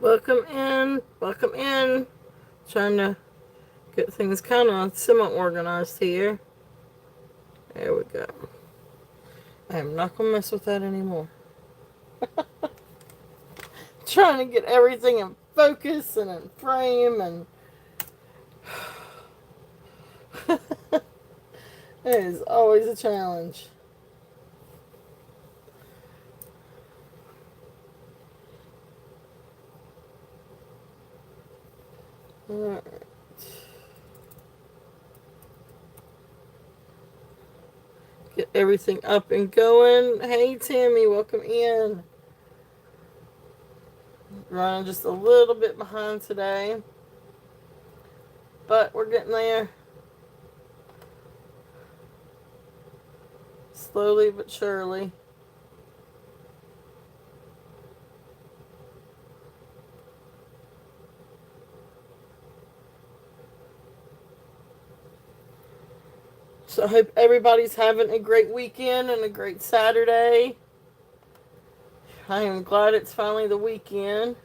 Welcome in. Welcome in. Trying to get things kind of semi-organized here. There we go. I am not going to mess with that anymore. Trying to get everything in focus and in frame and it is always a challenge. Alright. Get everything up and going. Hey Tammy, welcome in. Running just a little bit behind today, but we're getting there. Slowly but surely. So I hope everybody's having a great weekend and a great Saturday. I am glad it's finally the weekend.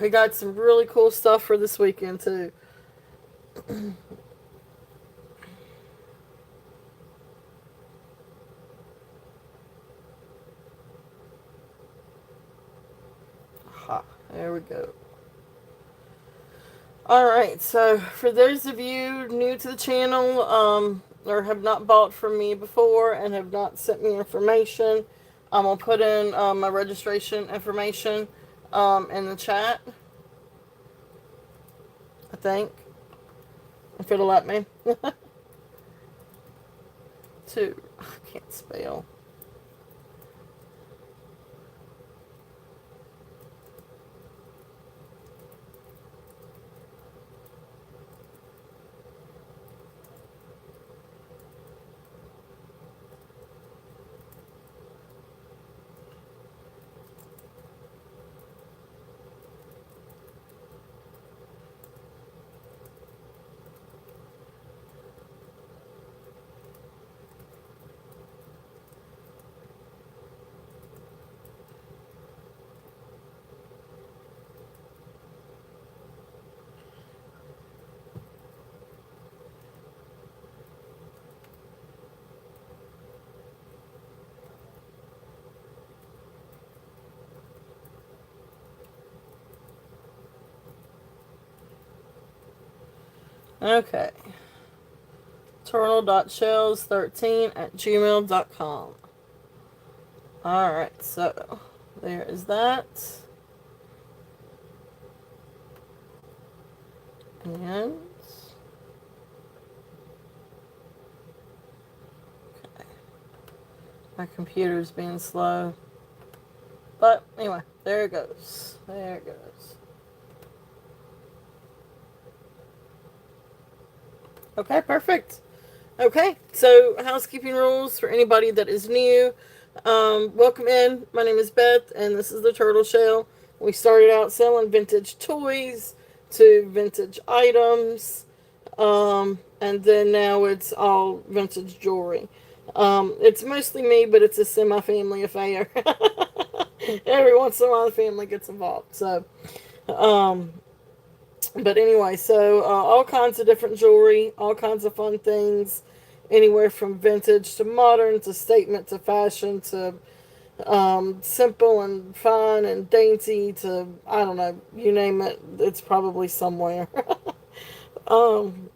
We got some really cool stuff for this weekend too. Ha, there we go. Alright, so for those of you new to the channel, or have not bought from me before and have not sent me information, I'm going to put in my registration information in the chat, I think, if it'll let me. I can't spell. Okay. turtle.shells13@gmail.com. Alright, so there is that. And okay. My computer's being slow. But anyway, there it goes. There it goes. Okay, perfect. Okay, so housekeeping rules for anybody that is new. Welcome in. My name is Beth, and this is the Turtle Shell. We started out selling vintage toys to vintage items, and then now it's all vintage jewelry. It's mostly me, but it's a semi-family affair. Every once in a while, the family gets involved. So, but anyway, so all kinds of different jewelry, all kinds of fun things, anywhere from vintage to modern to statement to fashion to simple and fun and dainty to, I don't know, you name it, it's probably somewhere. um,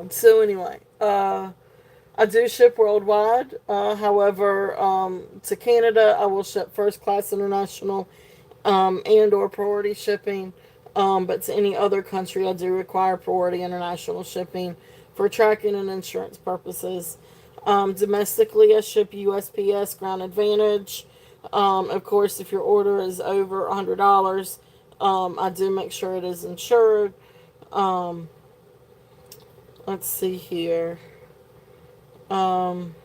so anyway, I do ship worldwide. However, to Canada, I will ship first class international and or priority shipping. But to any other country, I do require priority international shipping for tracking and insurance purposes. Domestically, I ship USPS Ground Advantage. Of course, if your order is over $100, I do make sure it is insured. Um, let's see here. Um,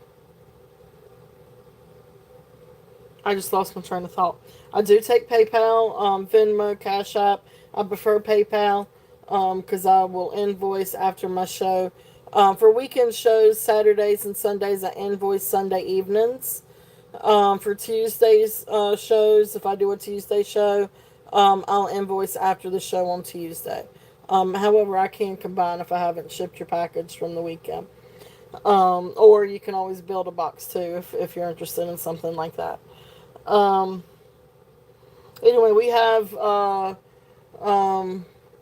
I just lost my train of thought. I do take PayPal, Venmo, Cash App. I prefer PayPal because I will invoice after my show. For weekend shows, Saturdays and Sundays, I invoice Sunday evenings. For Tuesday's shows, if I do a Tuesday show, I'll invoice after the show on Tuesday. However, I can combine if I haven't shipped your package from the weekend. Or you can always build a box too if you're interested in something like that. Um, anyway, we have um,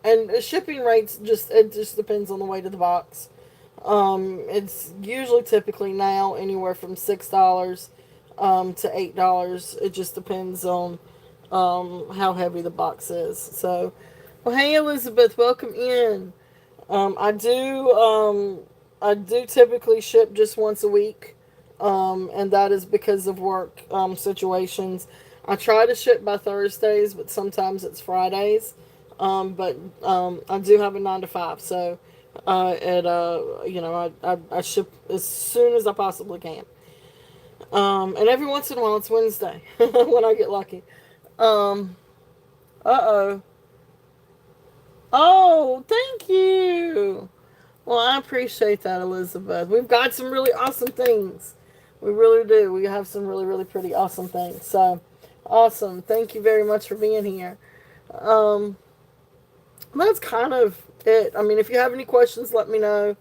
and shipping rates just depends on the weight of the box. It's usually typically now anywhere from $6 to $8. It just depends on how heavy the box is. So, well, hey Elizabeth, welcome in. Um, I do um, I do typically ship just once a week, and that is because of work situations. I try to ship by Thursdays, but sometimes it's Fridays. But I do have a 9 to 5, so I ship as soon as I possibly can. And every once in a while it's Wednesday when I get lucky. Um, uh oh. Oh, thank you. Well, I appreciate that, Elizabeth. We've got some really awesome things. We really do. We have some really, really pretty awesome things. So, awesome. Thank you very much for being here. Um, that's kind of it. I mean, if you have any questions, let me know.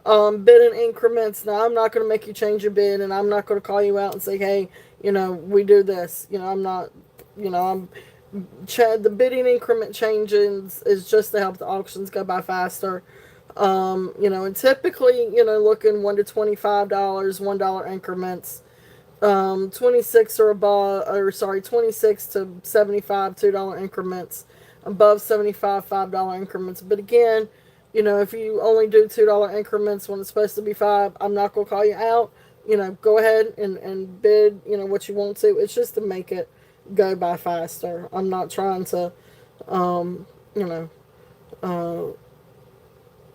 Bid in increments. Now, I'm not going to make you change your bid, and I'm not going to call you out and say, hey, we do this. I'm not, I'm the bidding increment changes is just to help the auctions go by faster. And typically, looking $1 to $25, $1 increments. 26 or above, or sorry, 26 to 75, $2 increments. Above 75, $5 increments. But again, if you only do $2 increments when it's supposed to be five, I'm not gonna call you out. Go ahead and bid, what you want to. It's just to make it go by faster. I'm not trying to, um, you know, uh,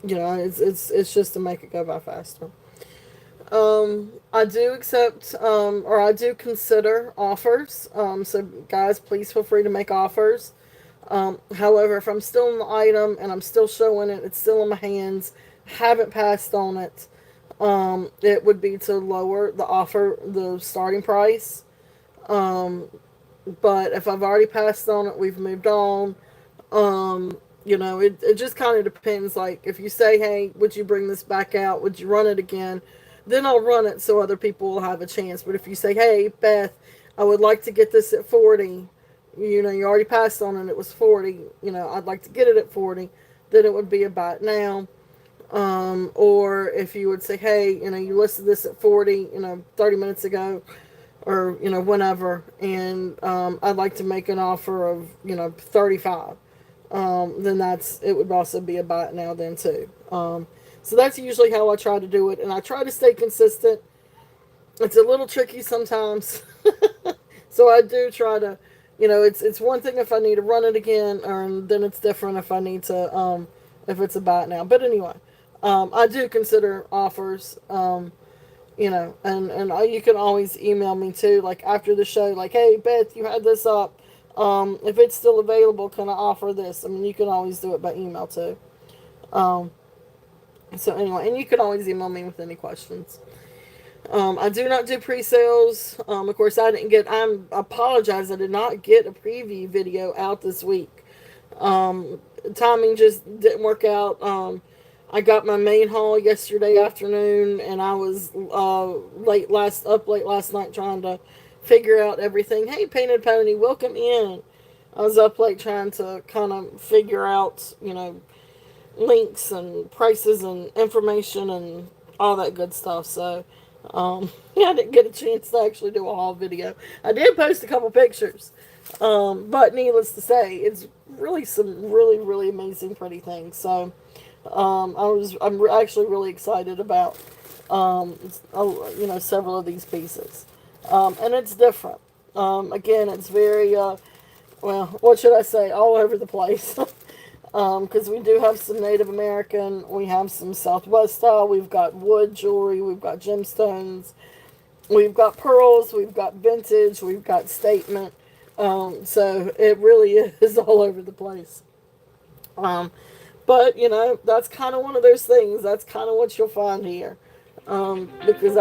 it's just to make it go by faster. I do accept, or I do consider offers. So guys, please feel free to make offers. However, if I'm still in the item and I'm still showing it, it's still in my hands, haven't passed on it, it would be to lower the starting price. Um, but if I've already passed on it, we've moved on. It just kind of depends. Like, if you say, hey, would you bring this back out? Would you run it again? Then I'll run it so other people will have a chance. But if you say, hey, Beth, I would like to get this at 40, you already passed on it, it was 40, I'd like to get it at 40, then it would be a buy it now. Or if you would say, hey, you listed this at 40, 30 minutes ago, or, whenever, and I'd like to make an offer of, 35, then it would also be a buy it now then too. So that's usually how I try to do it, and I try to stay consistent. It's a little tricky sometimes. So I do try to, it's one thing if I need to run it again, or then it's different if I need to, if it's a buy it now. But anyway, I do consider offers, and you can always email me too, like after the show, like, hey, Beth, you had this up. If it's still available, can I offer this? I mean, you can always do it by email too. Um, so anyway, and you can always email me with any questions. I do not do pre-sales. Of course, I apologize, I did not get a preview video out this week. Timing just didn't work out. I got my main haul yesterday afternoon, and I was up late last night trying to figure out everything. Hey, Painted Pony, welcome in. I was up late trying to kind of figure out, links and prices and information and all that good stuff. So, yeah, I didn't get a chance to actually do a haul video. I did post a couple pictures, but needless to say, it's really some really, really amazing, pretty things. So, I'm actually really excited about, several of these pieces, and it's different. Again, it's very, well, what should I say, all over the place. Because we do have some Native American, we have some Southwest style, we've got wood jewelry, we've got gemstones, we've got pearls, we've got vintage, we've got statement. So it really is all over the place. But, that's kind of one of those things. That's kind of what you'll find here. Because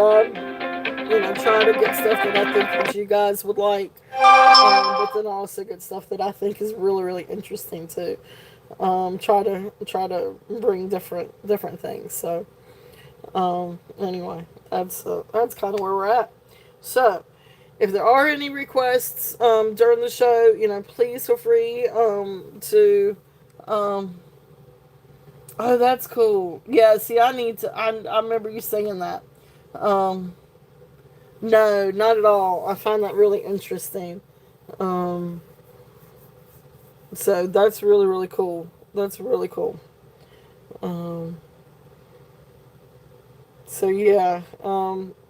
try to get stuff that I think that you guys would like, but then also get stuff that I think is really, really interesting too. Try to bring different things. So anyway, that's kind of where we're at. So if there are any requests during the show, please feel free to. Um, oh, that's cool. Yeah, see, I need to. I remember you saying that. Um, no, not at all. I find that really interesting. Um, so that's really, really cool. That's really cool. Um, so yeah.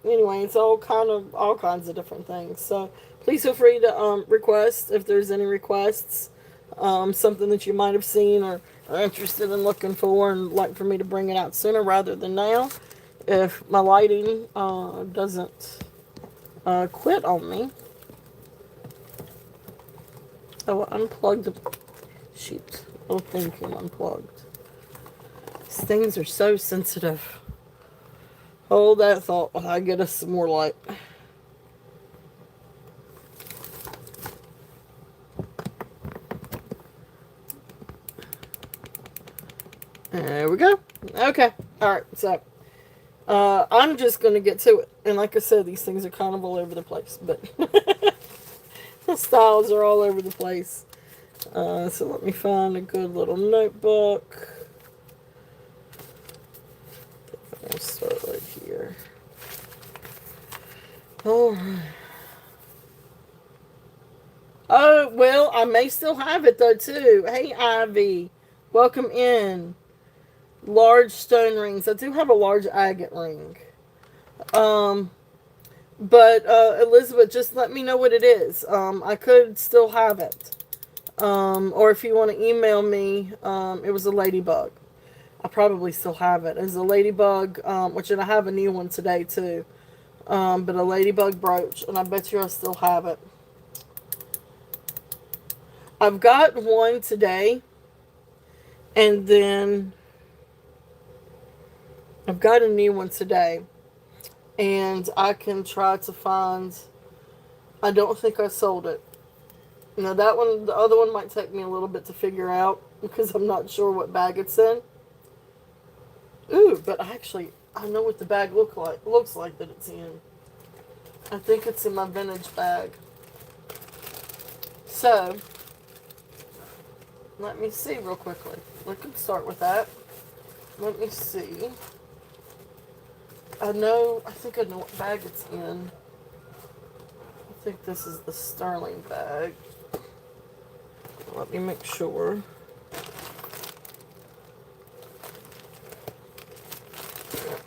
Anyway, it's all kinds of different things. So please feel free to request if there's any requests. Something that you might have seen or are interested in looking for and like for me to bring it out sooner rather than now. If my lighting doesn't quit on me. Oh, unplugged. Shoot. Oh, thank you, unplugged. These things are so sensitive. Hold that thought while I get us some more light. There we go. Okay. Alright, so I'm just going to get to it. And like I said, these things are kind of all over the place. But the styles are all over the place. So let me find a good little notebook. I'll start right here. Oh, well, I may still have it though too. Hey, Ivy, welcome in. Large stone rings. I do have a large agate ring. Um, but Elizabeth, just let me know what it is. I could still have it. Or if you want to email me, it was a ladybug. I probably still have it. It's a ladybug, which and I have a new one today too. But a ladybug brooch, and I bet you I still have it. I've got one today, and then I've got a new one today, and I can try to find. I don't think I sold it. Now that one, the other one might take me a little bit to figure out because I'm not sure what bag it's in. Ooh, but I know what the bag looks like that it's in. I think it's in my vintage bag. So, let me see real quickly. We can start with that. Let me see. I think I know what bag it's in. I think this is the sterling bag. Let me make sure.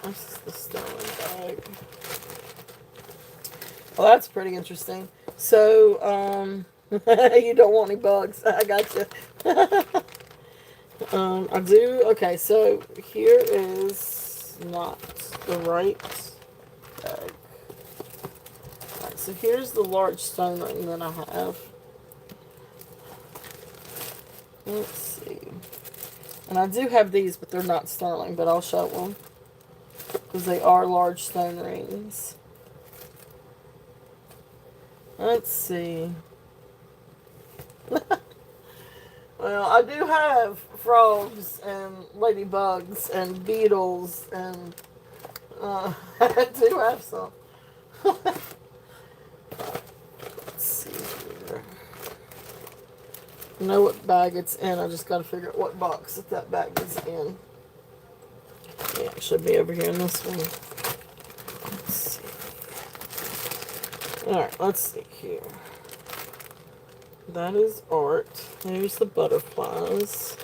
This is the sterling bag. Well, that's pretty interesting. So, you don't want any bugs. I got you. I do. Okay, so here is not the right bag. Alright, so here's the large stone ring that I have. Let's see. And I do have these, but they're not sterling, but I'll show them. Because they are large stone rings. Let's see. Well, I do have frogs and ladybugs and beetles and I do have some. Let's see here. I know what bag it's in. I just got to figure out what box that bag is in. Yeah, it should be over here in this one. Let's see. Alright, let's see here. That is art. There's the butterflies.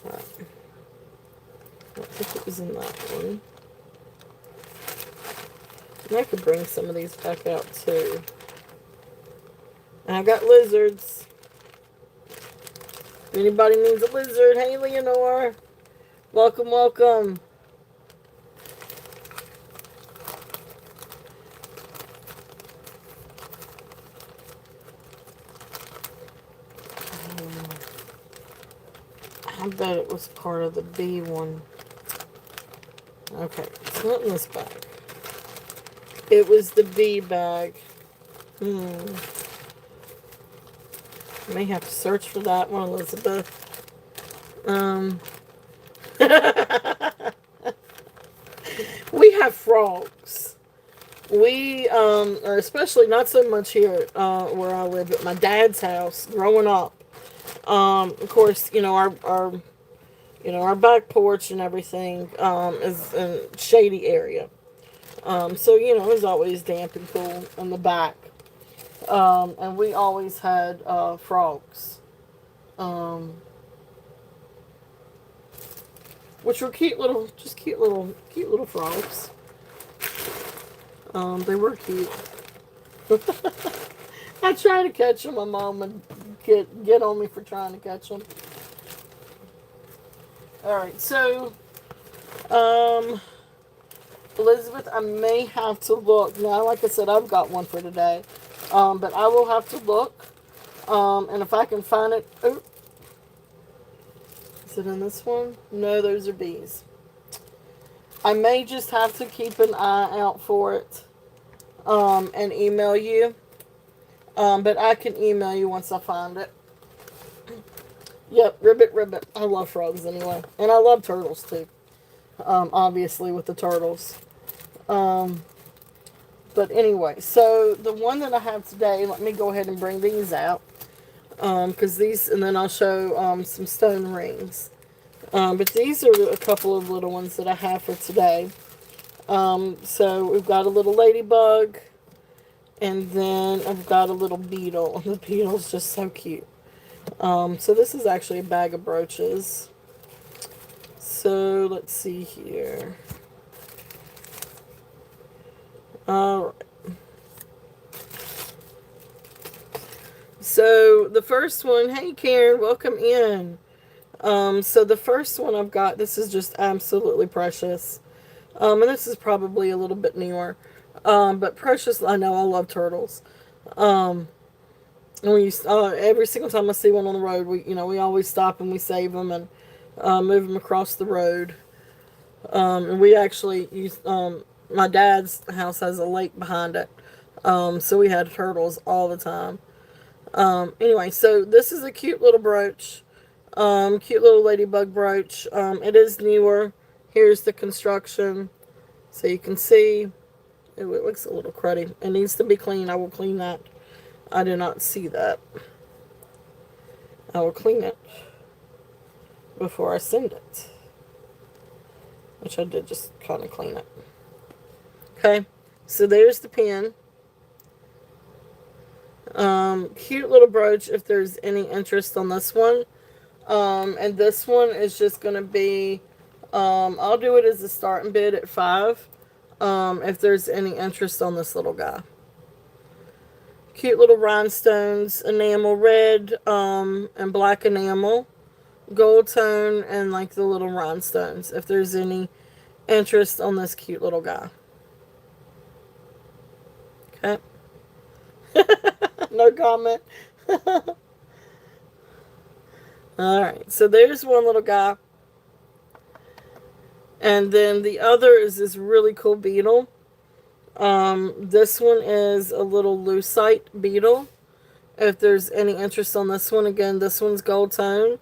Alright. I think it was in that one. And I could bring some of these back out too. And I got lizards. If anybody needs a lizard, hey Leonore. Welcome, welcome. I bet it was part of the B one. Okay, it's not in this bag. It was the bee bag. May have to search for that one, Elizabeth. Um, we have frogs. We, especially not so much here where I live, at my dad's house growing up. Of course, our back porch and everything is in a shady area. So, it was always damp and cool in the back. And we always had frogs. Um, which were cute little, just cute little frogs. They were cute. I try to catch them. My mom would get on me for trying to catch them. All right, so Elizabeth, I may have to look now. Like I said, I've got one for today, but I will have to look. And if I can find it, oh, is it in this one? No, those are bees. I may just have to keep an eye out for it, and email you. But I can email you once I find it. Yep, ribbit, ribbit. I love frogs anyway. And I love turtles too. Obviously with the turtles. But anyway, so the one that I have today, let me go ahead and bring these out. Because these, and then I'll show some stone rings. But these are a couple of little ones that I have for today. So we've got a little ladybug. And then I've got a little beetle. The beetle's just so cute. So this is actually a bag of brooches. So let's see here. Alright. So the first one, hey Karen, welcome in. So the first one I've got, this is just absolutely precious. And this is probably a little bit newer. But precious, I know I love turtles. And every single time I see one on the road, we always stop and we save them and move them across the road. And we actually use, my dad's house has a lake behind it. So we had turtles all the time. Anyway, so this is a cute little brooch. Cute little ladybug brooch. It is newer. Here's the construction. So you can see, it looks a little cruddy. It needs to be cleaned. I will clean that. I do not see that. I will clean it before I send it. Which I did just kind of clean it. Okay, so there's the pin. Cute little brooch if there's any interest on this one. And this one is just going to be, I'll do it as a starting bid at $5. If there's any interest on this little guy. Cute little rhinestones, enamel red, and black enamel, gold tone, and like the little rhinestones. If there's any interest on this cute little guy. Okay. No comment. Alright, so there's one little guy. And then the other is this really cool beetle. This one is a little lucite beetle. If there's any interest on this one, again, this one's gold tone.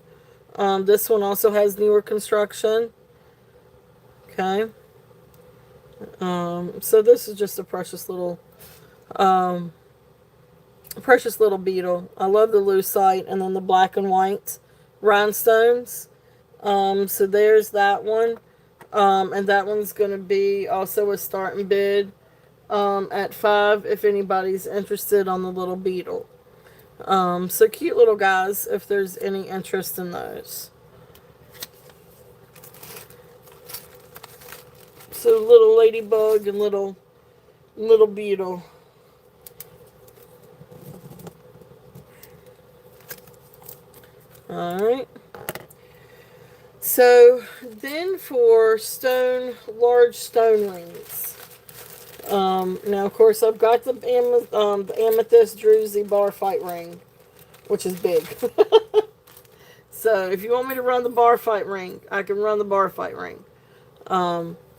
This one also has newer construction. Okay. So this is just a precious little beetle. I love the lucite and then the black and white rhinestones. So there's that one. And that one's going to be also a starting bid at $5 if anybody's interested on the little beetle. So cute little guys if there's any interest in those. So little ladybug and little beetle. Alright. So then for large stone rings. Now of course I've got the amethyst druzy bar fight ring, which is big. So if you want me to run the bar fight ring, I can run the bar fight ring.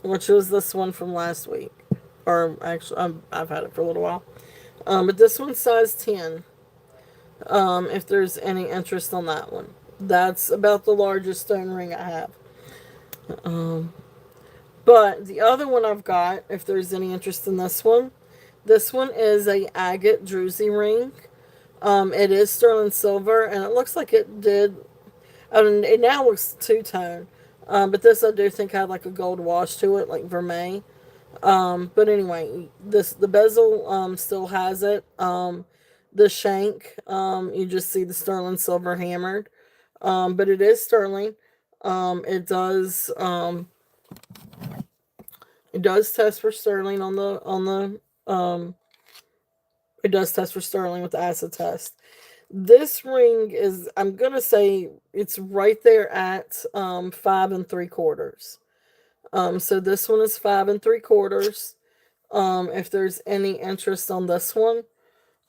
Which was this one from last week. Or actually, I've had it for a little while. But this one's size 10. If there's any interest on that one. That's about the largest stone ring I have. Um, but the other one I've got, if there's any interest in this one is a agate druzy ring. It is sterling silver, and it looks like it did. I mean, it now looks two tone, but this I do think had like a gold wash to it, like vermeil. But anyway, this the bezel still has it. The shank, you just see the sterling silver hammered. But it is sterling. Um, it does um, it does test for sterling on the it does test for sterling with the acid test. This ring is, I'm gonna say it's right there at 5 3/4. So this one is 5 3/4. If there's any interest on this one.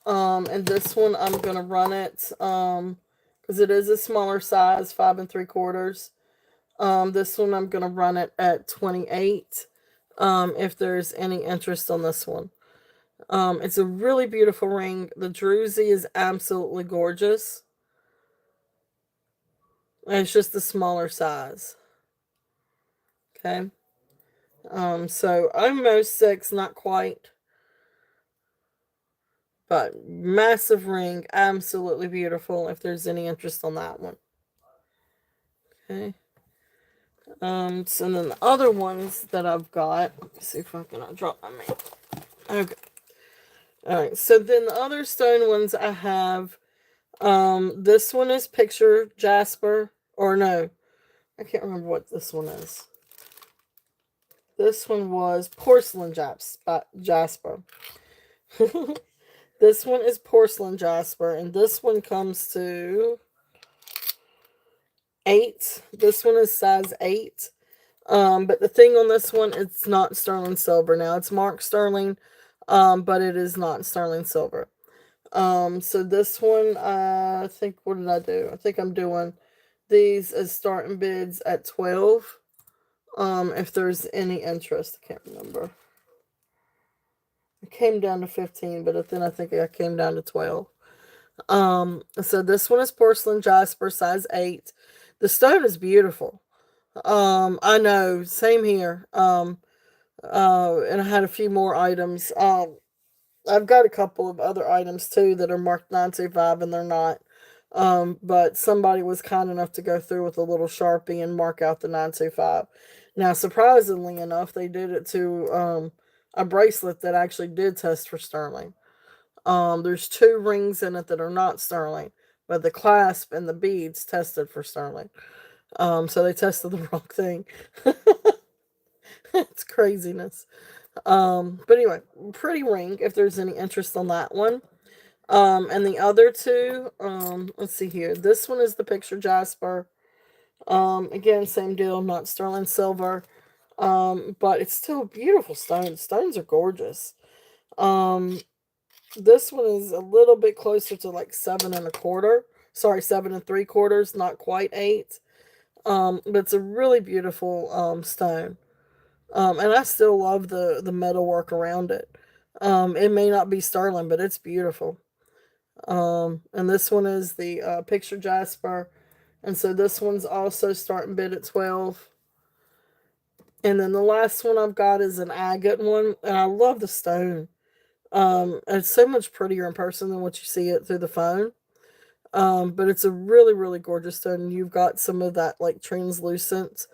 And this one I'm gonna run it because it is a smaller size, 5 3/4. This one I'm gonna run it at 28. If there's any interest on this one. It's a really beautiful ring. The druzy is absolutely gorgeous. And it's just the smaller size. Okay. So almost 6, not quite. But massive ring, absolutely beautiful if there's any interest on that one. Okay. So then the other ones that I've got, let's see if I can drop my mail. Okay. Alright, so then the other stone ones I have, this one is picture jasper, or no, I can't remember what this one is. This one was porcelain jasper. This one is porcelain jasper, and this one comes to 8. This one is size 8. But the thing on this one, it's not sterling silver. Now it's marked sterling, but it is not sterling silver. So this one, I think, what did I do? I think I'm doing these as starting bids at 12. If there's any interest, I can't remember. It came down to 15, but then I think I came down to 12. So this one is porcelain jasper, size 8. The stone is beautiful. I know, same here. And I had a few more items. I've got a couple of other items too that are marked 925 and they're not. But somebody was kind enough to go through with a little Sharpie and mark out the 925. Now, surprisingly enough, they did it to a bracelet that actually did test for sterling. There's 2 rings in it that are not sterling, but the clasp and the beads tested for sterling. So they tested the wrong thing. It's craziness. But anyway, pretty ring if there's any interest on that one. And the other two, let's see here. This one is the picture jasper. Again, same deal, not sterling silver. But it's still a beautiful stone. Stones are gorgeous. Um, this one is a little bit closer to like 7 1/4. Sorry, 7 3/4, not quite 8. But it's a really beautiful stone. And I still love the metal work around it. It may not be sterling, but it's beautiful. And this one is the picture jasper, and so this one's also starting bid at 12. And then the last one I've got is an agate one, and I love the stone. It's so much prettier in person than what you see it through the phone. But it's a really, really gorgeous stone. You've got some of that like translucent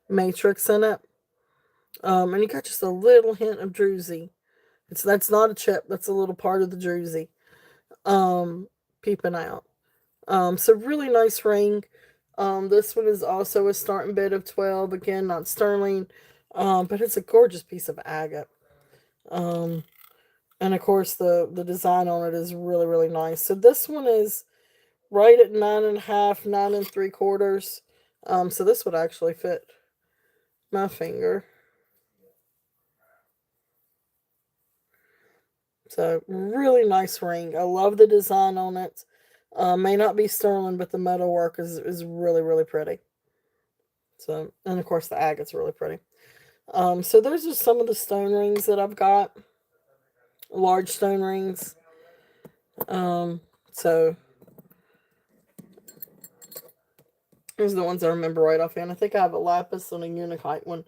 matrix in it. And you got just a little hint of druzy. That's not a chip. That's a little part of the druzy, um, peeping out. So really nice ring. This one is also a starting bid of 12. Again, not sterling, but it's a gorgeous piece of agate. Um, and of course the design on it is really, really nice. So this one is right at 9 1/2, 9 3/4. So this would actually fit my finger. So really nice ring. I love the design on it. May not be sterling, but the metal work is really, really pretty. So, and of course the agate's really pretty. So those are some of the stone rings that I've got, large stone rings. Um, so those are the ones I remember right offhand. I think I have a lapis and a unakite one,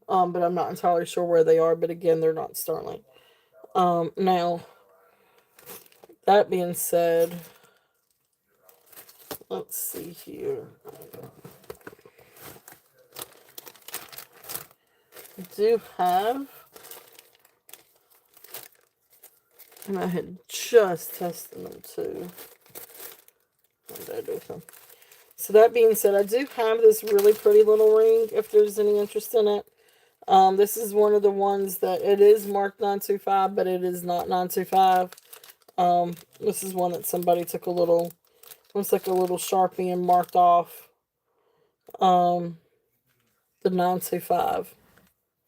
but I'm not entirely sure where they are. But again, they're not sterling. Now that being said, let's see here. I do have, and I had just tested them too. What did I do with them? So that being said, I do have this really pretty little ring, if there's any interest in it. This is one of the ones that it is marked 925, but it is not 925. This is one that somebody took a little, looks like a little Sharpie and marked off the 925,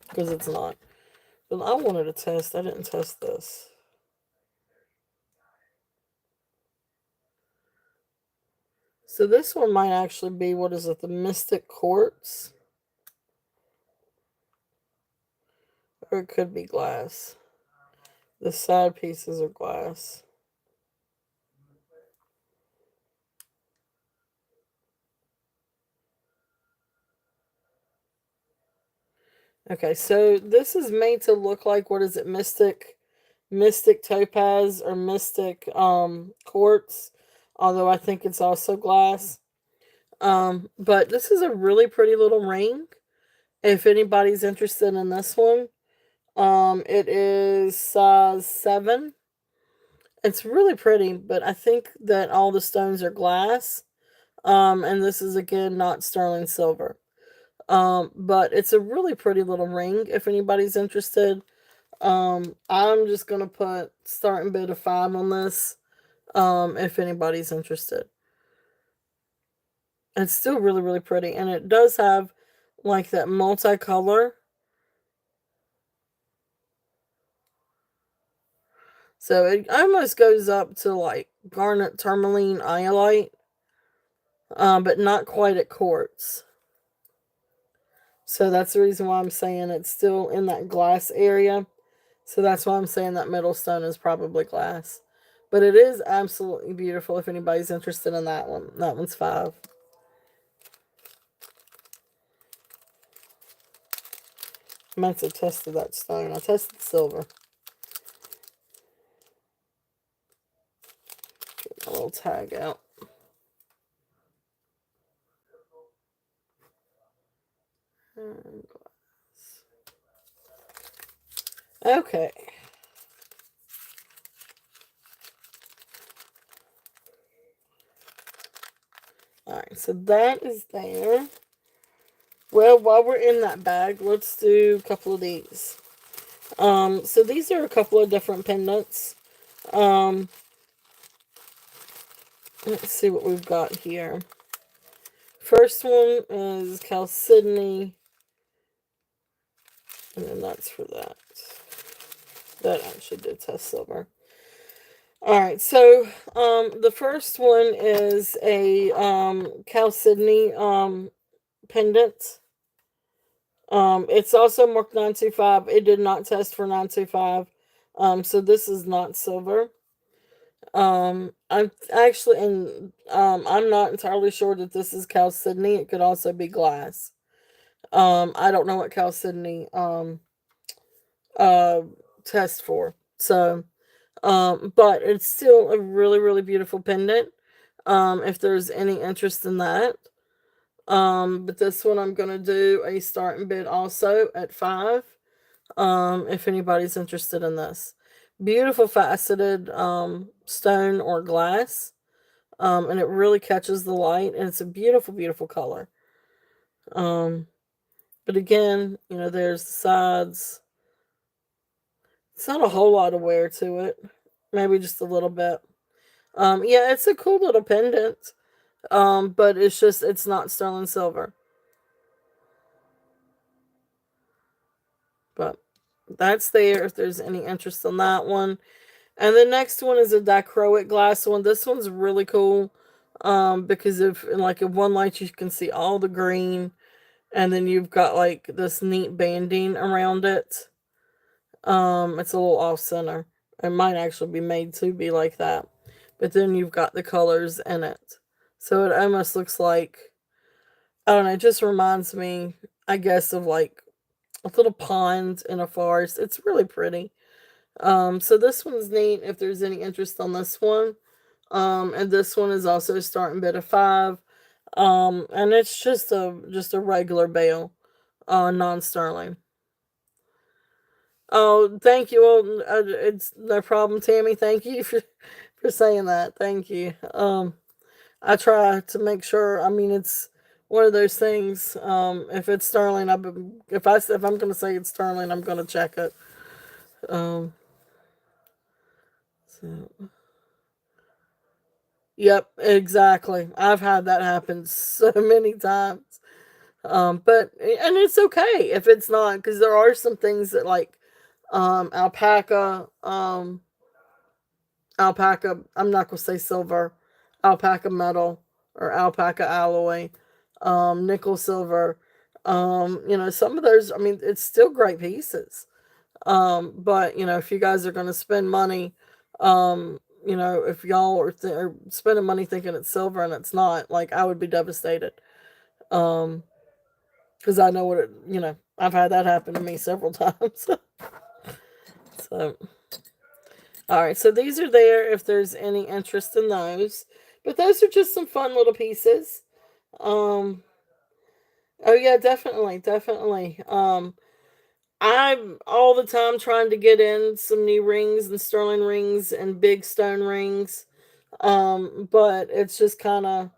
because it's not. But I wanted to test, I didn't test this. So this one might actually be, what is it, the Mystic Quartz? Or it could be glass. The side pieces are glass. Okay, so this is made to look like, what is it, Mystic Topaz or Mystic Quartz, although I think it's also glass. But this is a really pretty little ring. If anybody's interested in this one, it is size 7. It's really pretty, but I think that all the stones are glass. And this is again not sterling silver. But it's a really pretty little ring if anybody's interested. I'm just gonna put starting bid of 5 on this. If anybody's interested. It's still really, really pretty, and it does have like that multicolor. So it almost goes up to like garnet tourmaline iolite, but not quite at quartz. So that's the reason why I'm saying it's still in that glass area. So that's why I'm saying that middle stone is probably glass. But it is absolutely beautiful if anybody's interested in that one. That one's 5. I meant to test that stone. I tested silver. Get a little tag out. And glass. Okay. Alright, so that is there. Well, while we're in that bag, let's do a couple of these. So these are a couple of different pendants. Let's see what we've got here. First one is Chalcedony. And then that's for that. That actually did test silver. Alright, so the first one is a Chalcedony pendant. It's also marked 925. It did not test for 925. So this is not silver. I'm actually, and I'm not entirely sure that this is Chalcedony. It could also be glass. I don't know what Chalcedony uh test for. So, but it's still a really, really beautiful pendant. If there's any interest in that. But this one I'm gonna do a starting bid also at 5. If anybody's interested in this. Beautiful faceted stone or glass. And it really catches the light, and it's a beautiful, beautiful color. Um, but again, there's the sides. It's not a whole lot of wear to it. Maybe just a little bit. Yeah, it's a cool little pendant. But it's not sterling silver. But that's there if there's any interest in that one. And the next one is a dichroic glass one. This one's really cool. Because if in one light you can see all the green, And then you've got like this neat banding around it. It's a little off center. It might actually be made to be like that. But then you've got the colors in it. So it almost looks like, I don't know, it just reminds me, I guess, of like a little pond in a forest. It's really pretty. So this one's neat if there's any interest on this one. And this one is also starting bid of 5. And it's just a regular bale, non-sterling. Oh, thank you. Well, it's no problem, Tammy. Thank you for saying that. Thank you. I try to make sure. I mean, it's one of those things. If it's sterling, if I'm going to say it's sterling, I'm going to check it. Um, so yep, exactly. I've had that happen so many times. But and it's okay if it's not, because there are some things that like alpaca, alpaca. I'm not gonna say silver, alpaca metal or alpaca alloy, nickel silver. Some of those. I mean, it's still great pieces. But if you guys are gonna spend money, if y'all are spending money thinking it's silver and it's not, like I would be devastated. Um, because I know what it. I've had that happen to me several times. So, all right. So these are there if there's any interest in those. But those are just some fun little pieces. Um, oh yeah, definitely, definitely. I'm all the time trying to get in some new rings and sterling rings and big stone rings. But it's just kind of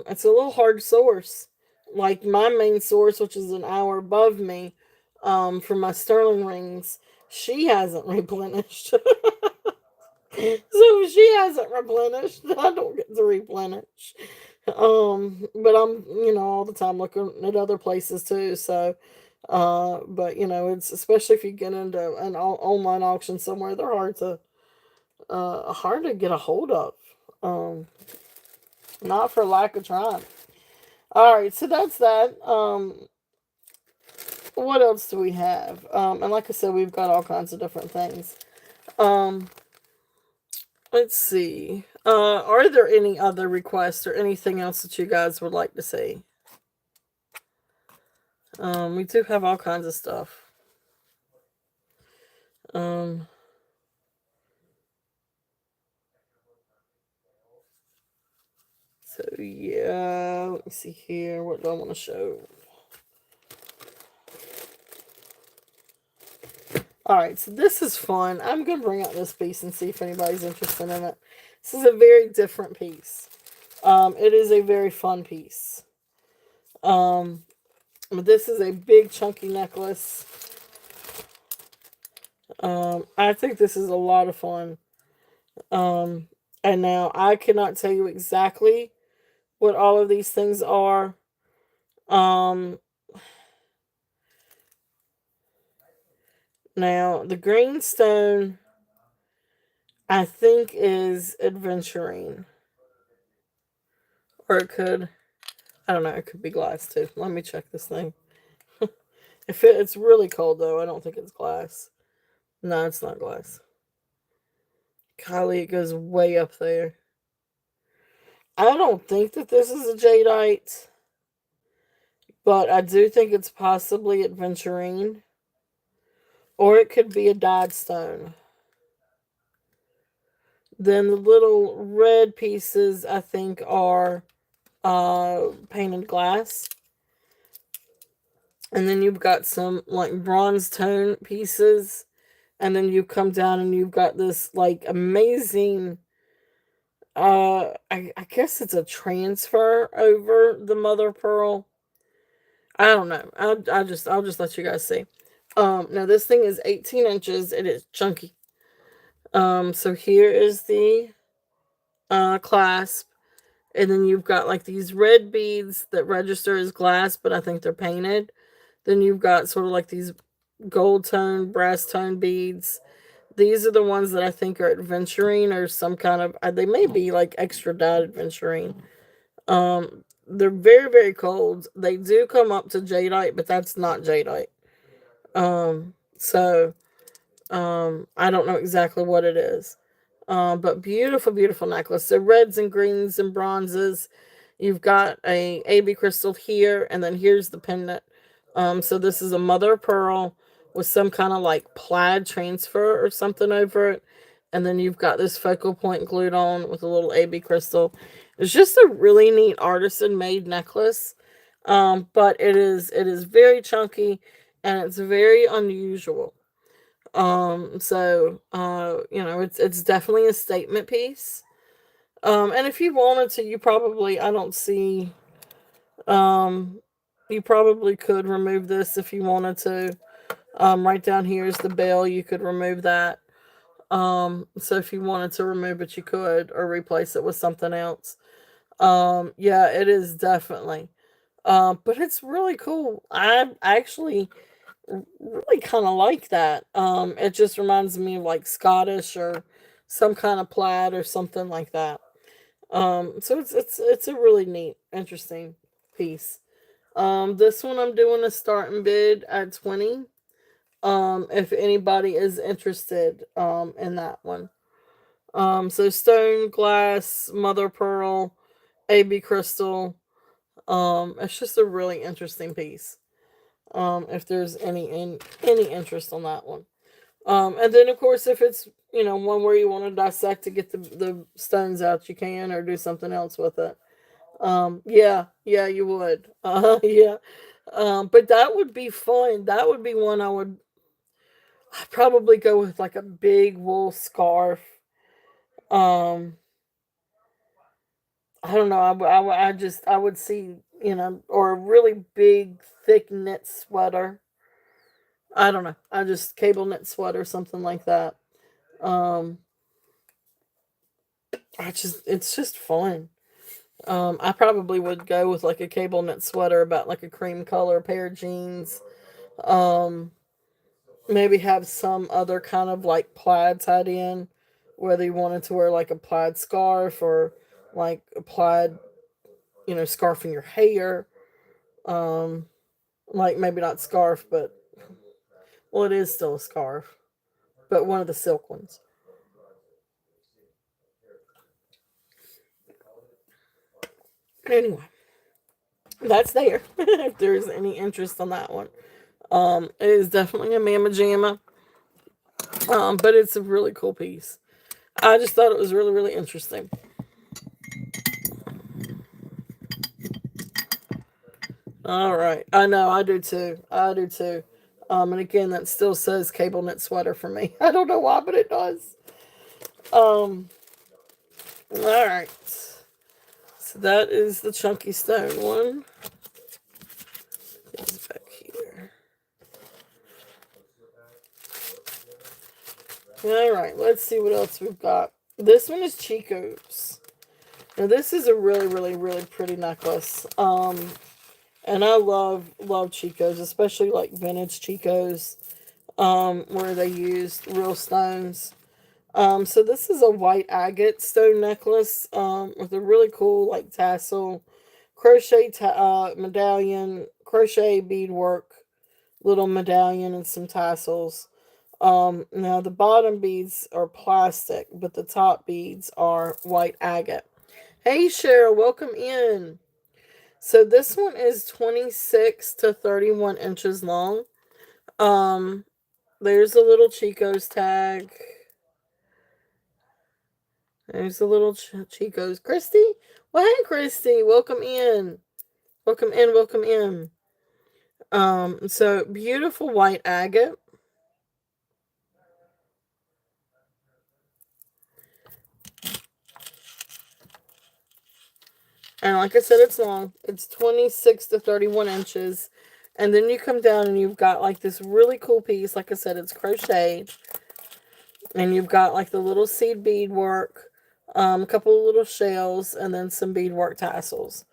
it's a little hard to source. Like my main source, which is an hour above me, for my sterling rings, she hasn't replenished. So if she hasn't replenished, I don't get to replenish. But I'm, all the time looking at other places too. So, but it's especially if you get into an online auction somewhere, they're hard to get a hold of. Um, Not for lack of trying. All right, so that's that. What else do we have? And like I said, we've got all kinds of different things. Um, let's see. Are there any other requests or anything else that you guys would like to see? We do have all kinds of stuff. Um, so yeah, let me see here. What do I want to show? All right, so this is fun. I'm gonna bring out this piece and see if anybody's interested in it. This is a very different piece. It is a very fun piece. Um, this is a big chunky necklace. I think this is a lot of fun. Um, and now I cannot tell you exactly what all of these things are. Um, Now the green stone, I think, is adventuring, or it could. I don't know. It could be glass too. Let me check this thing. It's really cold though, I don't think it's glass. No, it's not glass. Golly, it goes way up there. I don't think that this is a jadeite, but I do think it's possibly adventurine, or it could be a dyed stone. Then the little red pieces, I think, are painted glass. And then you've got some like bronze tone pieces. And then you come down and you've got this like amazing, I guess it's a transfer over the mother pearl. I don't know. I'll just let you guys see. Now this thing is 18 inches. It is chunky. So here is the clasp, and then you've got like these red beads that register as glass, but I think they're painted. Then you've got sort of like these gold tone, brass tone beads. These are the ones that I think are adventuring or some kind of. They may be like extra dyed adventuring. they're very, very cold. They do come up to jadeite, but that's not jadeite. So I don't know exactly what it is. But beautiful, beautiful necklace. So reds and greens and bronzes. You've got a AB crystal here, and then here's the pendant. So this is a mother of pearl with some kind of like plaid transfer or something over it. And then you've got this focal point glued on with a little AB crystal. It's just a really neat artisan made necklace. But it is very chunky and it's very unusual. It's definitely a statement piece. And if you wanted to, you probably I don't see um you probably could remove this if you wanted to. Right down here is the bell, you could remove that. So if you wanted to remove it, you could, or replace it with something else. Yeah, it is definitely. But it's really cool. I actually really kind of like that. It just reminds me of like Scottish or some kind of plaid or something like that. So it's a really neat, interesting piece. This one I'm doing a starting bid at 20. If anybody is interested, in that one. So stone, glass, mother pearl, AB crystal. It's just a really interesting piece. If there's any interest on that one. And then of course if it's one where you want to dissect to get the stones out, you can, or do something else with it. Yeah, yeah, you would. Yeah. But that would be fun. That would be one I'd probably go with like a big wool scarf. Um, I don't know. I would see, or a really big thick knit sweater. I don't know. I just cable knit sweater, something like that. Um, it's just fun. I probably would go with like a cable knit sweater about like a cream color pair of jeans. Um, Maybe have some other kind of like plaid tied in, whether you wanted to wear like a plaid scarf or like a plaid, scarf in your hair. Um, like maybe not scarf, but well, it is still a scarf, but one of the silk ones. Anyway, that's there. If there's any interest on that one, it is definitely a mamma jamma. But it's a really cool piece. I just thought it was really, really interesting. All right. I know. I do too. I do too. And again, that still says cable knit sweater for me. I don't know why, but it does. Um, all right. So that is the chunky stone one. It's back here. All right. Let's see what else we've got. This one is Chico's. Now this is a really, really, really pretty necklace. And I love Chico's, especially like vintage Chico's, where they used real stones. So this is a white agate stone necklace, with a really cool like tassel, medallion, crochet beadwork, little medallion and some tassels. Now the bottom beads are plastic, but the top beads are white agate. Hey Cheryl, welcome in. So this one is 26 to 31 inches long. Um, there's a little Chico's tag. There's a little Chico's. Christy? Well, hey, Christy. Welcome in. Welcome in. Welcome in. So beautiful white agate. And like I said, it's long. It's 26 to 31 inches. And then you come down and you've got like this really cool piece. Like I said, it's crocheted. And you've got like the little seed bead work, a couple of little shells, and then some beadwork tassels.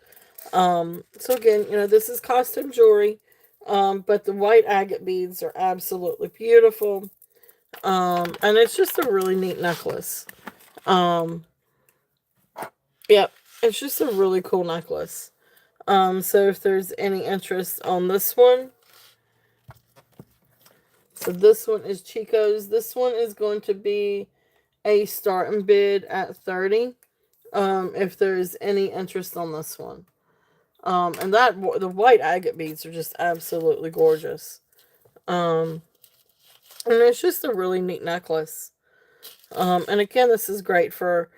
So again, this is costume jewelry, but the white agate beads are absolutely beautiful. And it's just a really neat necklace. Um, yep, it's just a really cool necklace. So if there's any interest on this one, so this one is Chico's. This one is going to be a starting bid at 30. If there's any interest on this one. And that the white agate beads are just absolutely gorgeous. Um, and it's just a really neat necklace. And again, this is great for,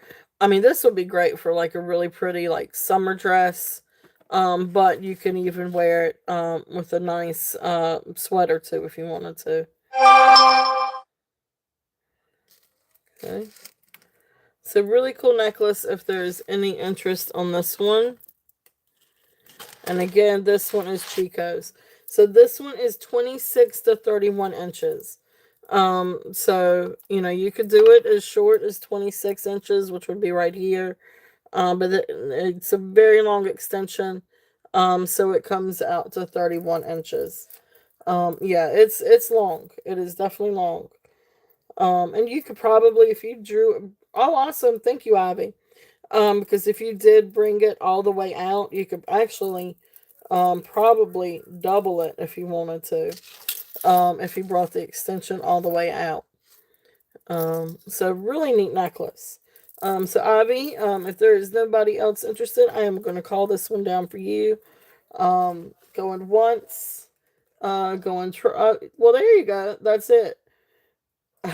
I mean, this would be great for like a really pretty like summer dress. But you can even wear it with a nice sweater too if you wanted to. Okay. So really cool necklace if there's any interest on this one. And again, this one is Chico's. So this one is 26 to 31 inches. So, you know, you could do it as short as 26 inches, which would be right here. But it's a very long extension. So it comes out to 31 inches. Yeah, it's long. It is definitely long. And you could probably, if you drew, oh, awesome. Thank you, Ivy. Because if you did bring it all the way out, you could actually, probably double it if you wanted to. If you brought the extension all the way out. So really neat necklace. So Ivy, if there is nobody else interested, I am going to call this one down for you. Going once, well, there you go. That's it.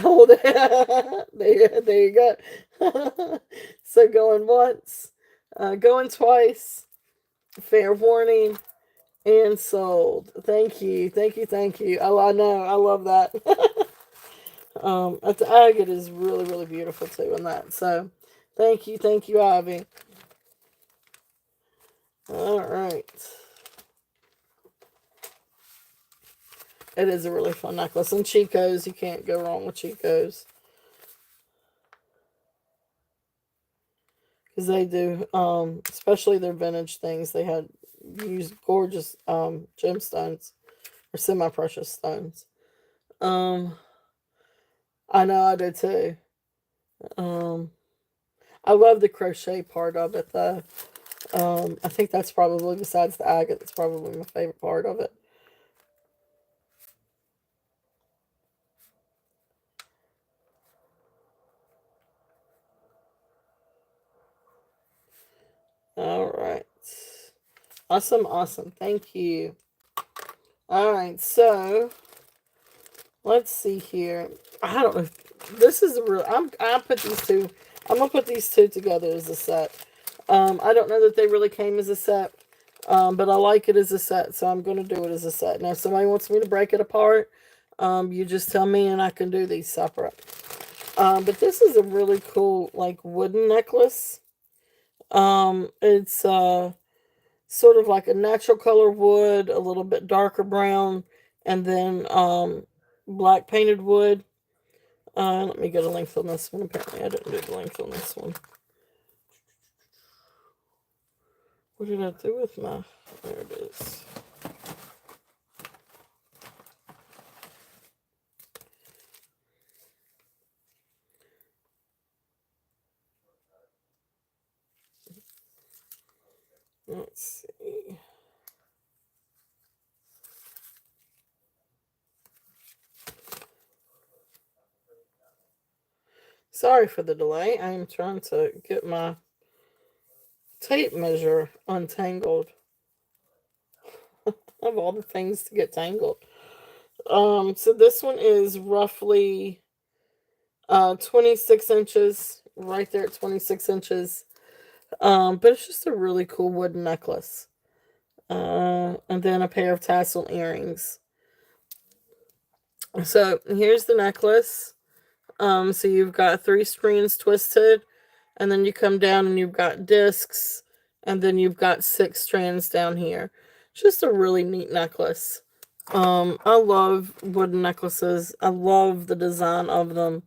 Oh, there you go. So going once, going twice, fair warning, and sold. Thank you, thank you, thank you. I know, I love that. The agate is really, really beautiful too in that. So, thank you, Ivy. All right. It is a really fun necklace. And Chico's, you can't go wrong with Chico's. Because they do, especially their vintage things, they had used gorgeous gemstones or semi-precious stones. Um, I know I do too. Um, I love the crochet part of it though. I think that's probably, besides the agate, that's probably my favorite part of it. All right. Awesome, awesome. Thank you. All right, so let's see here. I don't know. This is a real. I put these two. I'm gonna put these two together as a set. I don't know that they really came as a set, but I like it as a set, so I'm gonna do it as a set. Now, if somebody wants me to break it apart, you just tell me, and I can do these separate. But this is a really cool like wooden necklace. It's sort of like a natural color wood, a little bit darker brown, and then black painted wood. Let me get a length on this one. Apparently, I didn't do the length on this one. What did I do with my? There it is. Let's see. Sorry for the delay. I am trying to get my tape measure untangled. Of all the things to get tangled. So this one is roughly 26 inches, right there at 26 inches. But it's just a really cool wooden necklace. And then a pair of tassel earrings. So here's the necklace. So you've got 3 screens twisted, and then you come down and you've got discs, and then you've got 6 strands down here. Just a really neat necklace. I love wooden necklaces. I love the design of them.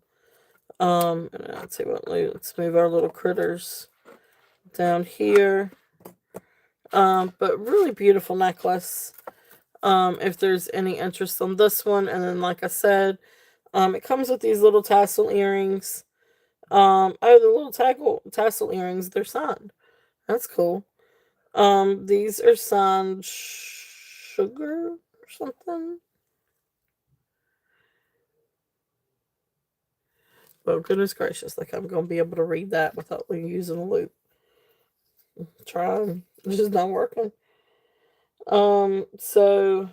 And let's see what. Let's move our little critters down here. But really beautiful necklace. If there's any interest on this one, and then like I said, it comes with these little tassel earrings. Oh, the little tassel earrings, they're signed. That's cool. These are signed sugar or something. Oh, goodness gracious. Like, I'm going to be able to read that without using a loop. Trying. It's just not working. So,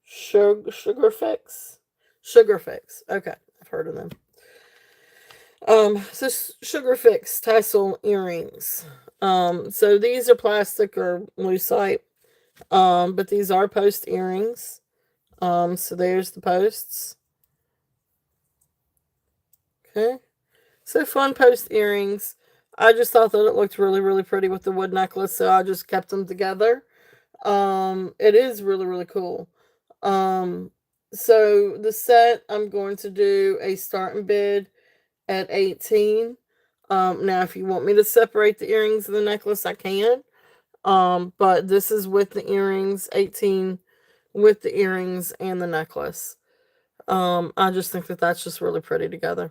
Sugar Fix? Sugar Fix. Okay. I've heard of them. So Sugar Fix tassel earrings. So these are plastic or lucite. But these are post earrings. So there's the posts. Okay. So fun post earrings. I just thought that it looked really, really pretty with the wood necklace, so I just kept them together. It is really, really cool. Um, so the set, I'm going to do a starting bid at 18. Now if you want me to separate the earrings and the necklace, I can. But this is with the earrings, 18 with the earrings and the necklace. I just think that that's just really pretty together.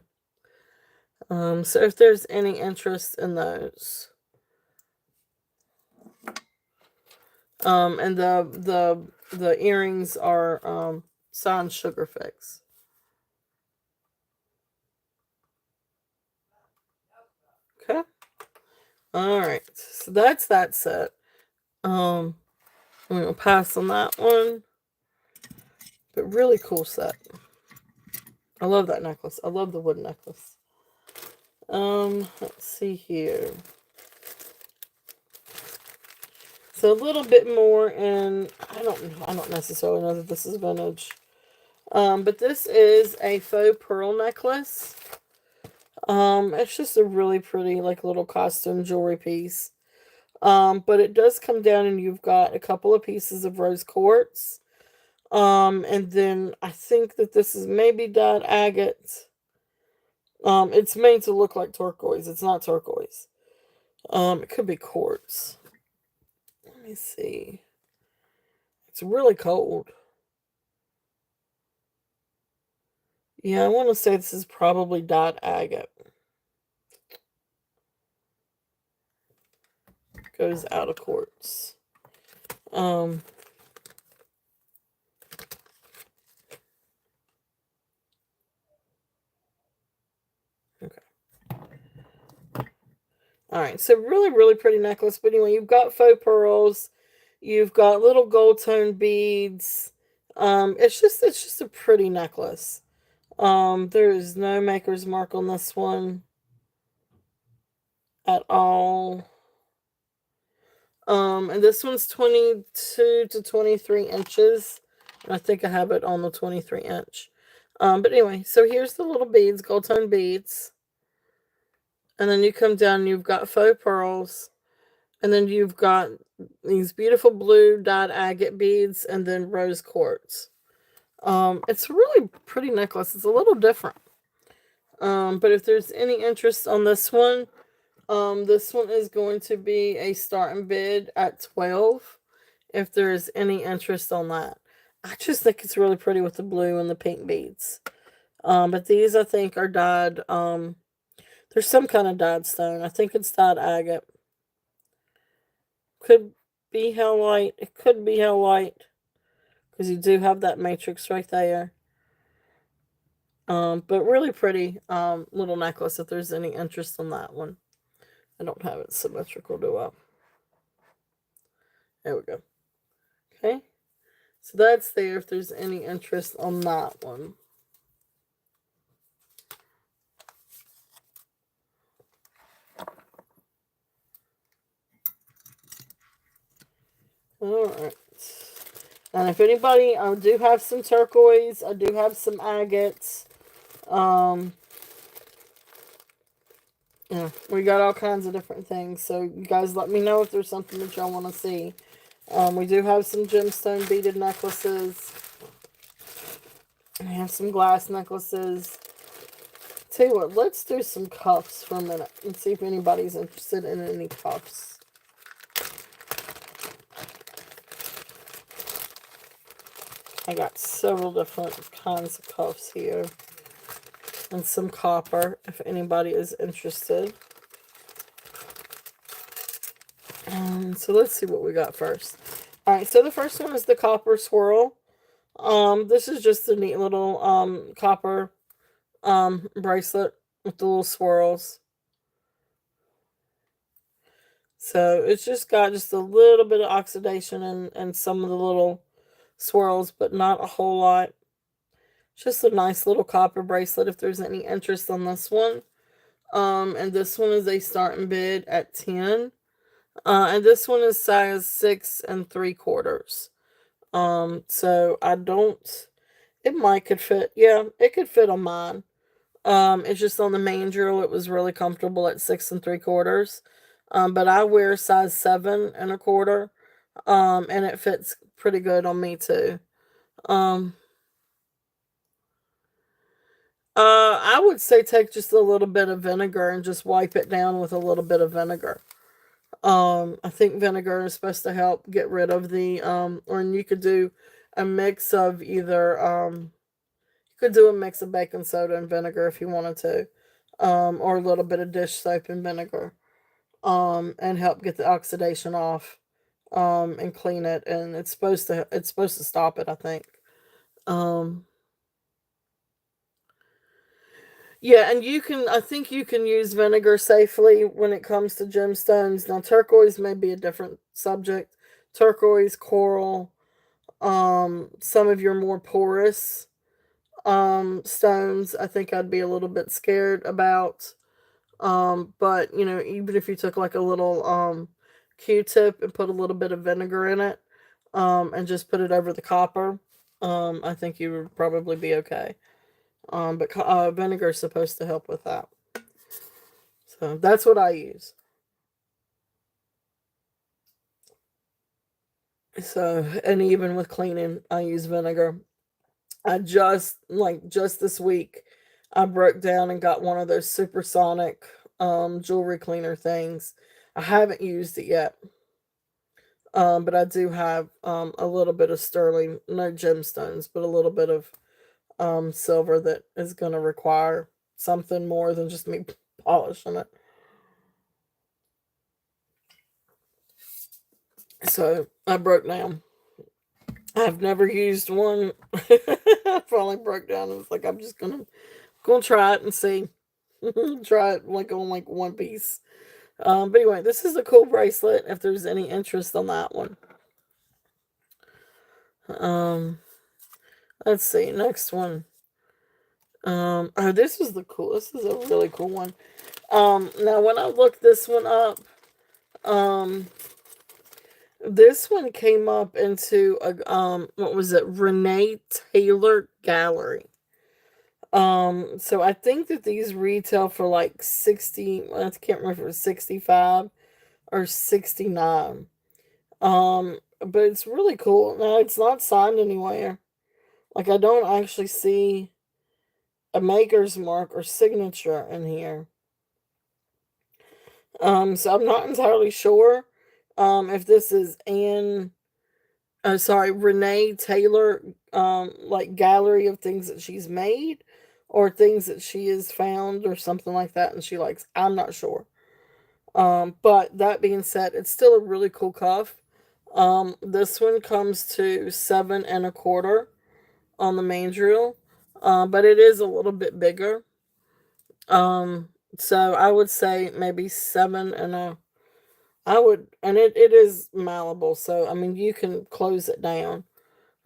So if there's any interest in those. And the earrings are signed Sugar Fix. Okay. All right. So that's that set. I'm gonna pass on that one. But really cool set. I love that necklace. I love the wood necklace. Let's see here. So a little bit more, and I don't necessarily know that this is vintage. But this is a faux pearl necklace. It's just a really pretty, like, little costume jewelry piece. But it does come down and you've got a couple of pieces of rose quartz. And then I think that this is maybe dyed agate. It's made to look like turquoise. It's not turquoise. It could be quartz. Let me see. It's really cold. Yeah, I want to say this is probably dyed agate. Goes out of quartz. Um, okay. All right, so really, really pretty necklace. But anyway, you've got faux pearls. You've got little gold tone beads. It's just a pretty necklace. There is no maker's mark on this one at all. And this one's 22 to 23 inches. And I think I have it on the 23 inch. But anyway, so here's the little beads, gold tone beads. And then you come down and you've got faux pearls. And then you've got these beautiful blue dyed agate beads and then rose quartz. It's a really pretty necklace. It's a little different. But if there's any interest on this one is going to be a starting bid at 12. If there's any interest on that. I just think it's really pretty with the blue and the pink beads. But these I think are dyed, there's some kind of dyed stone. I think it's dyed agate. Could be hellite. It could be hellite. Because you do have that matrix right there. But really pretty little necklace if there's any interest in that one. I don't have it symmetrical, do I? There we go. Okay. So that's there if there's any interest on that one. Alright. And if anybody, I do have some turquoise. I do have some agates. Yeah, we got all kinds of different things. So you guys let me know if there's something that y'all want to see. We do have some gemstone beaded necklaces. We have some glass necklaces. Tell you what, let's do some cuffs for a minute and see if anybody's interested in any cuffs. I got several different kinds of cuffs here. And some copper, if anybody is interested. So let's see what we got first. All right, so the first one is the copper swirl. This is just a neat little copper bracelet with the little swirls. So it's just got just a little bit of oxidation and some of the little swirls, but not a whole lot. Just a nice little copper bracelet if there's any interest on this one. And this one is a starting bid at 10. And this one is size 6 3/4. So I don't, it might could fit. Yeah, it could fit on mine. It's just on the main drill. It was really comfortable at 6 3/4. But I wear size 7 1/4. And it fits pretty good on me too. Um, I would say take just a little bit of vinegar and just wipe it down with a little bit of vinegar. I think vinegar is supposed to help get rid of the or you could do a mix of either you could do a mix of baking soda and vinegar if you wanted to. Or a little bit of dish soap and vinegar. And help get the oxidation off. And clean it, and it's supposed to stop it, I think. Um Yeah, and I think you can use vinegar safely when it comes to gemstones. Now, turquoise may be a different subject. Turquoise, coral, some of your more porous stones, I think I'd be a little bit scared about. But even if you took like a little Q-tip and put a little bit of vinegar in it, and just put it over the copper, I think you would probably be okay. But vinegar is supposed to help with that. So that's what I use. So, and even with cleaning, I use vinegar. I just this week, I broke down and got one of those supersonic jewelry cleaner things. I haven't used it yet. But I do have a little bit of sterling, no gemstones, but a little bit of silver that is going to require something more than just me polishing it. So I broke down. I've never used one. I finally broke down and was like, I'm just gonna try it and see. Try it like on like one piece. But anyway, this is a cool bracelet. If there's any interest on that one, um, let's see. Next one. Oh, this is the cool. This is a really cool one. Now when I looked this one up, um, this one came up into a what was it? Renee Taylor Gallery. So I think that these retail for like 60, I can't remember if it was 65 or 69. But it's really cool. Now it's not signed anywhere. Like I don't actually see a maker's mark or signature in here. So I'm not entirely sure if this is Renee Taylor, like gallery of things that she's made or things that she has found or something like that and she likes. I'm not sure. But that being said, it's still a really cool cuff. This one comes to 7 1/4 on the main drill, but it is a little bit bigger. So I would say maybe 7 I would, and it is malleable, so I mean you can close it down.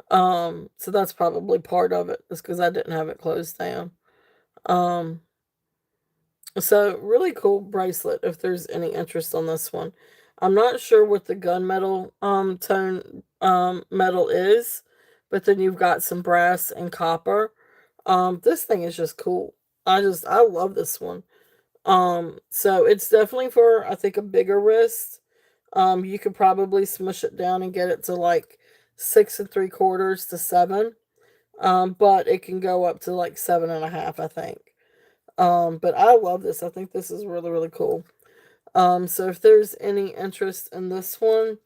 So that's probably part of it, is because I didn't have it closed down. Um, so really cool bracelet if there's any interest on this one. I'm not sure what the gunmetal tone metal is, but then you've got some brass and copper. This thing is just cool. I love this one. So it's definitely for I think a bigger wrist. You could probably smush it down and get it to like 6 3/4 to 7. But it can go up to like 7 1/2, I think. But I love this. I think this is really, really cool. So if there's any interest in this one,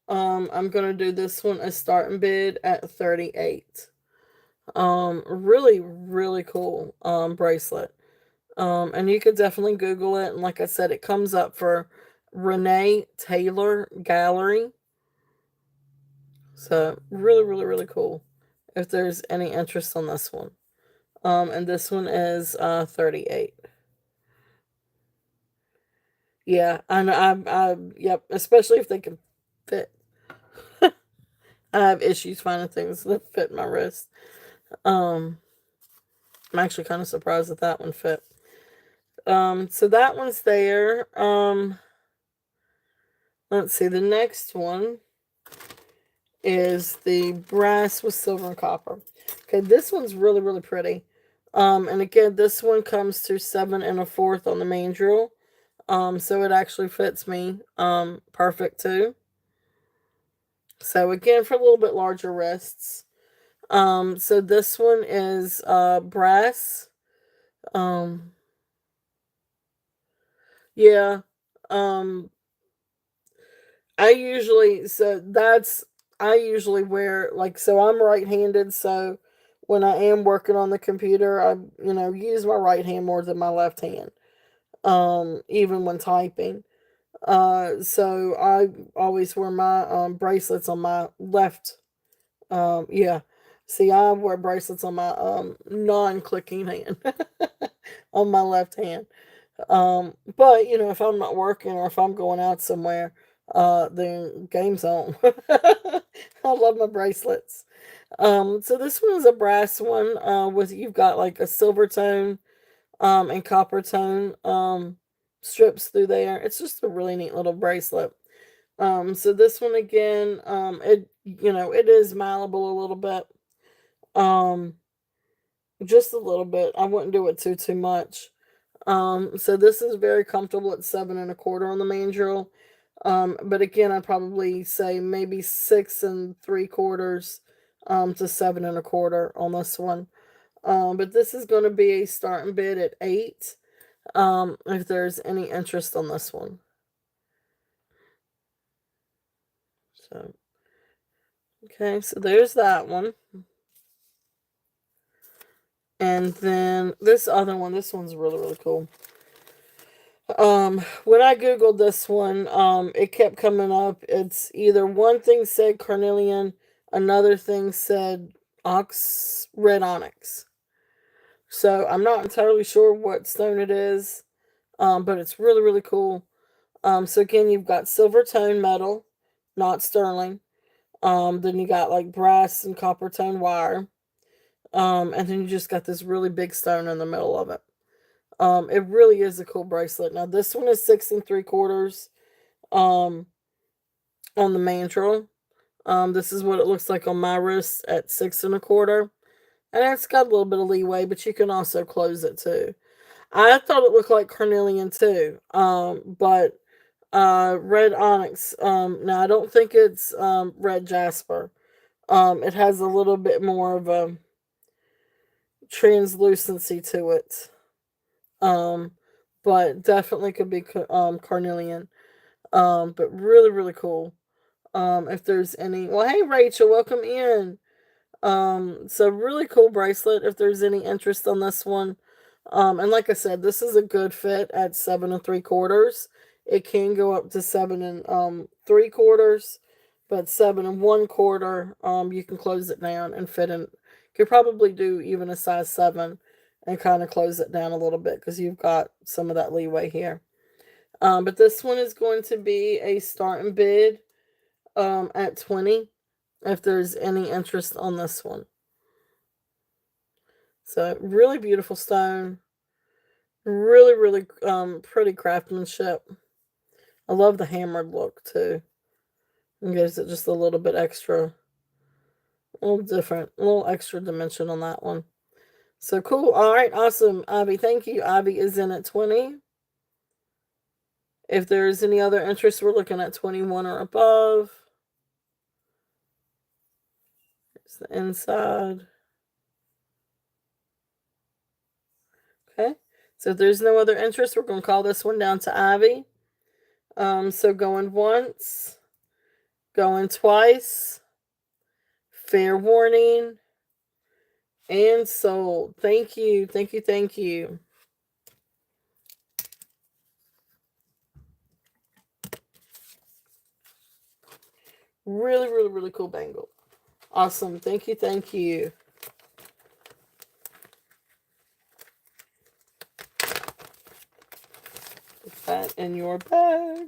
I'm gonna do this one a starting bid at 38. Really, really cool bracelet. And you could definitely Google it. And like I said, it comes up for Renee Taylor Gallery. So really, really, really cool. If there's any interest on this one. And this one is 38. Yeah, yep, especially if they can fit. I have issues finding things that fit my wrist. Um, I'm actually kind of surprised that that one fit. So that one's there. Let's see. The next one is the brass with silver and copper. Okay, this one's really, really pretty. And again, this one comes to 7 1/4 on the main drill. So it actually fits me perfect too. So again, for a little bit larger wrists. So this one is brass. Um, yeah. Um, I usually wear, like, so I'm right-handed, so when I am working on the computer, I use my right hand more than my left hand. Even when typing. So I always wear my bracelets on my left. Yeah. See, I wear bracelets on my non-clicking hand on my left hand. But if I'm not working or if I'm going out somewhere, then game's on. I love my bracelets. So this one is a brass one. With you've got like a silver tone, and copper tone, strips through there. It's just a really neat little bracelet. So this one again, it is malleable a little bit. Um, just a little bit. I wouldn't do it too much. So this is very comfortable at 7 1/4 on the mandrel. But again, I'd probably say maybe 6 3/4 to 7 1/4 on this one. But this is going to be a starting bid at 8. If there's any interest on this one. So okay, so there's that one. And then this other one, this one's really, really cool. When I googled this one, it kept coming up. It's either one thing said carnelian, another thing said red onyx. So I'm not entirely sure what stone it is, but it's really, really cool. So again, you've got silver tone metal, not sterling. Then you got like brass and copper tone wire. And then you just got this really big stone in the middle of it. It really is a cool bracelet. Now this one is 6 3/4 um on the mandrel. This is what it looks like on my wrist at 6 1/4. And it's got a little bit of leeway, but you can also close it too. I thought it looked like carnelian too. But red onyx. Now I don't think it's red jasper. It has a little bit more of a translucency to it. Um, but definitely could be carnelian. But really, really cool. If there's any, well, hey Rachel, welcome in. So really cool bracelet. If there's any interest on this one, and like I said, this is a good fit at 7 3/4. It can go up to 7 3/4, but 7 1/4, you can close it down and fit in. Could probably do even a size 7 and kind of close it down a little bit because you've got some of that leeway here. But this one is going to be a starting bid at 20 if there's any interest on this one. So really beautiful stone. Really, really pretty craftsmanship. I love the hammered look too. It gives it just a little bit extra, a little different, a little extra dimension on that one. So cool. All right, awesome. Ivy, thank you. Ivy is in at 20. If there's any other interest, we're looking at 21 or above. Here's the inside. Okay. So if there's no other interest, we're going to call this one down to Ivy. So going once, going twice, fair warning, and sold. Thank you, thank you, thank you. Really, really, really cool bangle. Awesome. Thank you. Thank you. Put that in your bag.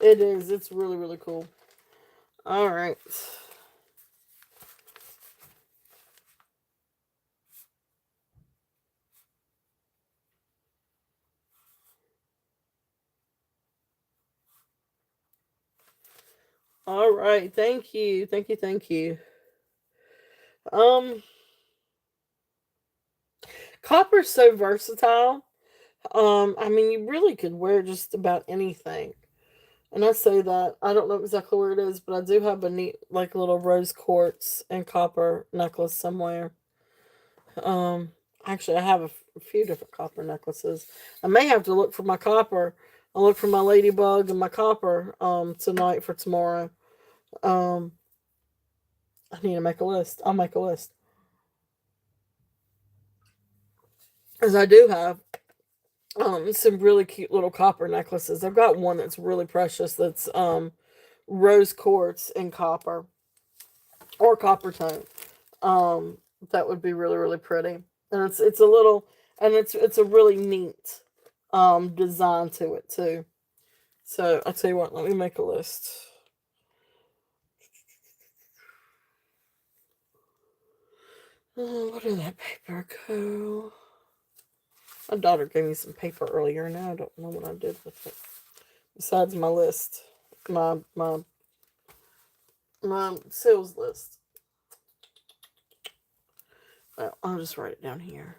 It is. It's really, really cool. All right. All right. Thank you. Thank you. Thank you. Um, Copper's so versatile. I mean, you really could wear just about anything. And I say that I don't know exactly where it is, but I do have a neat, like, little rose quartz and copper necklace somewhere. Um, Actually, I have a few different copper necklaces. I may have to look for my copper. I'll look for my ladybug and my copper tonight for tomorrow. Um, I need to make a list. I'll make a list. As I do have some really cute little copper necklaces. I've got one that's really precious that's rose quartz and copper or copper tone. Um, that would be really really pretty. And it's a little and it's a really neat design to it too. So I'll tell you what, let me make a list. Where did that paper go? My daughter gave me some paper earlier, and now I don't know what I did with it. Besides my list, my my sales list. Well, I'll just write it down here.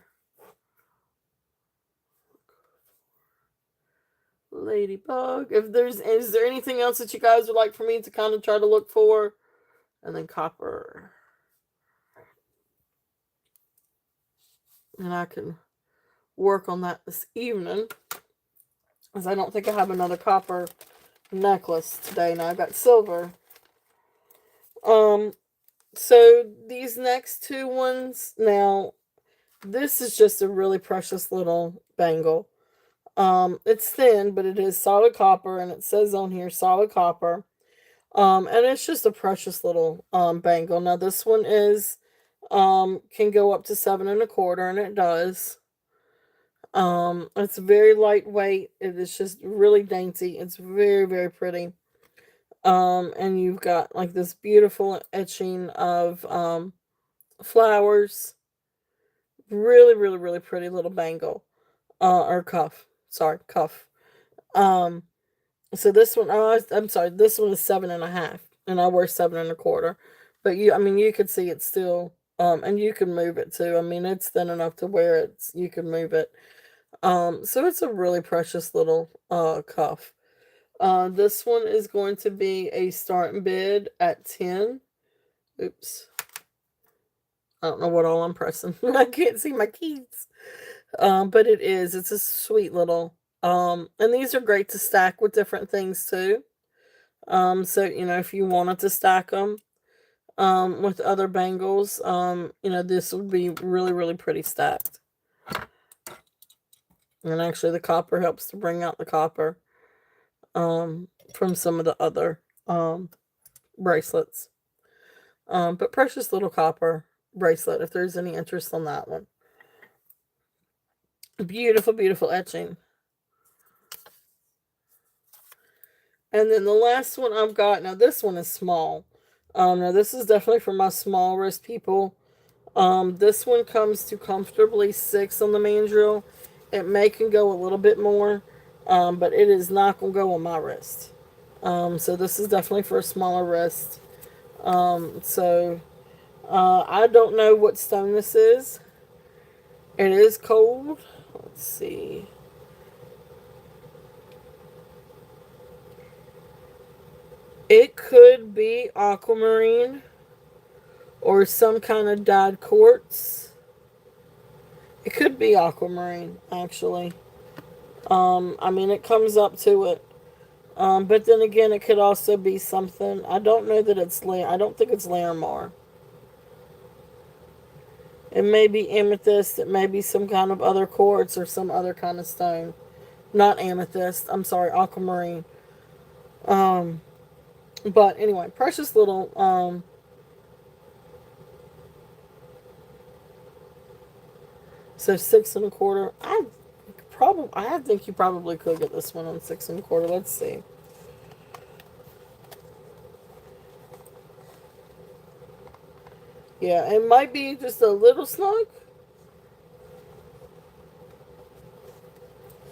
Ladybug. If there's is there anything else that you guys would like for me to kind of try to look for? And then copper. And I can work on that this evening. Because I don't think I have another copper necklace today. Now I got silver. Um, so these next two ones, now this is just a really precious little bangle. It's thin, but it is solid copper, and it says on here solid copper. And it's just a precious little bangle. Now this one is can go up to 7 1/4, and it does. It's very lightweight. It is just really dainty. It's very, very pretty. And you've got like this beautiful etching of flowers. Really, really, really pretty little bangle. Or cuff. Sorry, cuff. Um, so this one, oh, I'm sorry, this one is 7 1/2, and I wear 7 1/4. But I mean, you could see it still, and you can move it too. I mean, it's thin enough to wear it. You can move it. So it's a really precious little cuff. This one is going to be a starting bid at 10. Oops. I don't know what all I'm pressing. I can't see my keys. But it is. It's a sweet little. And these are great to stack with different things too. So if you wanted to stack them, with other bangles, this would be really, really pretty stacked. And actually, the copper helps to bring out the copper, from some of the other, bracelets. But precious little copper bracelet, if there's any interest on that one. Beautiful, beautiful etching. And then the last one I've got, now this one is small. Now this is definitely for my small wrist people. This one comes to comfortably 6 on the mandrel. It can go a little bit more, but it is not going to go on my wrist. So this is definitely for a smaller wrist. I don't know what stone this is. It is cold. Let's see. It could be aquamarine or some kind of dyed quartz. It could be aquamarine, actually. I mean, it comes up to it. But then again, it could also be something. I don't know that it's I don't think it's Larimar. It may be amethyst. It may be some kind of other quartz or some other kind of stone. Not amethyst. I'm sorry, aquamarine. Um, But anyway, precious little, so 6 1/4. I think you probably could get this one on 6 1/4. Let's see. Yeah, it might be just a little snug,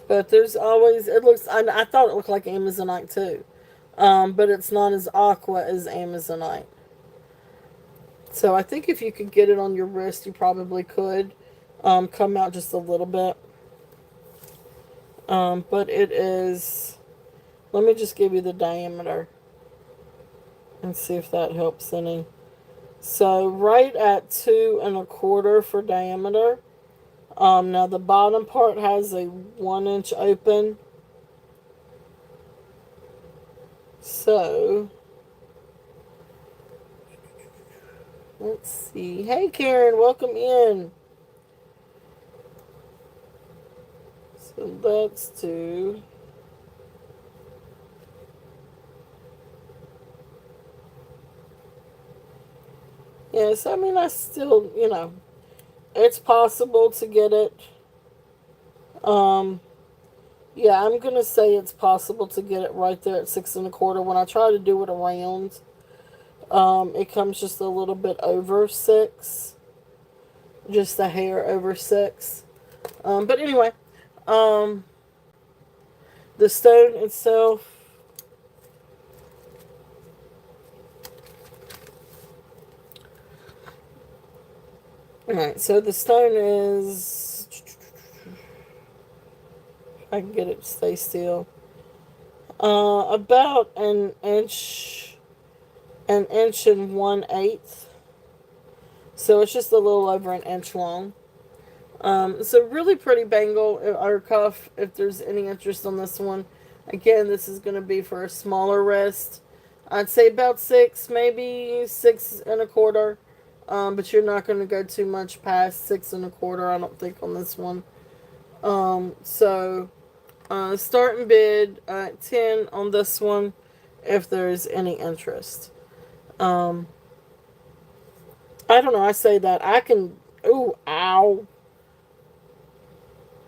but there's always, it looks, I thought it looked like Amazonite too. But it's not as aqua as Amazonite. So I think if you could get it on your wrist, you probably could come out just a little bit. But it is, let me just give you the diameter and see if that helps any. So right at 2 1/4 for diameter. Now the bottom part has a 1 inch open. So let's see. Hey Karen, welcome in. So let's do, yes, I mean, I still, it's possible to get it. Um, yeah, I'm gonna say it's possible to get it right there at 6 1/4. When I try to do it around, it comes just a little bit over 6, just a hair over 6. But anyway, um, the stone itself. Alright, so the stone is, I can get it to stay still. About an inch and 1/8. So it's just a little over an inch long. It's a really pretty bangle or cuff if there's any interest on this one. Again, this is going to be for a smaller wrist. I'd say about 6, maybe 6 1/4. But you're not going to go too much past 6 1/4, I don't think, on this one. So starting bid at 10 on this one if there's any interest. Um, I don't know, I say that. I can, ooh, ow.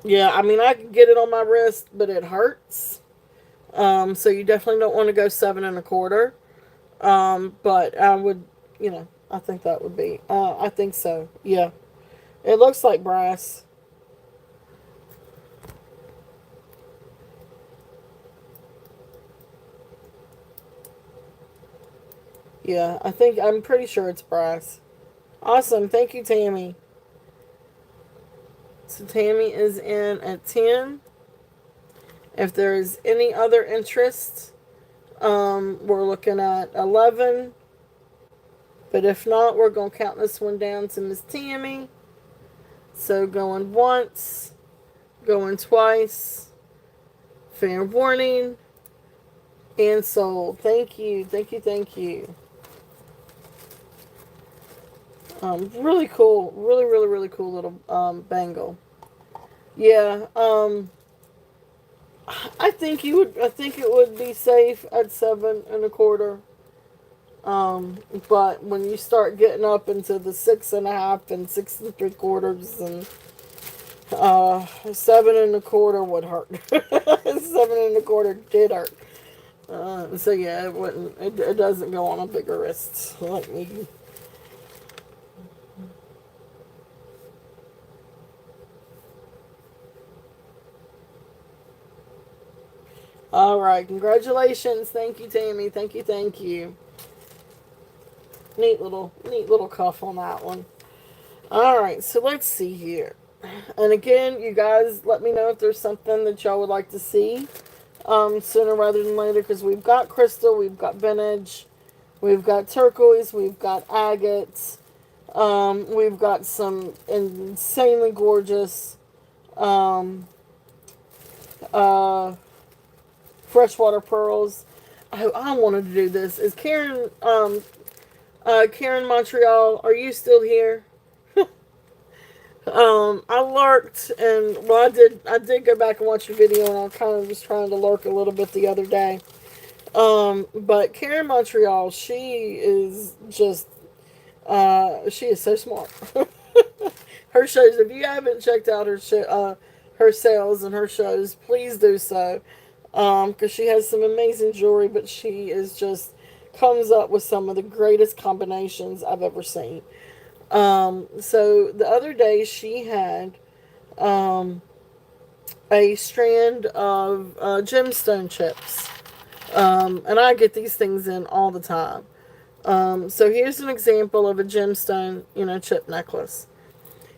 Yeah, I mean, I can get it on my wrist, but it hurts. So you definitely don't want to go 7 1/4. But I would, I think that would be, I think so. Yeah. It looks like brass. Yeah, I'm pretty sure it's brass. Awesome. Thank you, Tammy. So Tammy is in at 10. If there is any other interest, we're looking at 11. But if not, we're going to count this one down to Miss Tammy. So going once, going twice, fair warning, and sold. Thank you, thank you, thank you. Really cool, really, really, really cool little bangle. Yeah, I think you would. I think it would be safe at 7 1/4. But when you start getting up into the 6 1/2 and 6 3/4 and 7 1/4 would hurt. 7 1/4 did hurt. So yeah, it wouldn't. It doesn't go on a bigger wrist like me. All right, congratulations. Thank you, Tammy. Thank you, thank you. Neat little cuff on that one. All right, so let's see here. And again, you guys, let me know if there's something that y'all would like to see sooner rather than later, because we've got crystal, we've got vintage, we've got turquoise, we've got agates, we've got some insanely gorgeous um, uh, freshwater pearls. I wanted to do this. Is Karen Montreal, are you still here? I lurked, and well, I did go back and watch your video, and I kind of was trying to lurk a little bit the other day, But Karen Montreal, she is so smart. Her shows, if you haven't checked out her sales and her shows, please do so. Because she has some amazing jewelry, but she is just comes up with some of the greatest combinations I've ever seen. So the other day she had um, a strand of gemstone chips. And I get these things in all the time. So here's an example of a gemstone, chip necklace.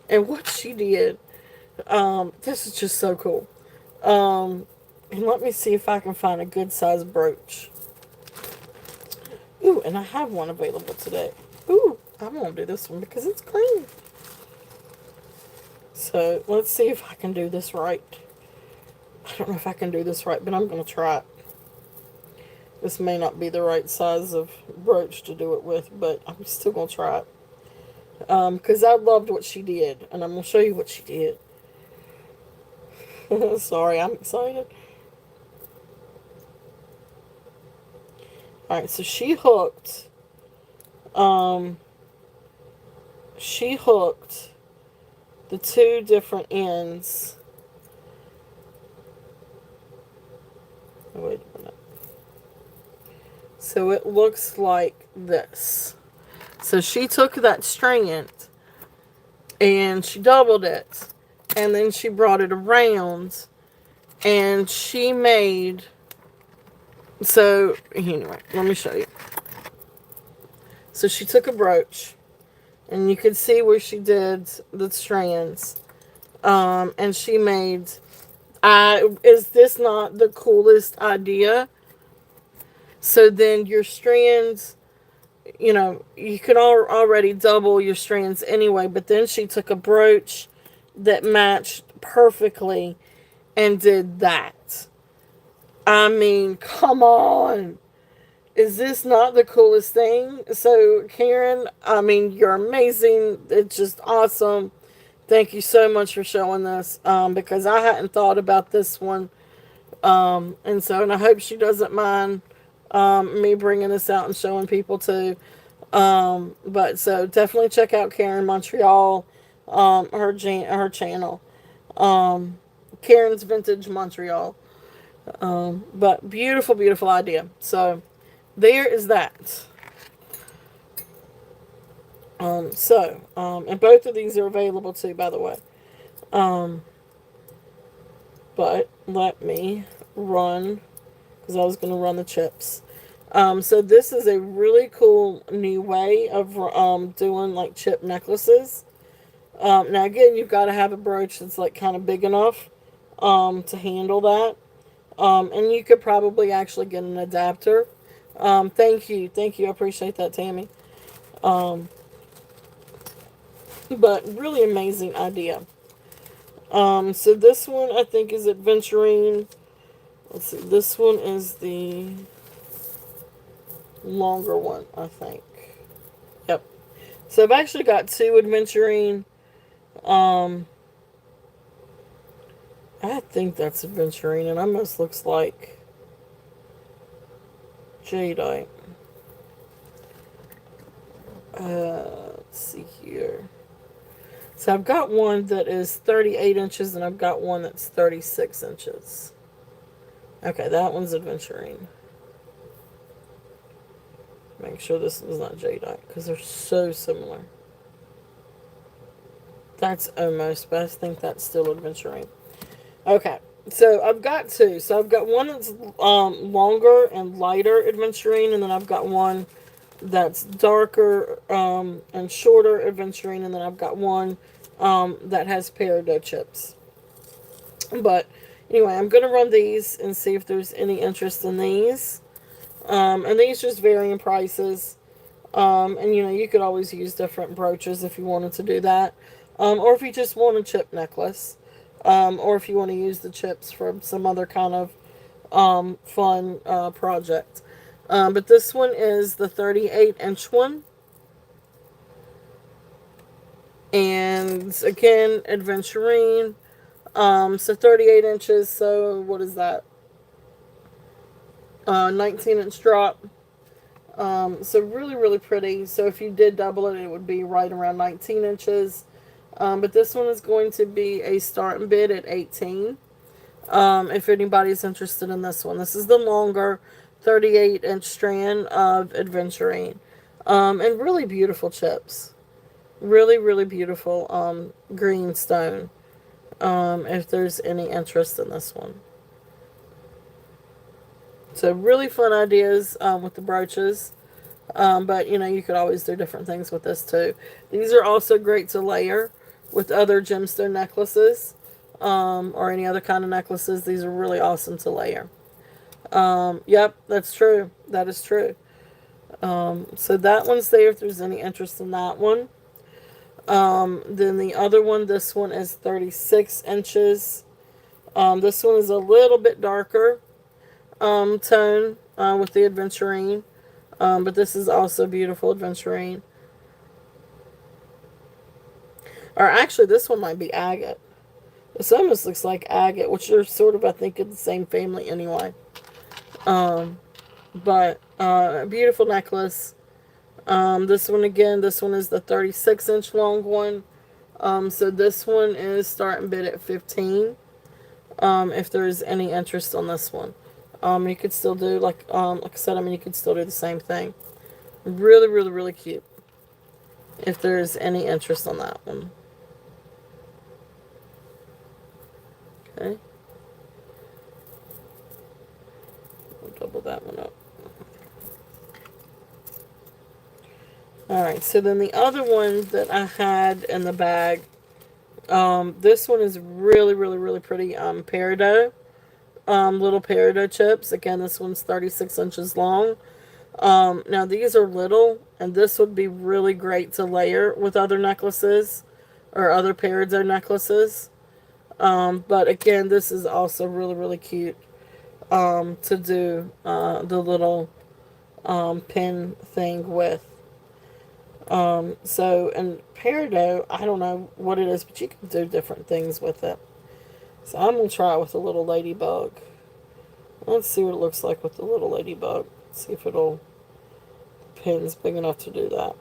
And what she did, this is just so cool. Um, and let me see if I can find a good size brooch. Ooh, and I have one available today. Ooh, I'm going to do this one because it's green. So let's see if I can do this right. I don't know if I can do this right, but I'm going to try it. This may not be the right size of brooch to do it with, but I'm still going to try it. Because I loved what she did, and I'm going to show you what she did. Sorry, I'm excited. Alright, so um, she hooked the two different ends. Wait a minute. So it looks like this. So she took that strand and she doubled it, and then she brought it around, and she made. So anyway, let me show you. So she took a brooch, and you can see where she did the strands, and she made. Is this not the coolest idea? So then your strands, you can already double your strands anyway, but then she took a brooch that matched perfectly and did that. I mean, come on. Is this not the coolest thing? So, Karen, I mean, you're amazing. It's just awesome. Thank you so much for showing this, because I hadn't thought about this one. And I hope she doesn't mind me bringing this out and showing people too. But so definitely check out Karen Montreal, her channel, Karen's Vintage Montreal. But beautiful, beautiful idea. So there is that. And both of these are available too, by the way. Um, but let me run, because I was going to run the chips. So this is a really cool new way of doing like chip necklaces. Now again, you've got to have a brooch that's like kind of big enough to handle that. And you could probably actually get an adapter. Thank you, I appreciate that, Tammy. Um, but really amazing idea. So this one I think is Adventurine. Let's see, this one is the longer one, I think. Yep. So I've actually got two Adventurine. Um, I think that's Adventurine, and almost looks like Jadeite. Let's see here. So I've got one that is 38 inches, and I've got one that's 36 inches. Okay, that one's Adventurine. Make sure this is not Jadeite, because they're so similar. That's almost, but I think that's still Adventurine. Okay, so I've got two. So I've got one that's longer and lighter Adventurine, and then I've got one that's darker and shorter Adventurine, and then I've got one that has peridot chips. But anyway, I'm going to run these and see if there's any interest in these. And these just vary in prices. And you could always use different brooches if you wanted to do that. Or if you just want a chip necklace. Or if you want to use the chips for some other kind of fun project. But this one is the 38-inch one. And again, Adventurine. So 38 inches. So what is that? 19-inch drop. So really, really pretty. So if you did double it, it would be right around 19 inches. But this one is going to be a starting bid at 18. If anybody's interested in this one. This is the longer 38-inch strand of aventurine. And really beautiful chips. Really, really beautiful green stone. If there's any interest in this one. So really fun ideas with the brooches. But, you know, you could always do different things with this too. These are also great to layer with other gemstone necklaces or any other kind of necklaces. These are really awesome to layer. Yep, that's true. That is true. So that one's there if there's any interest in that one. Then the other one, this one is 36 inches. This one is a little bit darker tone with the aventurine. But this is also beautiful aventurine. Or actually, this one might be agate. This almost looks like agate, which are sort of, I think, in the same family anyway. But a beautiful necklace. This one again, this one is the 36-inch long one. So this one is starting bid at 15. If there's any interest on this one. You could still do, like I said, I mean, you could still do the same thing. Really, really, really cute. If there's any interest on that one. Okay. We'll double that one up. Alright, so then the other one that I had in the bag, this one is really, really, really pretty. Peridot. Little peridot chips. Again, this one's 36 inches long. Now these are little, and this would be really great to layer with other necklaces or other peridot necklaces. But again, this is also really, really cute to do the little pin thing with. So, and peridot, I don't know what it is, but you can do different things with it. So I'm going to try it with a little ladybug. Let's see what it looks like with the little ladybug. See if it'll, the pin's big enough to do that.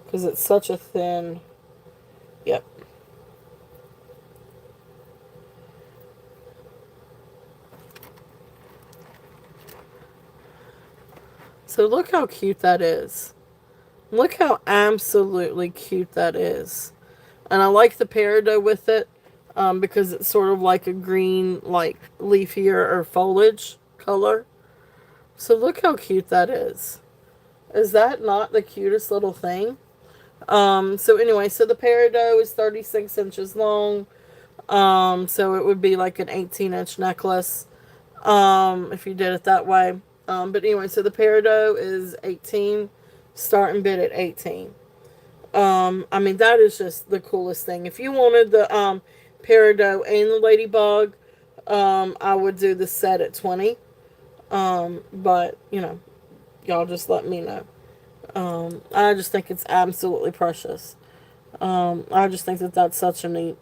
Because it's such a thin, yep. So look how cute that is. Look how absolutely cute that is. And I like the peridot with it because it's sort of like a green, like leafier or foliage color. So look how cute that is. Is that not the cutest little thing? So anyway, so the peridot is 36 inches long. So it would be like an 18-inch necklace if you did it that way. But anyway, so the peridot is 18, starting bid at 18. I mean, that is just the coolest thing. If you wanted the peridot and the ladybug, I would do the set at 20. But, you know, y'all just let me know. I just think it's absolutely precious. I just think that that's such a neat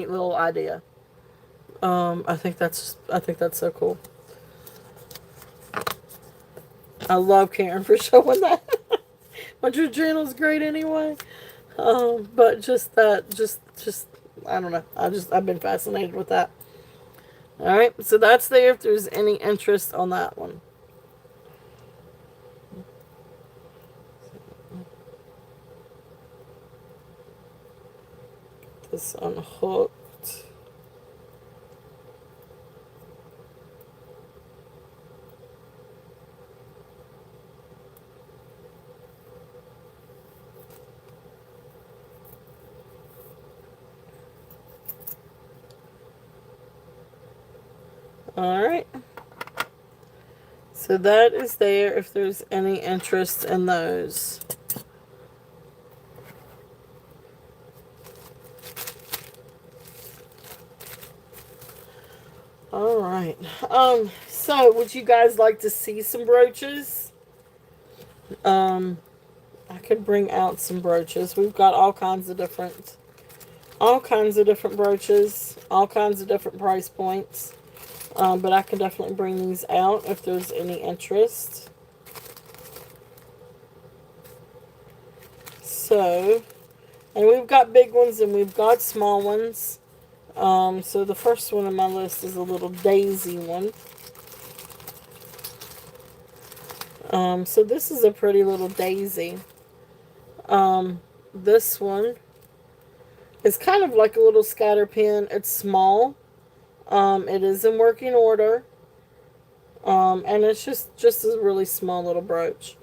little idea. I think that's so cool. I love Karen for showing that. But your channel's great anyway. But just that, just I don't know. I've been fascinated with that. All right, so that's there. If there's any interest on that one. This unhooked. Alright. So that is there if there's any interest in those. Alright. So would you guys like to see some brooches? I could bring out some brooches. We've got all kinds of different All kinds of different brooches, all kinds of different price points. But I can definitely bring these out if there's any interest. So, and we've got big ones and we've got small ones. So the first one on my list is a little daisy one. So this is a pretty little daisy. This one is kind of like a little scatter pin. It's small. It is in working order. And it's just a really small little brooch.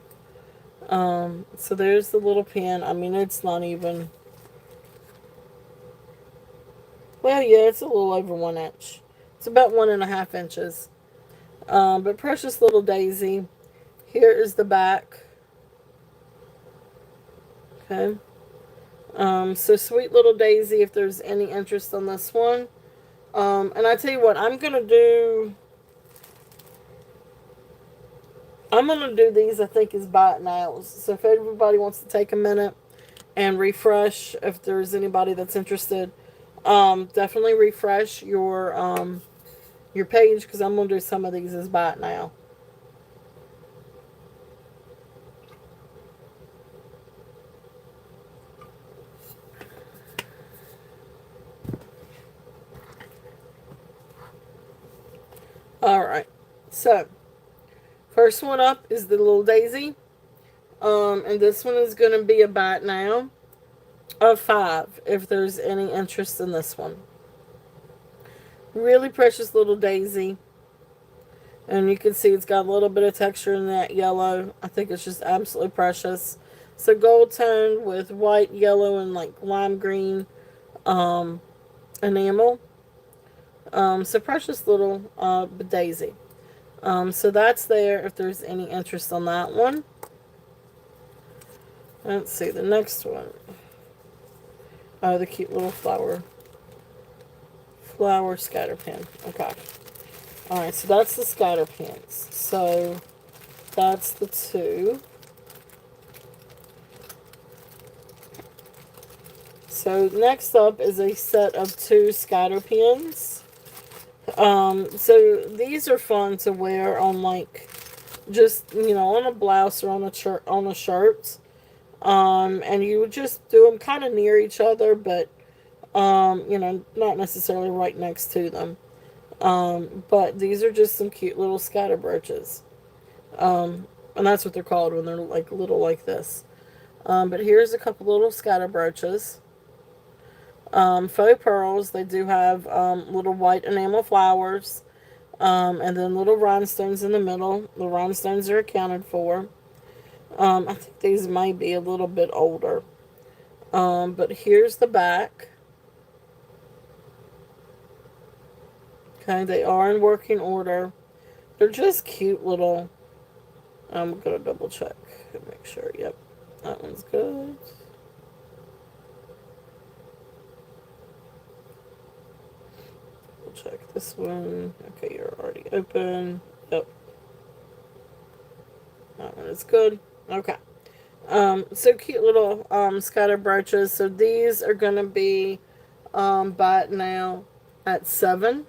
So there's the little pin. I mean, it's not even, well, yeah, it's a little over 1 inch. It's about 1.5 inches. But precious little daisy. Here is the back. Okay. So sweet little daisy, if there's any interest on this one. And I tell you what, I'm gonna do these, I think, as bite nows. So if everybody wants to take a minute and refresh, if there's anybody that's interested, definitely refresh your page, because I'm gonna do some of these as bite now. Alright, so first one up is the little daisy. And this one is going to be a bite now of 5, if there's any interest in this one. Really precious little daisy. And you can see it's got a little bit of texture in that yellow. I think it's just absolutely precious. So gold toned with white, yellow, and like lime green enamel. So precious little daisy. So that's there if there's any interest on that one. Let's see, the next one. Oh, the cute little flower scatter pin. Okay. Alright, so that's the scatter pins. So that's the 2. So next up is a set of 2 scatter pins. So these are fun to wear on, like, just, on a blouse or on a shirt. And you would just do them kind of near each other, but, not necessarily right next to them. But these are just some cute little scatter brooches. And that's what they're called when they're, like, little like this. But here's a couple little scatter brooches. Faux pearls. They do have little white enamel flowers, and then little rhinestones in the middle. The rhinestones are accounted for. I think these might be a little bit older. But here's the back. Okay, they are in working order. They're just cute little. I'm gonna double check and make sure. Yep, that one's good. Check this one. Okay, you're already open. Yep. That one is good. Okay. So cute little scatter brooches. So these are gonna be bought now at 7.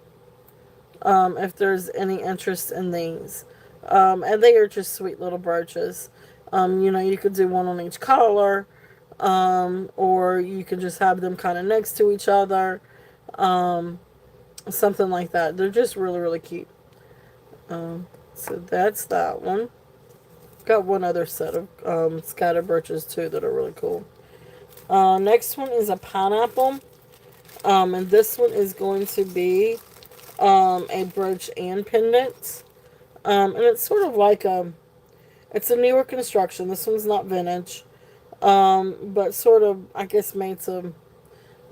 If there's any interest in these. And they are just sweet little brooches. You could do one on each collar. Or you could just have them kind of next to each other. Something like that. They're just really, really cute. So that's that one. Got one other set of scatter brooches too that are really cool. Next one is a pineapple. And this one is going to be a brooch and pendant. And it's sort of like it's a newer construction. This one's not vintage. But sort of, I guess, made some.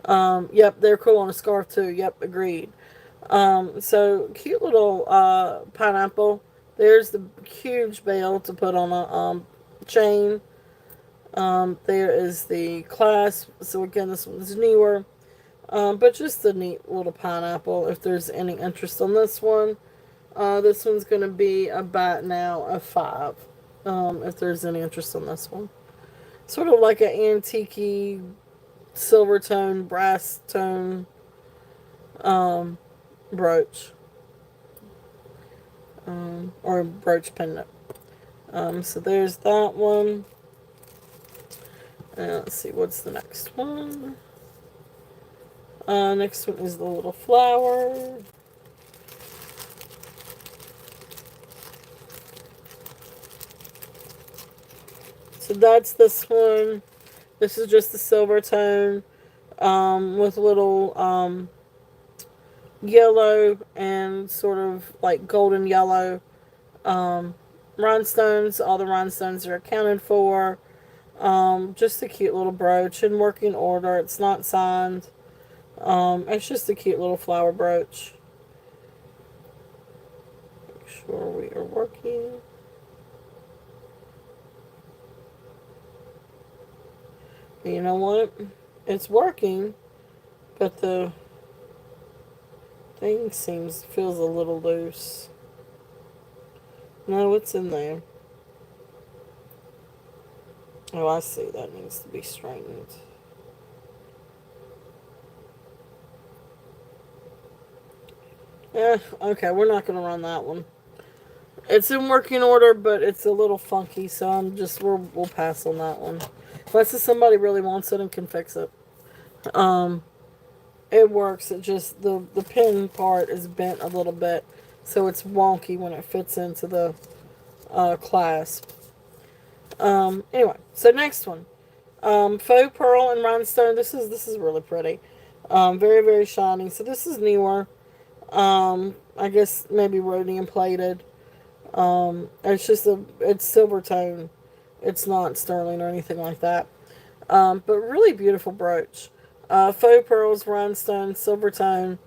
Yep, they're cool on a scarf too. Yep, agreed. So cute little pineapple. There's the huge bell to put on a chain. There is the clasp. So again, this one's newer. But just a neat little pineapple. If there's any interest on this one's going to be about now a 5. If there's any interest on this one. Sort of like an antique silver tone, brass tone um, brooch, or brooch pendant. So there's that one. And let's see, what's the next one? Next one is the little flower. So that's this one. This is just the silver tone with little yellow and sort of like golden yellow rhinestones. All the rhinestones are accounted for. Just a cute little brooch in working order. It's not signed. It's just a cute little flower brooch. Make sure we are working. You know what? It's working, but the thing feels a little loose. No, it's in there. Oh, I see. That needs to be straightened. Okay, we're not going to run that one. It's in working order, but it's a little funky, so we'll pass on that one. Unless if somebody really wants it and can fix it. Um, it works. It just, the pin part is bent a little bit, so it's wonky when it fits into the clasp. Anyway, so next one. Faux pearl and rhinestone. This is really pretty. Very, very shiny. So this is newer. I guess maybe rhodium plated. It's silver tone. It's not sterling or anything like that. But really beautiful brooch. Faux pearls, rhinestone, silver tone.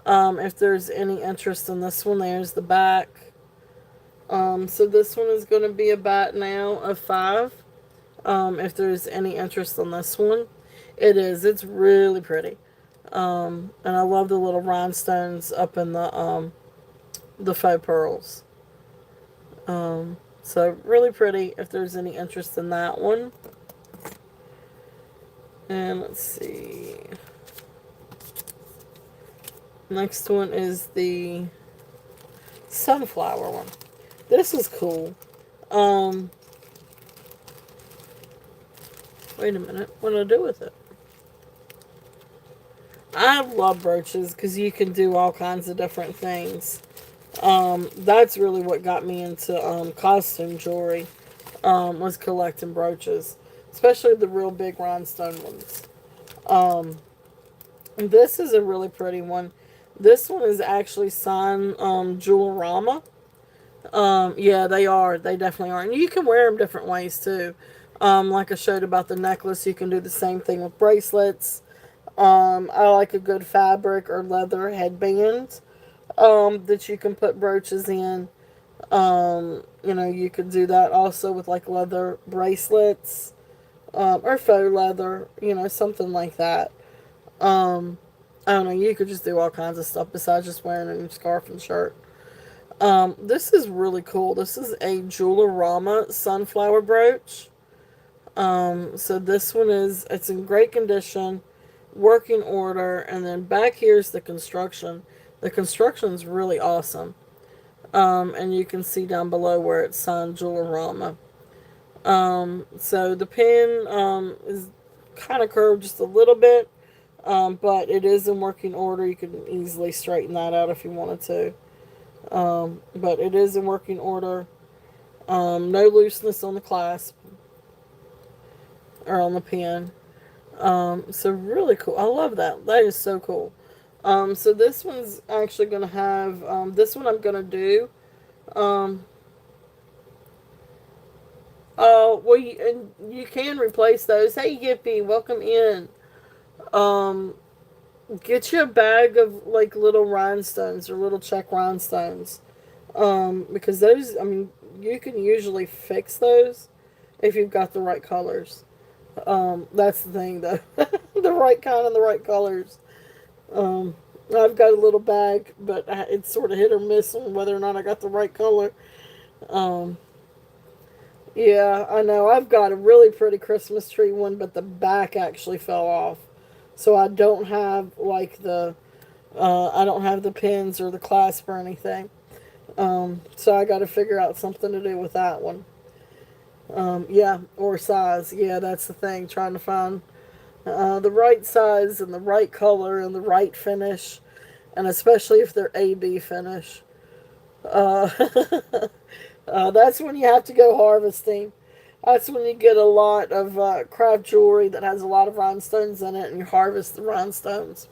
If there's any interest in this one, there's the back. So this one is going to be a bat now of 5. If there's any interest in this one, it is. It's really pretty. And I love the little rhinestones up in the faux pearls. So really pretty if there's any interest in that one. And let's see. Next one is the sunflower one. This is cool. Wait a minute. What do I do with it? I love brooches because you can do all kinds of different things. That's really what got me into costume jewelry, was collecting brooches, especially the real big rhinestone ones. This is a really pretty one. This one is actually signed Jewelrama. Yeah, they are. They definitely are. And you can wear them different ways too. Like I showed about the necklace, you can do the same thing with bracelets. I like a good fabric or leather headband that you can put brooches in. You could do that also with like leather bracelets or faux leather, something like that. I don't know, you could just do all kinds of stuff besides just wearing a scarf and shirt. This is really cool. This is a Jewelrama sunflower brooch. So this one it's in great condition, working order, and then back here's the construction. The construction's really awesome. And you can see down below where it's signed Jewelrama. So the pin, is kind of curved just a little bit, but it is in working order. You can easily straighten that out if you wanted to. But it is in working order. No looseness on the clasp or on the pin. So really cool. I love that. That is so cool. So this one's actually going to have, this one I'm going to do. Well, you can replace those. Hey, Yippee, welcome in. Get you a bag of like little rhinestones or little check rhinestones. Because those, you can usually fix those if you've got the right colors. That's the thing though. The right kind and the right colors. I've got a little bag, but it's sort of hit or miss on whether or not I got the right color. Yeah, I know. I've got a really pretty Christmas tree one, but the back actually fell off. So I don't have like I don't have the pins or the clasp or anything. So I got to figure out something to do with that one. Yeah, or size. Yeah, that's the thing. Trying to find the right size and the right color and the right finish, and especially if they're AB finish. Uh, that's when you have to go harvesting. That's when you get a lot of craft jewelry that has a lot of rhinestones in it, and you harvest the rhinestones.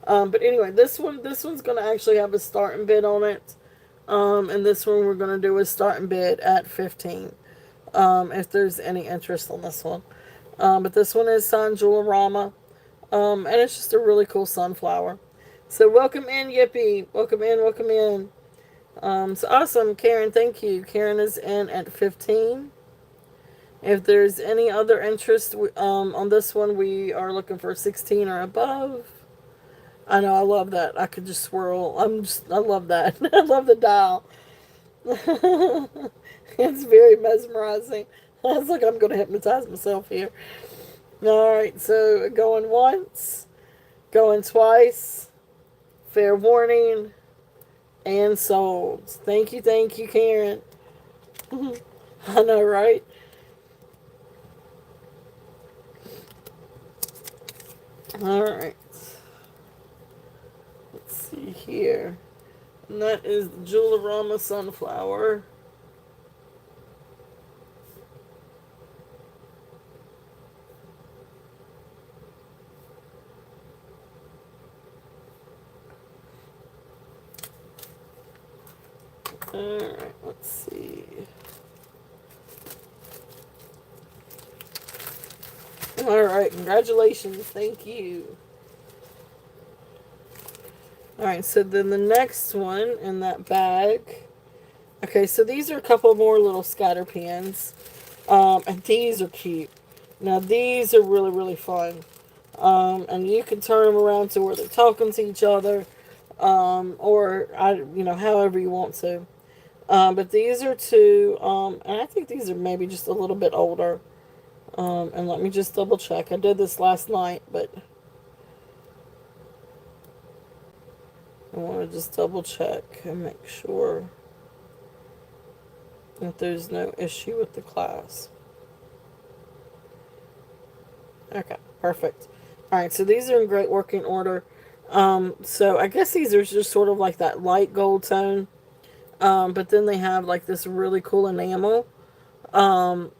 But anyway, this one's gonna actually have a starting bid on it, and this one we're gonna do a starting bid at 15. If there's any interest on this one, but this one is Sun Jewelrama, and it's just a really cool sunflower. So welcome in, Yippee! Welcome in, welcome in. So awesome, Karen. Thank you. Karen is in at 15. If there's any other interest on this one, we are looking for 16 or above. I know, I love that. I could just swirl. I love that. I love the dial. It's very mesmerizing. It's like I'm going to hypnotize myself here. All right, so going once, going twice, fair warning, and sold. Thank you, Karen. I know, right? All right. Let's see here. And that is the Jewelorama Sunflower. Alright, let's see. Alright, congratulations. Thank you. Alright, so then the next one in that bag. Okay, so these are a couple more little scatter pins. And these are cute. Now, these are really, really fun. And you can turn them around to where they're talking to each other. However you want to. But these are two, and I think these are maybe just a little bit older. And let me just double check. I did this last night, but I want to just double check and make sure that there's no issue with the class. Okay, perfect. Alright, so these are in great working order. So I guess these are just sort of like that light gold tone. But then they have like this really cool enamel. Um,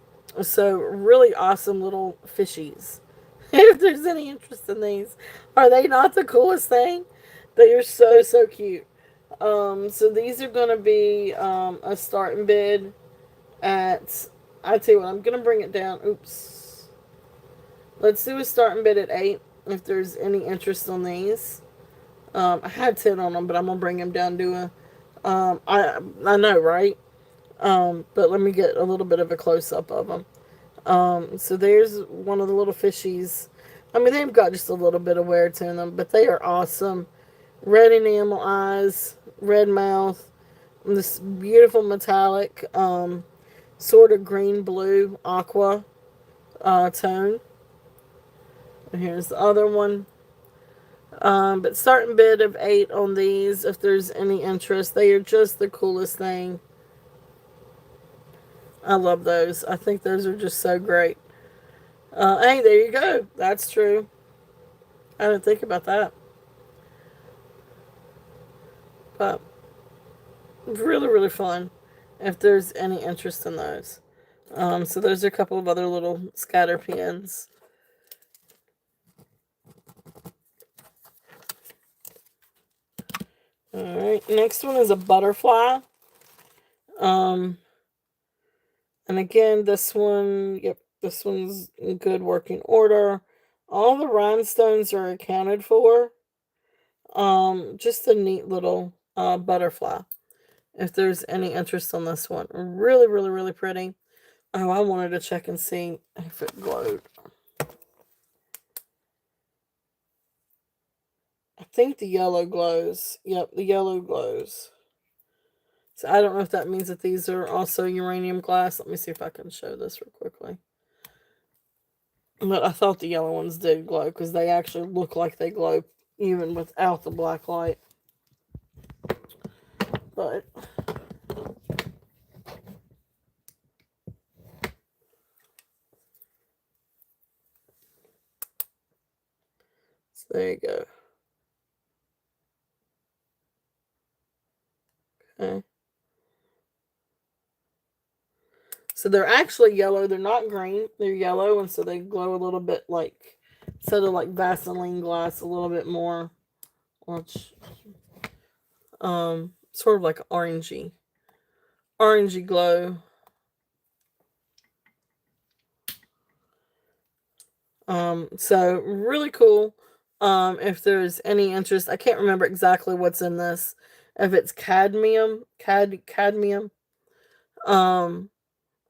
so really awesome little fishies. If there's any interest in these, are they not the coolest thing? They are so, so cute. So these are going to be a starting bid at, I tell you what, I'm going to bring it down. Oops. Let's do a starting bid at 8 if there's any interest on these. I had 10 on them, but I'm going to bring them down to a, I know, right? But let me get a little bit of a close-up of them. So there's one of the little fishies. I mean, they've got just a little bit of wear to them, but they are awesome. Red enamel eyes, red mouth, this beautiful metallic, sort of green-blue aqua tone. And here's the other one. But starting bid of 8 on these, if there's any interest. They are just the coolest thing. I love those. I think those are just so great. Hey, there you go. That's true. I didn't think about that. But really, really fun if there's any interest in those. So there's a couple of other little scatter pins. Alright, next one is a butterfly. And again, this one, yep, this one's in good working order. All the rhinestones are accounted for. Just a neat little butterfly. If there's any interest on this one. Really, really, really pretty. Oh, I wanted to check and see if it glowed. I think the yellow glows. Yep, the yellow glows. So I don't know if that means that these are also uranium glass. Let me see if I can show this real quickly. But I thought the yellow ones did glow because they actually look like they glow even without the black light. But so there you go. Okay. So they're actually yellow. They're not green. They're yellow, and so they glow a little bit like instead of like Vaseline glass, a little bit more, which sort of like orangey glow. So really cool. If there's any interest, I can't remember exactly what's in this. If it's cadmium. Um,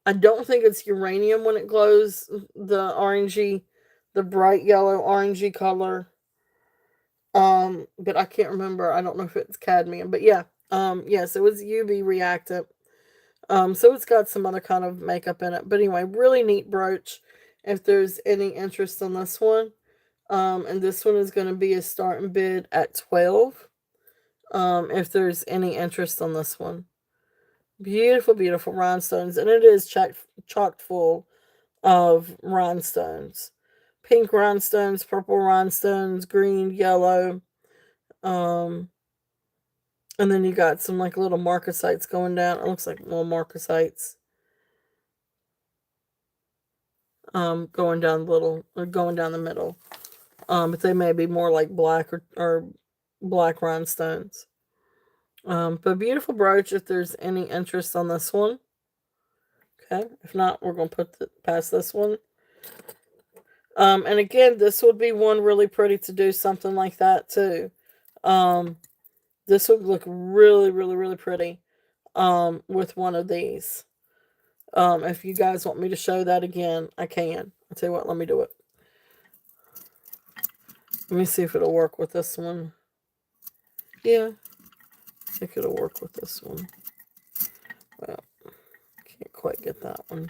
I don't think it's uranium when it glows the orangey, the bright yellow orangey color. But I can't remember. I don't know if it's cadmium, but yeah. Yeah, so it's UV reactant. So it's got some other kind of makeup in it. But anyway, really neat brooch. If there's any interest in this one. And this one is going to be a starting bid at 12. If there's any interest on this one. Beautiful, beautiful rhinestones. And it is chock full of rhinestones. Pink rhinestones, purple rhinestones, green, yellow. Um, and then you got some like little marcasites going down. It looks like little marcasites. Going down going down the middle. But they may be more like black or black rhinestones. But beautiful brooch if there's any interest on this one. Okay. If not, we're going to past this one. And again, this would be one really pretty to do something like that too. Um, this would look really, really, really pretty with one of these. If you guys want me to show that again, I can. I'll tell you what, let me do it. Let me see if it'll work with this one. Yeah, I think it'll work with this one. Well, can't quite get that one.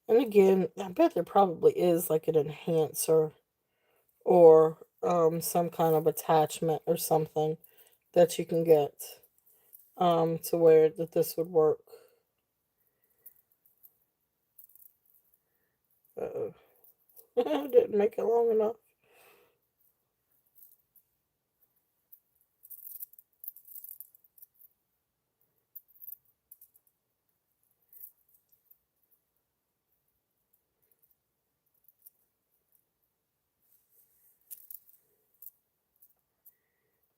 And again, I bet there probably is like an enhancer or some kind of attachment or something that you can get to where that this would work. Uh-oh. I didn't make it long enough.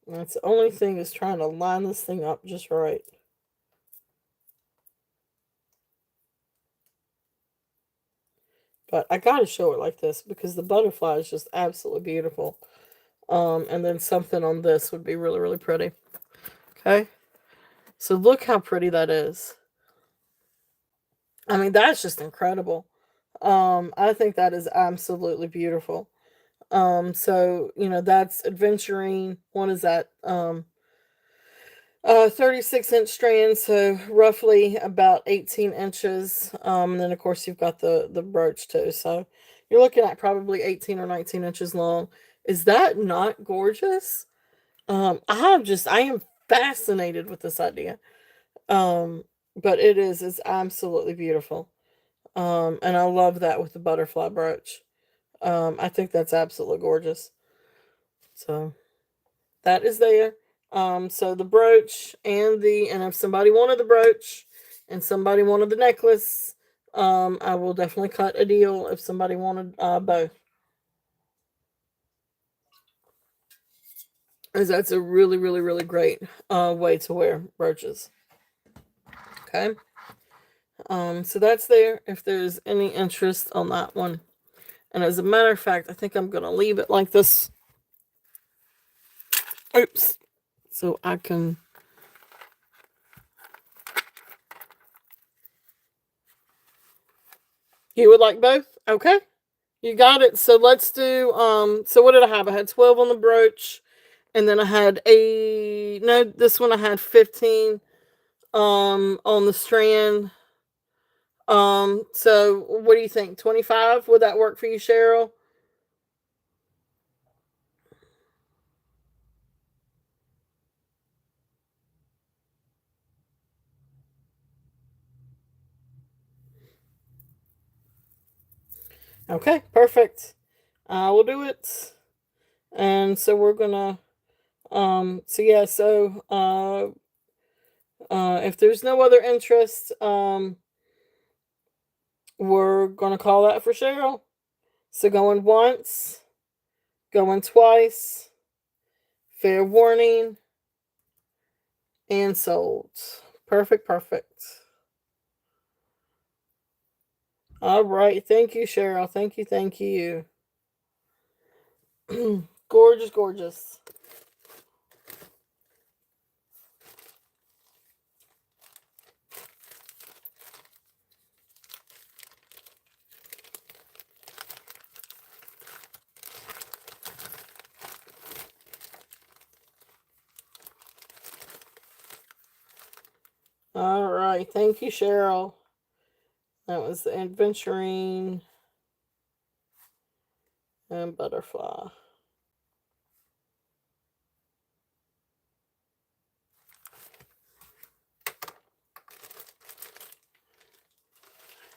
That's the only thing is trying to line this thing up just right. But I gotta show it like this because the butterfly is just absolutely beautiful. And then something on this would be really, really pretty. Okay. So look how pretty that is. I mean, that's just incredible. I think that is absolutely beautiful. So that's adventuring. What is that? 36-inch strand, so roughly about 18 inches. And then of course you've got the brooch too. So you're looking at probably 18 or 19 inches long. Is that not gorgeous? I am fascinated with this idea. Um, but it's absolutely beautiful. And I love that with the butterfly brooch. I think that's absolutely gorgeous. So that is there. So the brooch and if somebody wanted the brooch and somebody wanted the necklace, I will definitely cut a deal if somebody wanted both. Because that's a really, really, really great way to wear brooches. Okay. So that's there if there's any interest on that one. And as a matter of fact, I think I'm going to leave it like this. Oops. So I can. You would like both? Okay. You got it. So let's do, so what did I have? I had 12 on the brooch. And then I had no, this one I had 15, on the strand. So what do you think? 25? Would that work for you, Cheryl? Okay, perfect. I will do it. And so we're gonna, so yeah, so, if there's no other interest, we're gonna call that for Cheryl. So going once, going twice, fair warning, and sold. Perfect, perfect. All right. Thank you, Cheryl. Thank you, thank you. Gorgeous, gorgeous. All right. Thank you, Cheryl. That was the adventuring and butterfly.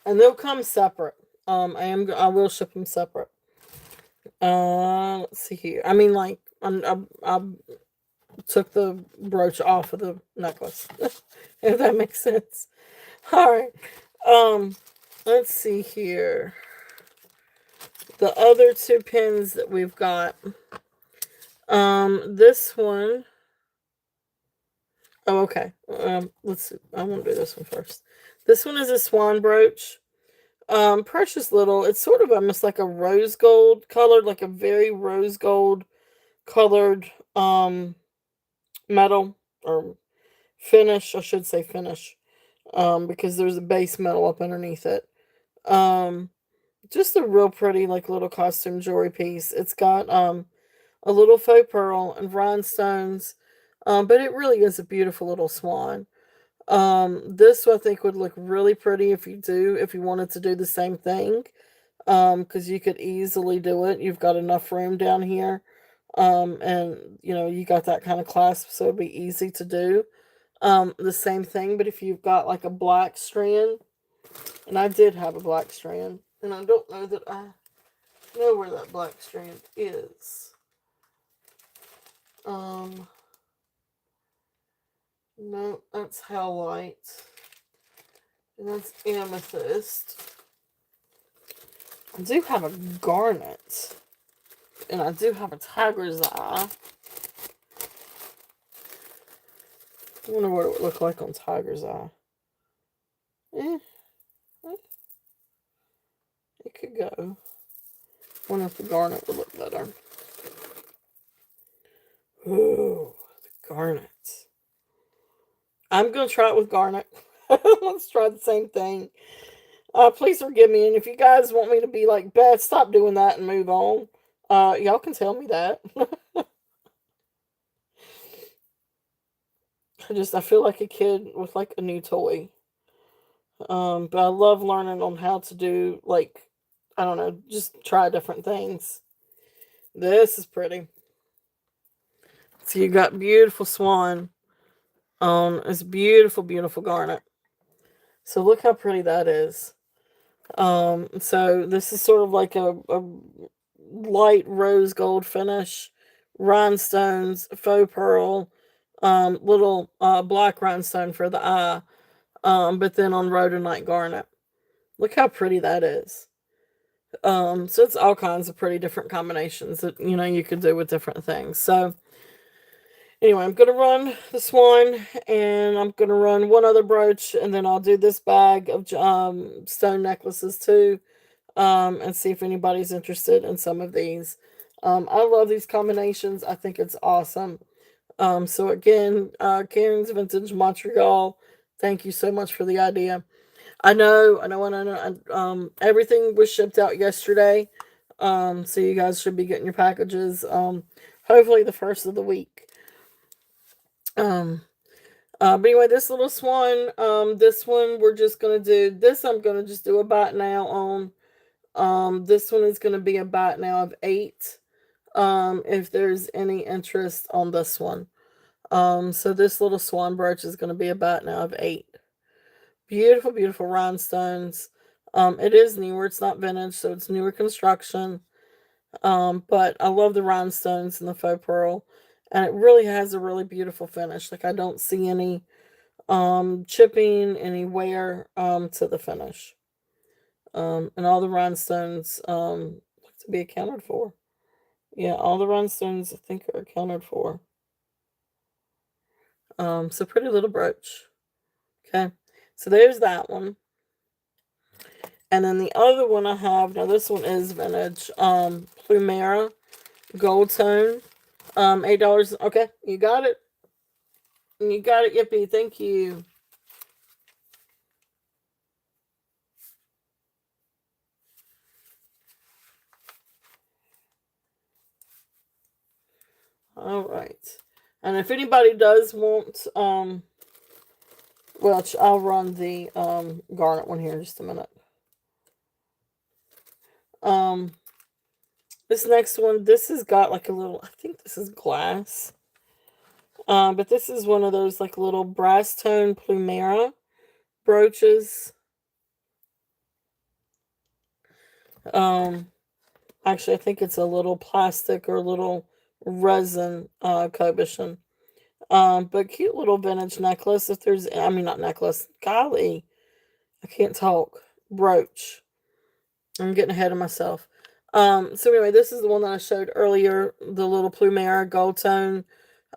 And they'll come separate. I will ship them separate. Let's see here. I mean, like, I took the brooch off of the necklace, if that makes sense. All right. Um, let's see here. The other two pins that we've got. This one. Oh, okay. Let's see. I want to do this one first. This one is a swan brooch. Precious little. It's sort of almost like a rose gold colored, like a very rose gold colored metal or finish. I should say finish. Because there's a base metal up underneath it. Um, just a real pretty like little costume jewelry piece. It's got a little faux pearl and rhinestones. But it really is a beautiful little swan. This I think would look really pretty if you wanted to do the same thing. Because you could easily do it. You've got enough room down here. And you got that kind of clasp, so it'd be easy to do. The same thing, but if you've got like a black strand, and I did have a black strand, and I don't know that I know where that black strand is. No, that's howlite. And that's amethyst. I do have a garnet. And I do have a tiger's eye. I wonder what it would look like on tiger's eye. Eh, it could go. I wonder if the garnet would look better. Ooh, the garnet. I'm going to try it with garnet. Let's try the same thing. Please forgive me. And if you guys want me to be like, Beth, stop doing that and move on, y'all can tell me that. I feel like a kid with like a new toy. But I love learning on how to do, like, I don't know, just try different things. This is pretty. So you got beautiful swan on this beautiful, beautiful garnet. So look how pretty that is. So this is sort of like a light rose gold finish, rhinestones, faux pearl, little black rhinestone for the eye, but then on rhodonite garnet. Look how pretty that is. So it's all kinds of pretty different combinations that you could do with different things. So Anyway, I'm going to run this one, and I'm going to run one other brooch, and then I'll do this bag of stone necklaces too, and see if anybody's interested in some of these. I love these combinations. I think it's awesome. So again, Karen's Vintage Montreal, thank you so much for the idea. I know. Everything was shipped out yesterday, so you guys should be getting your packages. Hopefully the first of the week. Um, but anyway, this little swan, this one we're just gonna do. This I'm gonna just do a bite now on. This one is gonna be a bite now of 8. If there's any interest on this one. So this little swan brooch is gonna be a bite now of 8. Beautiful, beautiful rhinestones. It is newer. It's not vintage, so it's newer construction. But I love the rhinestones and the faux pearl, and it really has a really beautiful finish. Like I don't see any chipping, any wear to the finish. And all the rhinestones look to be accounted for. Yeah, all the rhinestones I think are accounted for. So pretty little brooch. Okay, so there's that one. And then the other one I have, now this one is vintage, Plumera Gold Tone, $8. Okay, you got it. You got it, Yippee. Thank you. All right. And if anybody does want, well, I'll run the garnet one here in just a minute. Um, this next one, this has got like a little, I think this is glass. But this is one of those like little brass tone Plumera brooches. Um, Actually, I think it's a little plastic or a little resin cabochon. But cute little vintage necklace. If there's, I mean, not necklace. Golly, I can't talk. Brooch. I'm getting ahead of myself. So anyway, this is the one that I showed earlier, the little Plumera gold tone.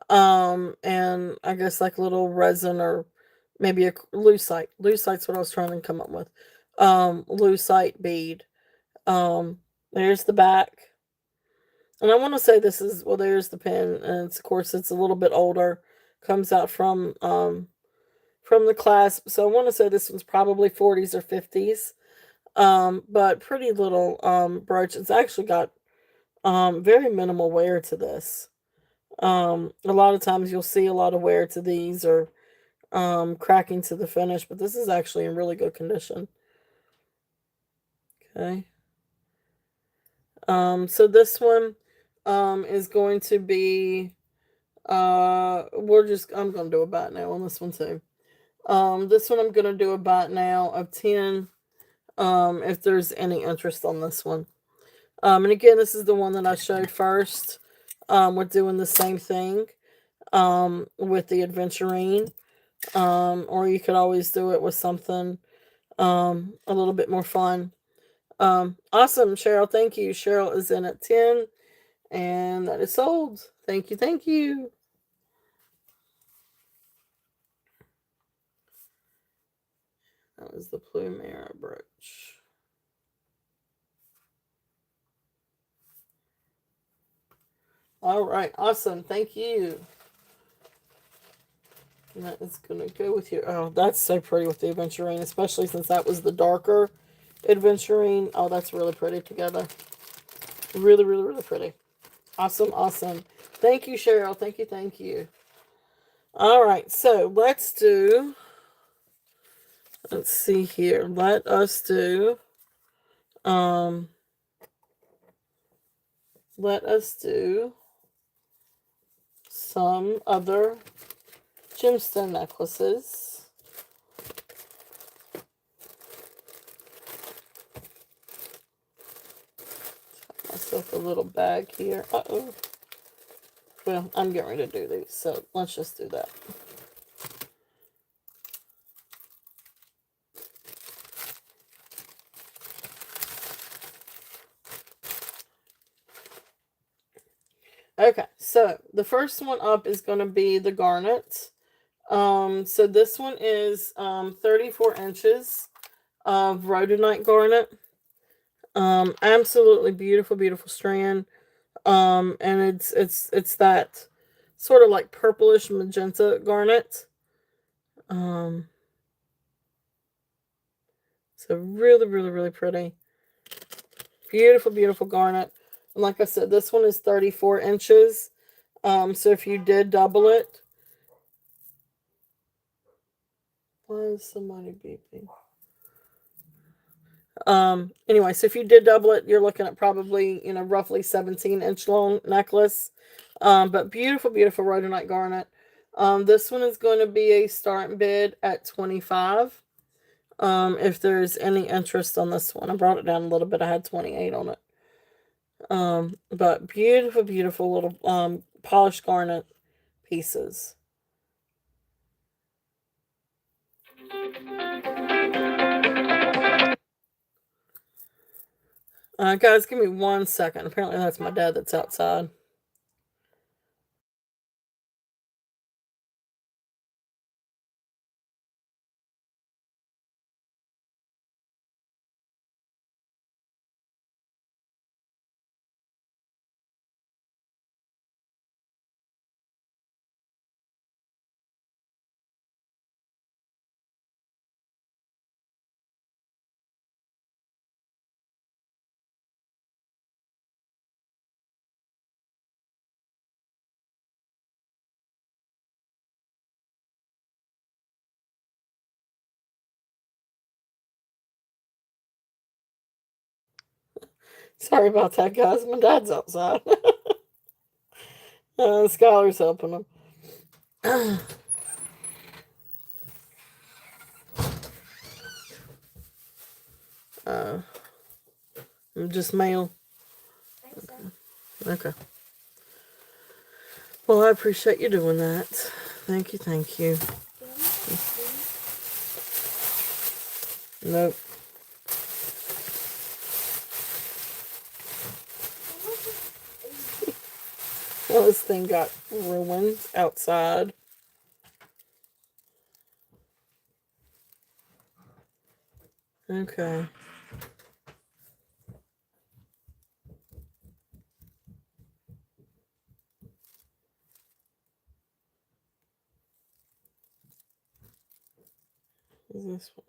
And I guess like little resin or maybe a lucite. Lucite's what I was trying to come up with. Lucite bead. There's the back. And I want to say this is, well, there's the pen, and it's, of course it's a little bit older. Comes out from the clasp. So I want to say this one's probably 40s or 50s. But pretty little brooch. It's actually got very minimal wear to this. A lot of times you'll see a lot of wear to these or cracking to the finish, but this is actually in really good condition. Okay. So this one is going to be I'm gonna do a bat now on this one too. This one I'm gonna do a bat now of 10. If there's any interest on this one. And again, this is the one that I showed first. We're doing the same thing with the adventurine. Or you could always do it with something a little bit more fun. Awesome, Cheryl. Thank you. Cheryl is in at 10, and that is sold. Thank you. Thank you. That was the Plumera brooch. All right. Awesome. Thank you. And that is going to go with your. Oh, that's so pretty with the adventurine, especially since that was the darker adventurine. Oh, that's really pretty together. Really, really, really pretty. Awesome, awesome. Thank you, Cheryl. Thank you, thank you. All right, so let's do. Let's see here. Let us do. Um. Let us do some other gemstone necklaces. Myself a little bag here. Uh-oh. Well, I'm getting ready to do these, so let's just do that. Okay, so the first one up is going to be the garnet. So this one is 34 inches of rhodonite garnet. Absolutely beautiful, beautiful strand. And it's that sort of like purplish magenta garnet. Um, so really, really, really pretty. Beautiful, beautiful garnet. And like I said, this one is 34 inches. So if you did double it, why is somebody beeping? Anyway, so if you did double it, you're looking at probably, roughly 17-inch long necklace. But beautiful, beautiful rhodonite garnet. This one is going to be a start bid at 25. If there's any interest on this one. I brought it down a little bit. I had 28 on it. But beautiful, beautiful little polished garnet pieces. Guys, give me 1 second. Apparently that's my dad that's outside. Sorry about that, guys. My dad's outside. Skylar's helping him. uh, just mail. Okay. Well, I appreciate you doing that. Thank you, thank you. Nope. Well, this thing got ruined outside. Okay. What is this one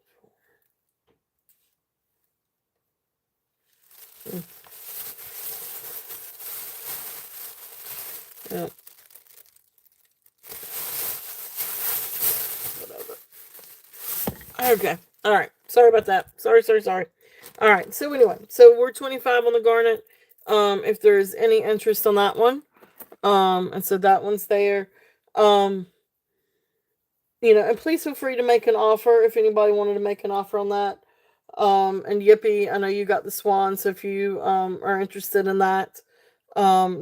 for? Yep. Whatever. Okay. All right. Sorry about that. Sorry. All right. So anyway, so we're 25 on the garnet. If there's any interest on that one, and so that one's there. And please feel free to make an offer if anybody wanted to make an offer on that. And Yippee, I know you got the swan, so if you are interested in that,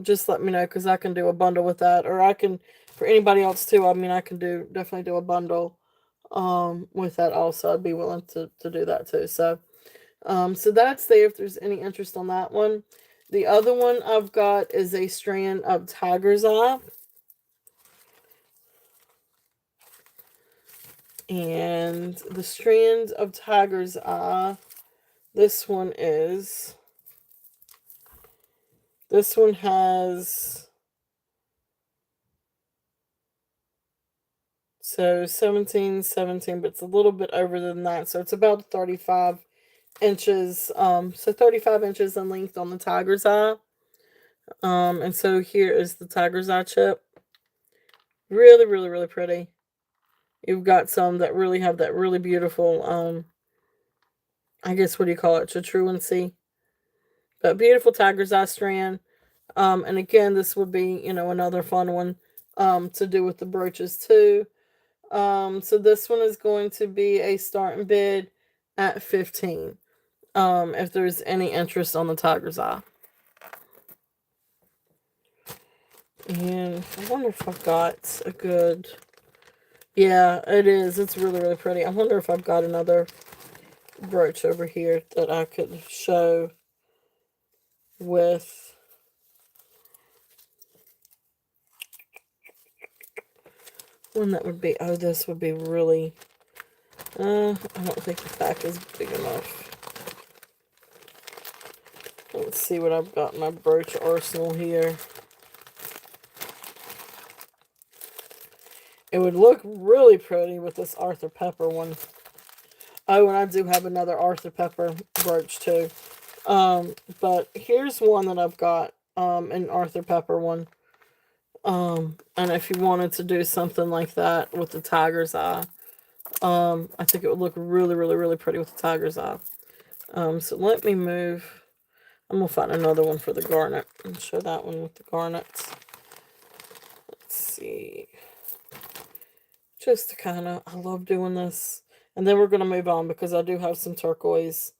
just let me know because I can do a bundle with that, or I can for anybody else too. I mean, I can definitely do a bundle with that also. I'd be willing to do that too. So that's there if there's any interest on that one. The other one I've got is a strand of tiger's eye. And the strand of tiger's eye, this one has, so 17, but it's a little bit over than that. So it's about 35 inches. So 35 inches in length on the tiger's eye. And so here is the tiger's eye chip. Really, really, really pretty. You've got some that really have that really beautiful, I guess, what do you call it? Truancy. But beautiful tiger's eye strand. And again, this would be, another fun one to do with the brooches too. So this one is going to be a starting bid at 15. If there's any interest on the tiger's eye. And I wonder if I've got a good... Yeah, it is. It's really, really pretty. I wonder if I've got another brooch over here that I could show with... one that would be, oh, this would be really, I don't think the pack is big enough. Let's see what I've got in my brooch arsenal here. It would look really pretty with this Arthur Pepper one. Oh, and I do have another Arthur Pepper brooch too. But here's one that I've got, an Arthur Pepper one. And if you wanted to do something like that with the tiger's eye, I think it would look really, really, really pretty with the tiger's eye. So let me move. I'm going to find another one for the garnet and show that one with the garnets. Let's see. Just to kind of, I love doing this. And then we're going to move on because I do have some turquoise.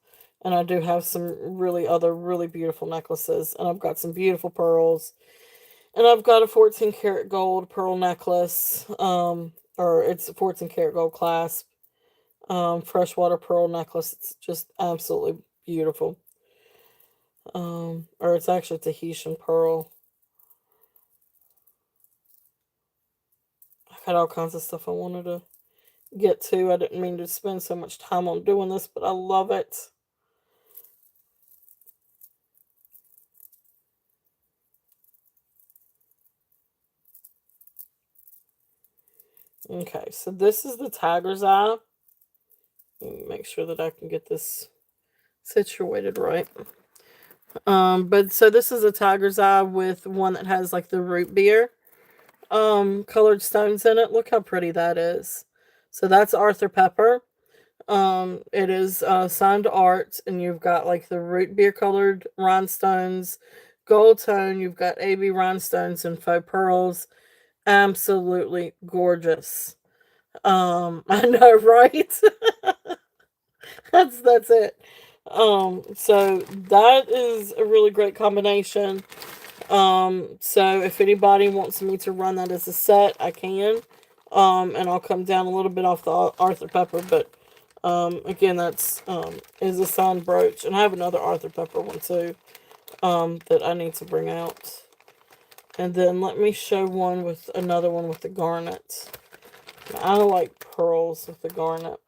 And I do have some really beautiful necklaces. And I've got some beautiful pearls. And I've got a 14 karat gold pearl necklace. Or it's a 14 karat gold clasp. Freshwater pearl necklace. It's just absolutely beautiful. Or it's actually Tahitian pearl. I had all kinds of stuff I wanted to get to. I didn't mean to spend so much time on doing this, but I love it. Okay, so this is the tiger's eye. Make sure that I can get this situated right. But so this is a tiger's eye with one that has like the root beer colored stones in it. Look how pretty that is. So that's Arthur Pepper. It is signed art, and you've got like the root beer colored rhinestones, gold tone. You've got AB rhinestones and faux pearls. Absolutely gorgeous. I know, right? That's it. So that is a really great combination. So if anybody wants me to run that as a set, I can. And I'll come down a little bit off the Arthur Pepper, but again, that's is a signed brooch, and I have another Arthur Pepper one too, that I need to bring out. And then let me show another one with the garnet. I like pearls with the garnet,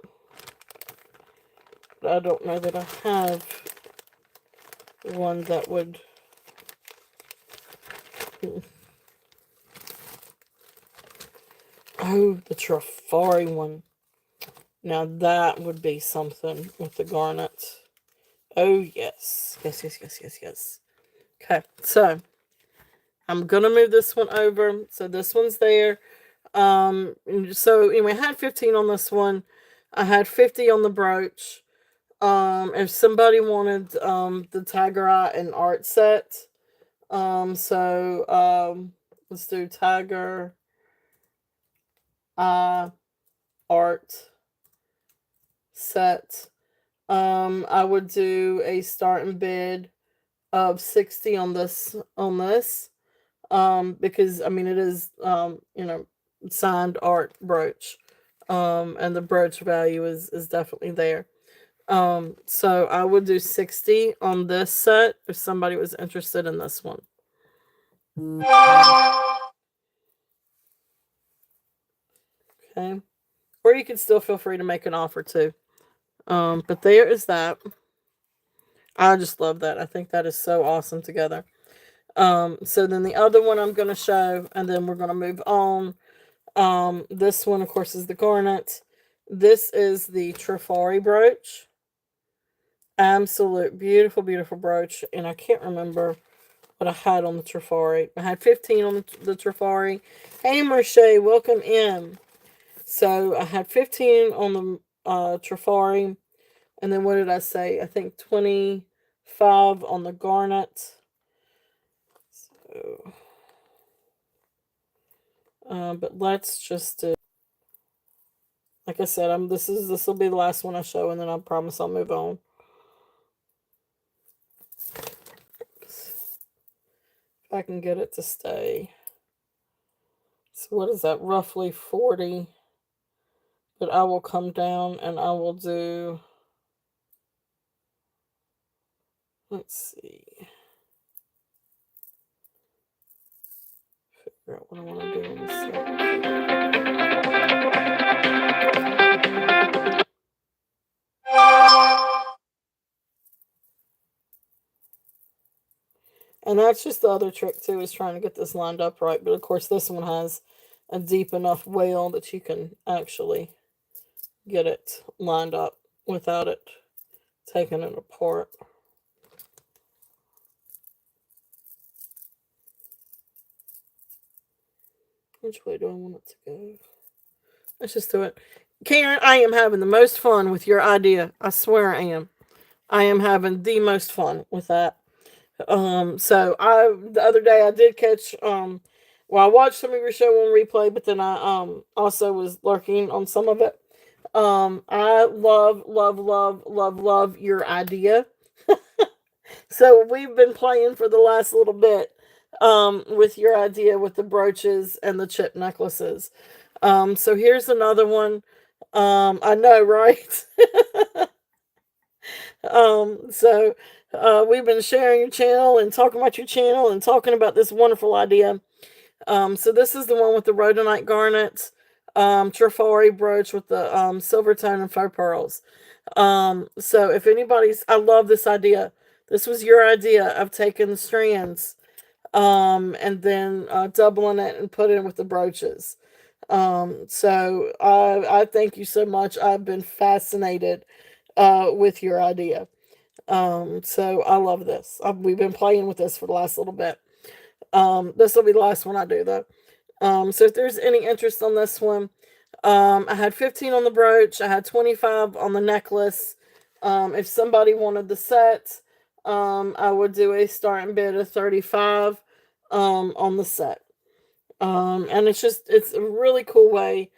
but I don't know that I have one that would. Oh, the Trifari one. Now that would be something with the garnet. Oh, yes. Yes. Okay, so I'm going to move this one over. So this one's there. So anyway, I had 15 on this one. I had 50 on the brooch. If somebody wanted the tiger eye and art set, let's do tiger eye art set. I would do a starting bid of 60 on this because I mean it is signed art brooch, and the brooch value is definitely there. So I would do 60 on this set if somebody was interested in this one. Okay, or you can still feel free to make an offer too. But there is that. I just love that. I think that is so awesome together. So then the other one I'm going to show, and then we're going to move on. This one, of course, is the garnet. This is the Trifari brooch. Absolute beautiful brooch. And I can't remember what I had on the Trifari. I had 15 on the Trifari. Hey, Marche, welcome in. So I had 15 on the Trifari. And then what did I say? I think 25 on the garnet. So, but let's just do, like I said, this will be the last one I show, and then I promise I'll move on. If I can get it to stay. So what is that? Roughly 40. But I will come down and I will do, let's see. Figure out what I want to do on this side. And that's just the other trick too, is trying to get this lined up right. But of course, this one has a deep enough wale that you can actually get it lined up without it taking it apart. Which way do I want it to go? Let's just do it. Karen, I am having the most fun with your idea. I swear I am. I am having the most fun with that. So the other day I did catch well, I watched some of your show on replay, but then I also was lurking on some of it. I love your idea. So we've been playing for the last little bit with your idea with the brooches and the chip necklaces. So here's another one. I know, right? So we've been sharing your channel and talking about your channel and talking about this wonderful idea. So this is the one with the rhodonite garnet, trifari brooch with the silver tone and faux pearls. So if anybody's, I love this idea. This was your idea of taking the strands, and then doubling it and putting it with the brooches. So I thank you so much. I've been fascinated with your idea. So I love this. We've been playing with this for the last little bit. This will be the last one I do though. So if there's any interest on this one, I had 15 on the brooch. I had 25 on the necklace. If somebody wanted the set, I would do a starting bid of 35 on the set. And it's a really cool way.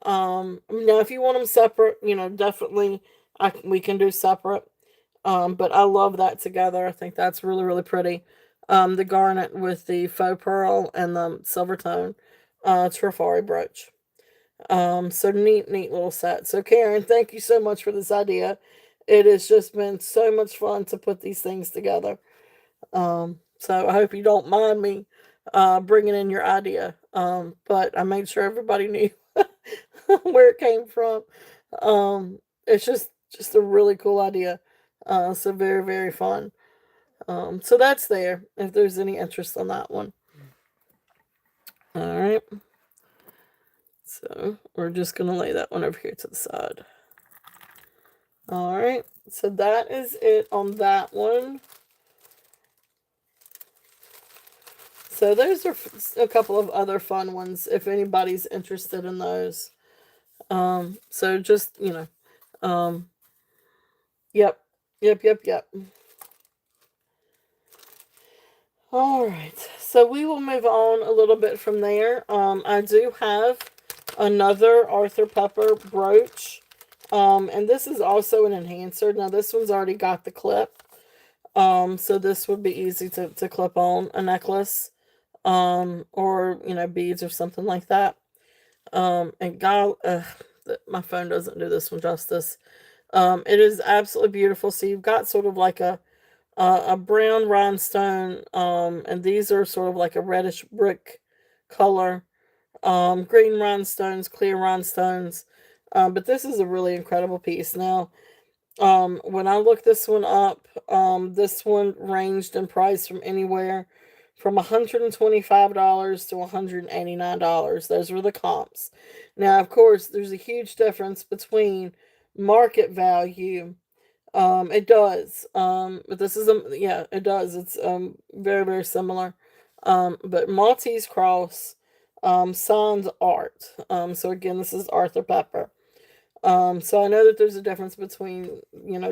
Now if you want them separate, definitely we can do separate. But I love that together. I think that's really, really pretty. The garnet with the faux pearl and the silver tone trifari brooch. So neat little set. So Karen, thank you so much for this idea. It has just been so much fun to put these things together. So I hope you don't mind me bringing in your idea. But I made sure everybody knew where it came from. It's just a really cool idea. So very, very fun. So that's there if there's any interest on that one. All right. So we're just going to lay that one over here to the side. All right. So that is it on that one. So those are a couple of other fun ones if anybody's interested in those. So just, yep. All right. So we will move on a little bit from there. I do have another Arthur Pepper brooch. And this is also an enhancer. Now this one's already got the clip. So this would be easy to clip on a necklace. Or, beads or something like that. And God, my phone doesn't do this one justice. It is absolutely beautiful. So you've got sort of like a brown rhinestone, and these are sort of like a reddish brick color. Green rhinestones, clear rhinestones. But this is a really incredible piece. Now, when I looked this one up, this one ranged in price from anywhere from $125 to $189. Those were the comps. Now, of course, there's a huge difference between market value. It does. But this is yeah, it does. It's very, very similar. But Maltese cross, sans art. So again, this is Arthur Pepper. So I know that there's a difference between,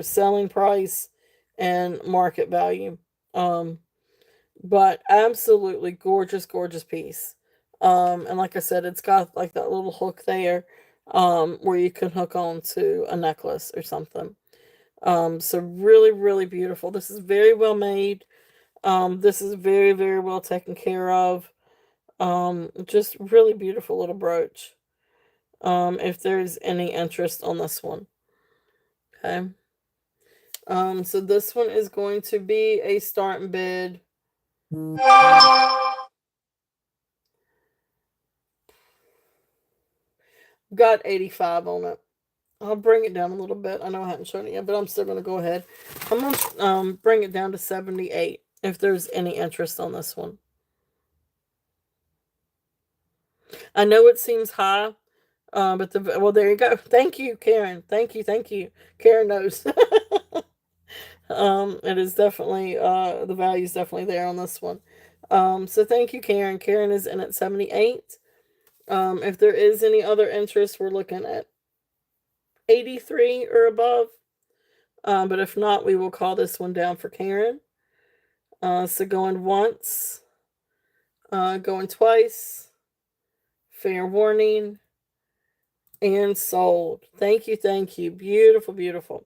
selling price and market value. But absolutely gorgeous, gorgeous piece. And like I said, it's got like that little hook there, where you can hook on to a necklace or something. So really, really beautiful. This is very well made. This is very, very well taken care of. Just really beautiful little brooch. If there's any interest on this one. Okay. So this one is going to be a starting bid. Got 85 on it. I'll bring it down a little bit. I know I haven't shown it yet, but I'm still going to go ahead. I'm going to bring it down to 78. if there's any interest on this one. I know it seems high, but well, there you go. Thank you, Karen. Thank you, thank you. Karen knows. It is definitely the value is definitely there on this one. So thank you, Karen. Karen is in at 78. If there is any other interest, we're looking at 83 or above. But if not, we will call this one down for Karen. So going once, going twice, fair warning, and sold. Thank you, thank you. Beautiful, beautiful.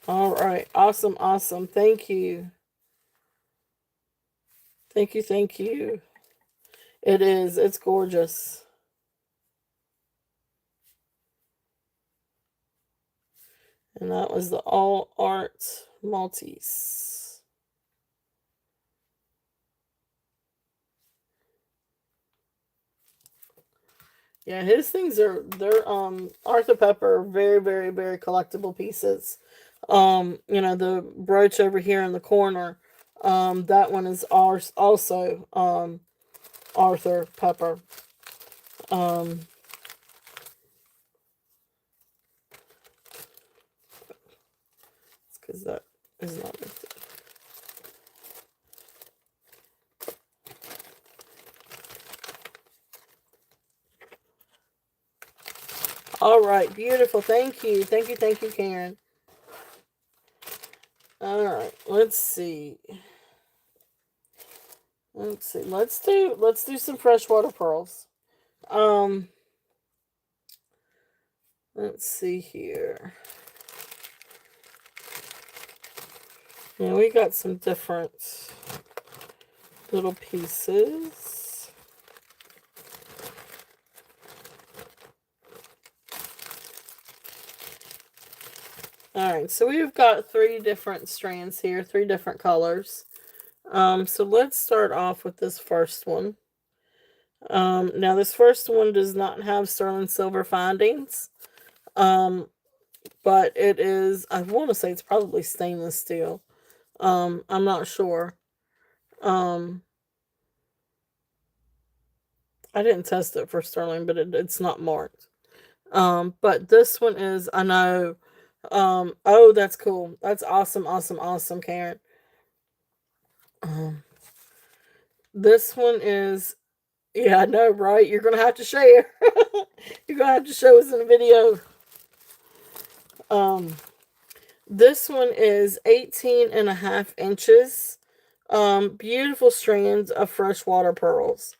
All right. Awesome, awesome. Thank you. Thank you, thank you. It is. It's gorgeous. And that was the All Art Maltese. Yeah, his things they're Arthur Pepper, very, very, very collectible pieces. The brooch over here in the corner, that one is ours also, Arthur Pepper. Um it's because that is not lifted. All right, beautiful. Thank you. Thank you, thank you, Karen. All right, let's see. Let's see. Let's do some freshwater pearls. Um, let's see here. Yeah, we got some different little pieces. All right, so we've got 3 different strands here, 3 different colors. So let's start off with this first one. Now this first one does not have sterling silver findings. But it is, I want to say it's probably stainless steel. I'm not sure. Um, I didn't test it for sterling, but it's not marked. But this one is, I know. Oh, that's cool. That's awesome, awesome, awesome, Karen. Um, this one is, yeah, I know, right? You're gonna have to share. You're gonna have to show us in a video. Um, this one is 18 and a half inches. Beautiful strands of freshwater pearls.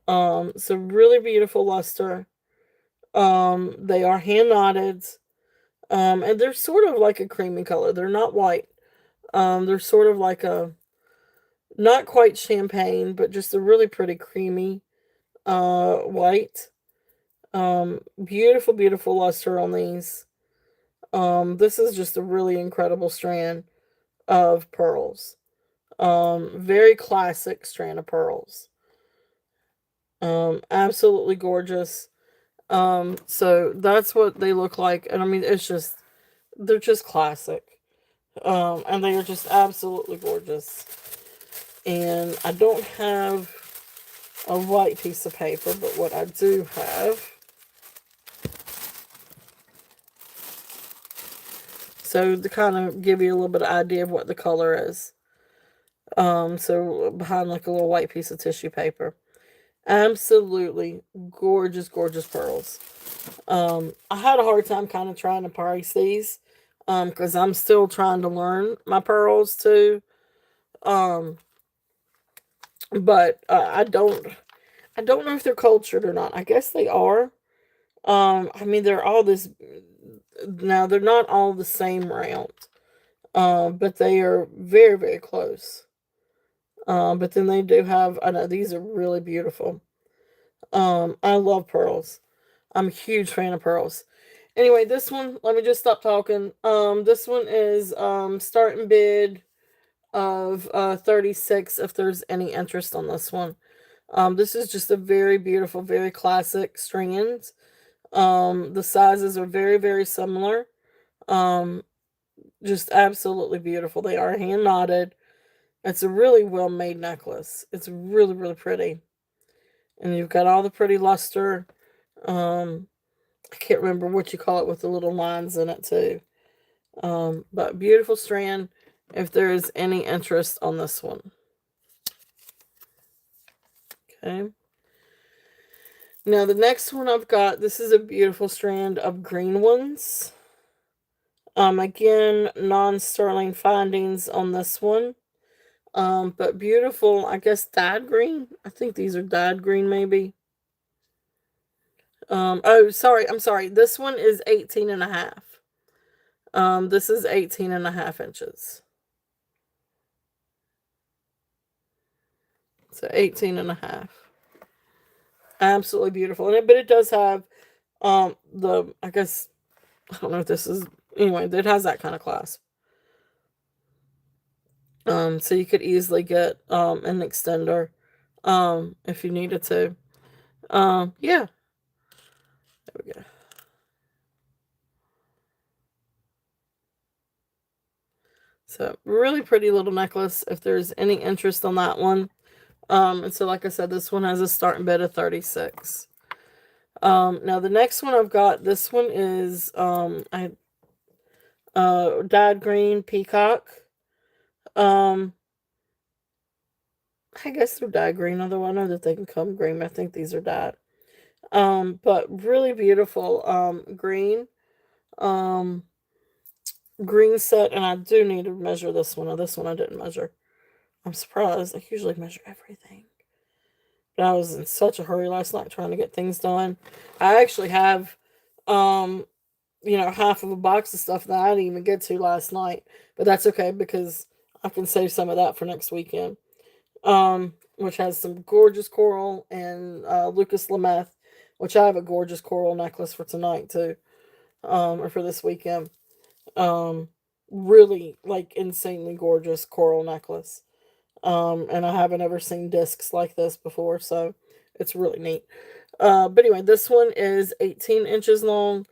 So really beautiful luster. They are hand knotted. And they're sort of like a creamy color. They're not white. They're sort of like a, not quite champagne, but just a really pretty creamy white. Beautiful, beautiful luster on these. This is just a really incredible strand of pearls. Very classic strand of pearls. Absolutely gorgeous. So that's what they look like, and I mean, they're just classic. And they are just absolutely gorgeous. And I don't have a white piece of paper, but what I do have, so to kind of give you a little bit of idea of what the color is. So behind like a little white piece of tissue paper. Absolutely gorgeous, gorgeous pearls. I had a hard time kind of trying to price these, because I'm still trying to learn my pearls too. Um, but I don't know if they're cultured or not. I guess they are. I mean, they're all this. Now they're not all the same round. But they are very, very close. But then they do have. I know these are really beautiful. I love pearls. I'm a huge fan of pearls. Anyway, this one, let me just stop talking. This one is starting bid of 36 if there's any interest on this one. This is just a very beautiful, very classic strand. The sizes are very, very similar. Um, Just absolutely beautiful. They are hand knotted. It's a really well made necklace. It's really, really pretty. And you've got all the pretty luster. Um, I can't remember what you call it with the little lines in it too. But beautiful strand if there is any interest on this one. Okay. Now the next one I've got, this is a beautiful strand of green ones. Again, non-sterling findings on this one. But beautiful, I guess dyed green. I think these are dyed green maybe. Oh, sorry, I'm sorry. This one is 18 and a half. This is 18 and a half inches. So 18 and a half. Absolutely beautiful. But it does have, I guess, I don't know if this is, anyway, it has that kind of clasp. So you could easily get, an extender, if you needed to. Yeah, there we go. So really pretty little necklace if there's any interest on that one. And so like I said, this one has a starting bid of 36. Now the next one I've got, this one is dyed green peacock. Um I guess they're dyed green, although I know that they can come green. I think these are dyed. But really beautiful green. Um Green set, and I do need to measure this one. Now this one I didn't measure. I'm surprised. I usually measure everything. But I was in such a hurry last night trying to get things done. I actually have, um, half of a box of stuff that I didn't even get to last night. But that's okay because I can save some of that for next weekend. Which has some gorgeous coral and Lucas Lameth, which I have a gorgeous coral necklace for tonight too, or for this weekend. Um, Really like insanely gorgeous coral necklace. And I haven't ever seen discs like this before, so it's really neat. But anyway, this one is 18 inches long.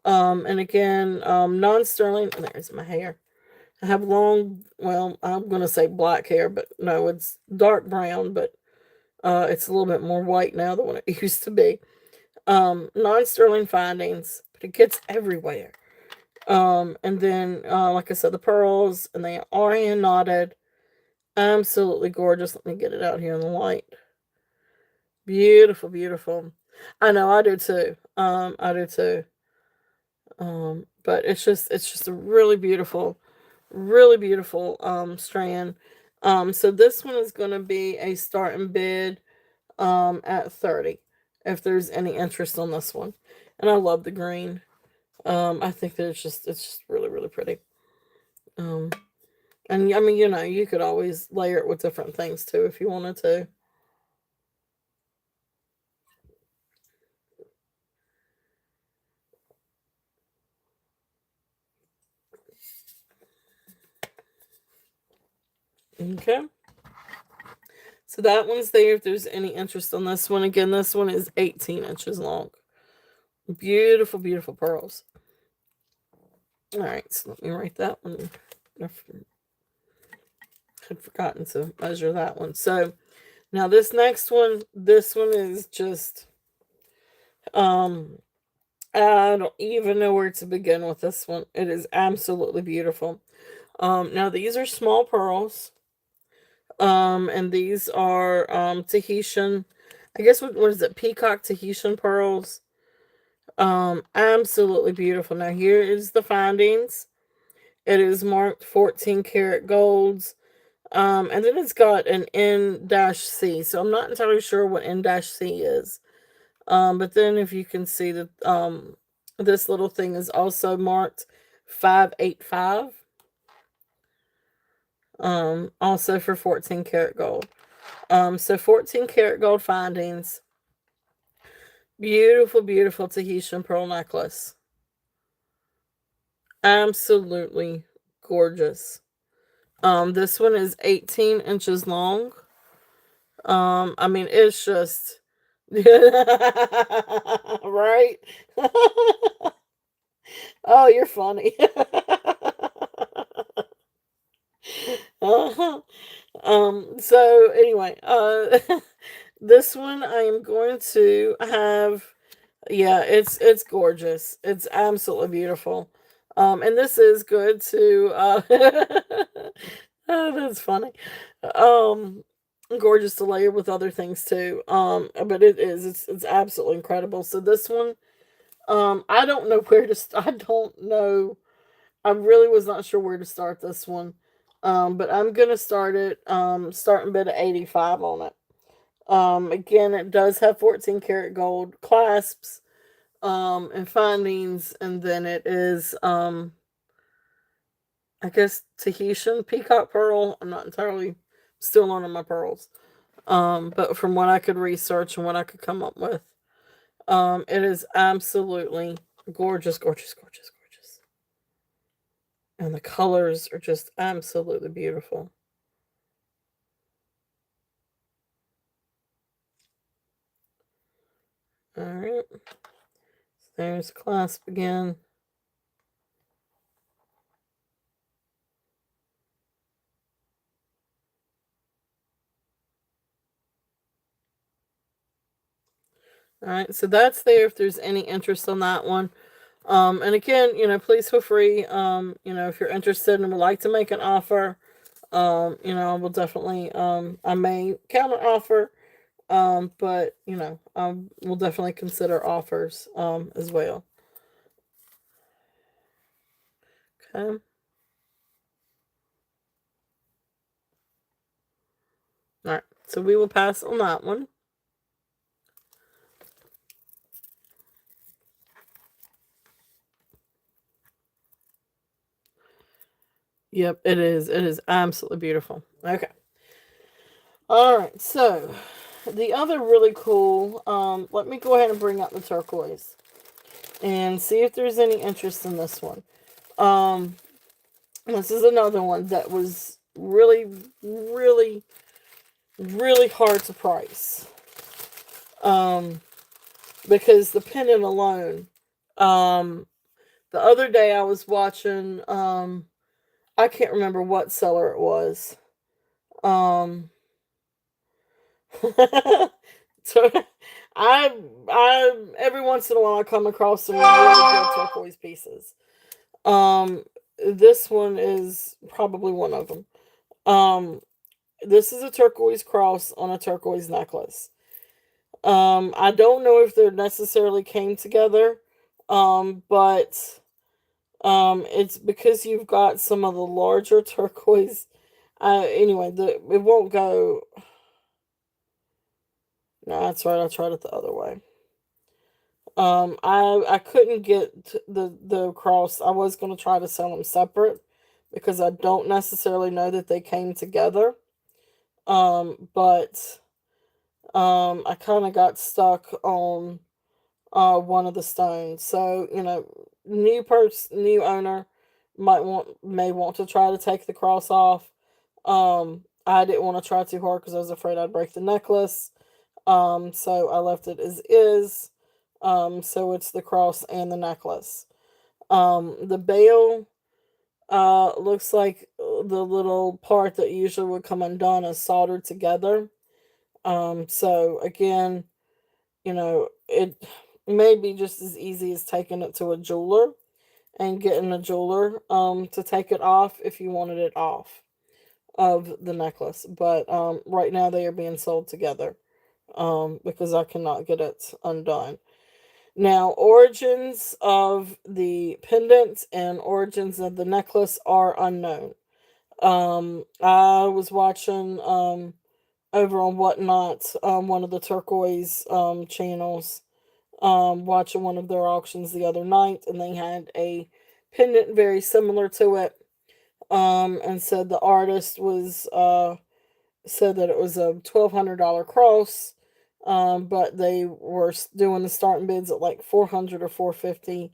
And again, non-sterling. There's my hair. I have long, well, I'm going to say black hair, but no, it's dark brown, but it's a little bit more white now than what it used to be. Non-sterling findings, but it gets everywhere. And then, like I said, the pearls, and they are hand knotted. Absolutely gorgeous. Let me get it out here in the light. Beautiful, beautiful. I know, I do too. I do too. But it's just a really beautiful strand. So this one is gonna be a starting bid at 30 if there's any interest on this one. And I love the green. I think that it's just really, really pretty. Um and I mean, you could always layer it with different things too if you wanted to. Okay. So that one's there if there's any interest on this one. Again, this one is 18 inches long. Beautiful, beautiful pearls. All right, so let me write that one. I had forgotten to measure that one. So now this one is just, um, I don't even know where to begin with this one. It is absolutely beautiful. Now these are small pearls. And these are Tahitian. I guess what is it? Peacock Tahitian pearls. Absolutely beautiful. Now here is the findings. It is marked 14 karat golds. And then it's got an N-C. So I'm not entirely sure what N-C is. But then if you can see that this little thing is also marked 585. Also for 14 karat gold. So 14 karat gold findings. Beautiful, beautiful Tahitian pearl necklace. Absolutely gorgeous. This one is 18 inches long. I mean, it's just right. Oh, you're funny. So anyway, this one I am going to have. Yeah, it's gorgeous. It's absolutely beautiful. And this is good to. Oh, that's funny. Um, Gorgeous to layer with other things too. But it is. It's absolutely incredible. So this one, I don't know where to. I don't know. I really was not sure where to start this one. But I'm gonna start it. Starting bid at 85 on it. Again, it does have 14 karat gold clasps. And findings, and then it is I guess Tahitian peacock pearl. I'm not entirely still learning my pearls. But from what I could research and what I could come up with, it is absolutely gorgeous, gorgeous, gorgeous, gorgeous. And the colors are just absolutely beautiful. Alright. So there's clasp again. Alright, so that's there if there's any interest on that one. And again, please feel free, if you're interested and would like to make an offer, I will definitely, I may counter offer, but, we'll definitely consider offers, as well. Okay. All right. So we will pass on that one. Yep, it is. It is absolutely beautiful. Okay. All right. So the other really cool, let me go ahead and bring up the turquoise and see if there's any interest in this one. Um, this is another one that was really, really, really hard to price. Um, because the pendant alone, um, the other day I was watching, I can't remember what seller it was. Um, so I every once in a while I come across some really good turquoise pieces. Um, this one is probably one of them. Um, this is a turquoise cross on a turquoise necklace. I don't know if they necessarily came together, but it's because you've got some of the larger turquoise. Anyway, it won't go. No, that's right. I tried it the other way. I couldn't get the cross. I was gonna try to sell them separate because I don't necessarily know that they came together. But I kind of got stuck on one of the stones. So, new owner may want to try to take the cross off. I didn't want to try too hard because I was afraid I'd break the necklace. So I left it as is. So it's the cross and the necklace. The bail looks like the little part that usually would come undone is soldered together. So again, it may be just as easy as taking it to a jeweler and getting a jeweler to take it off if you wanted it off of the necklace. But right now they are being sold together because I cannot get it undone. Now, origins of the pendant and origins of the necklace are unknown. I was watching over on Whatnot, one of the turquoise channels, watching one of their auctions the other night, and they had a pendant very similar to it. And said the artist was said that it was a $1,200 cross, but they were doing the starting bids at like 400 or 450,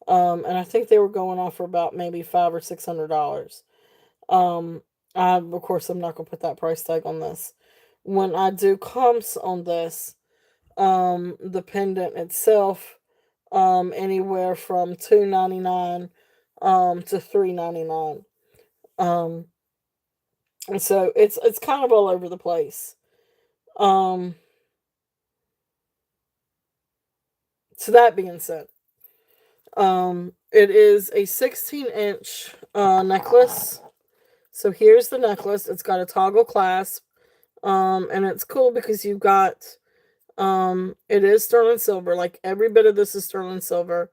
and I think they were going off for about maybe $500 or $600. Of course I'm not gonna put that price tag on this. When I do comps on this, the pendant itself, anywhere from $299 to $399. Um, And so it's kind of all over the place. Um, so that being said, it is a 16-inch necklace. So here's the necklace. It's got a toggle clasp. And it's cool because you've got it is sterling silver. Like every bit of this is sterling silver.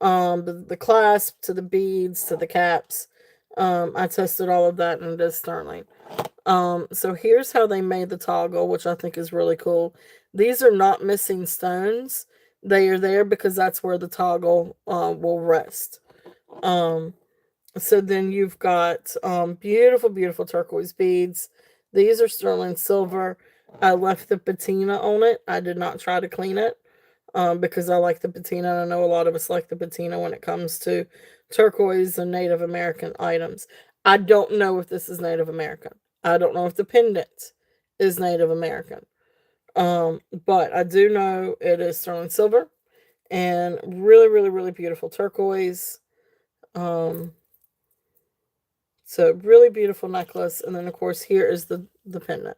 The clasp to the beads to the caps. I tested all of that and it is sterling. So here's how they made the toggle, which I think is really cool. These are not missing stones. They are there because that's where the toggle will rest. Um, so then you've got beautiful, beautiful turquoise beads. These are sterling silver. I left the patina on it. I did not try to clean it because I like the patina. I know a lot of us like the patina when it comes to turquoise and Native American items. I don't know if this is Native American. I don't know if the pendant is Native American. But I do know it is sterling silver and really, really, really beautiful turquoise. Um, so really beautiful necklace, and then of course here is the pendant.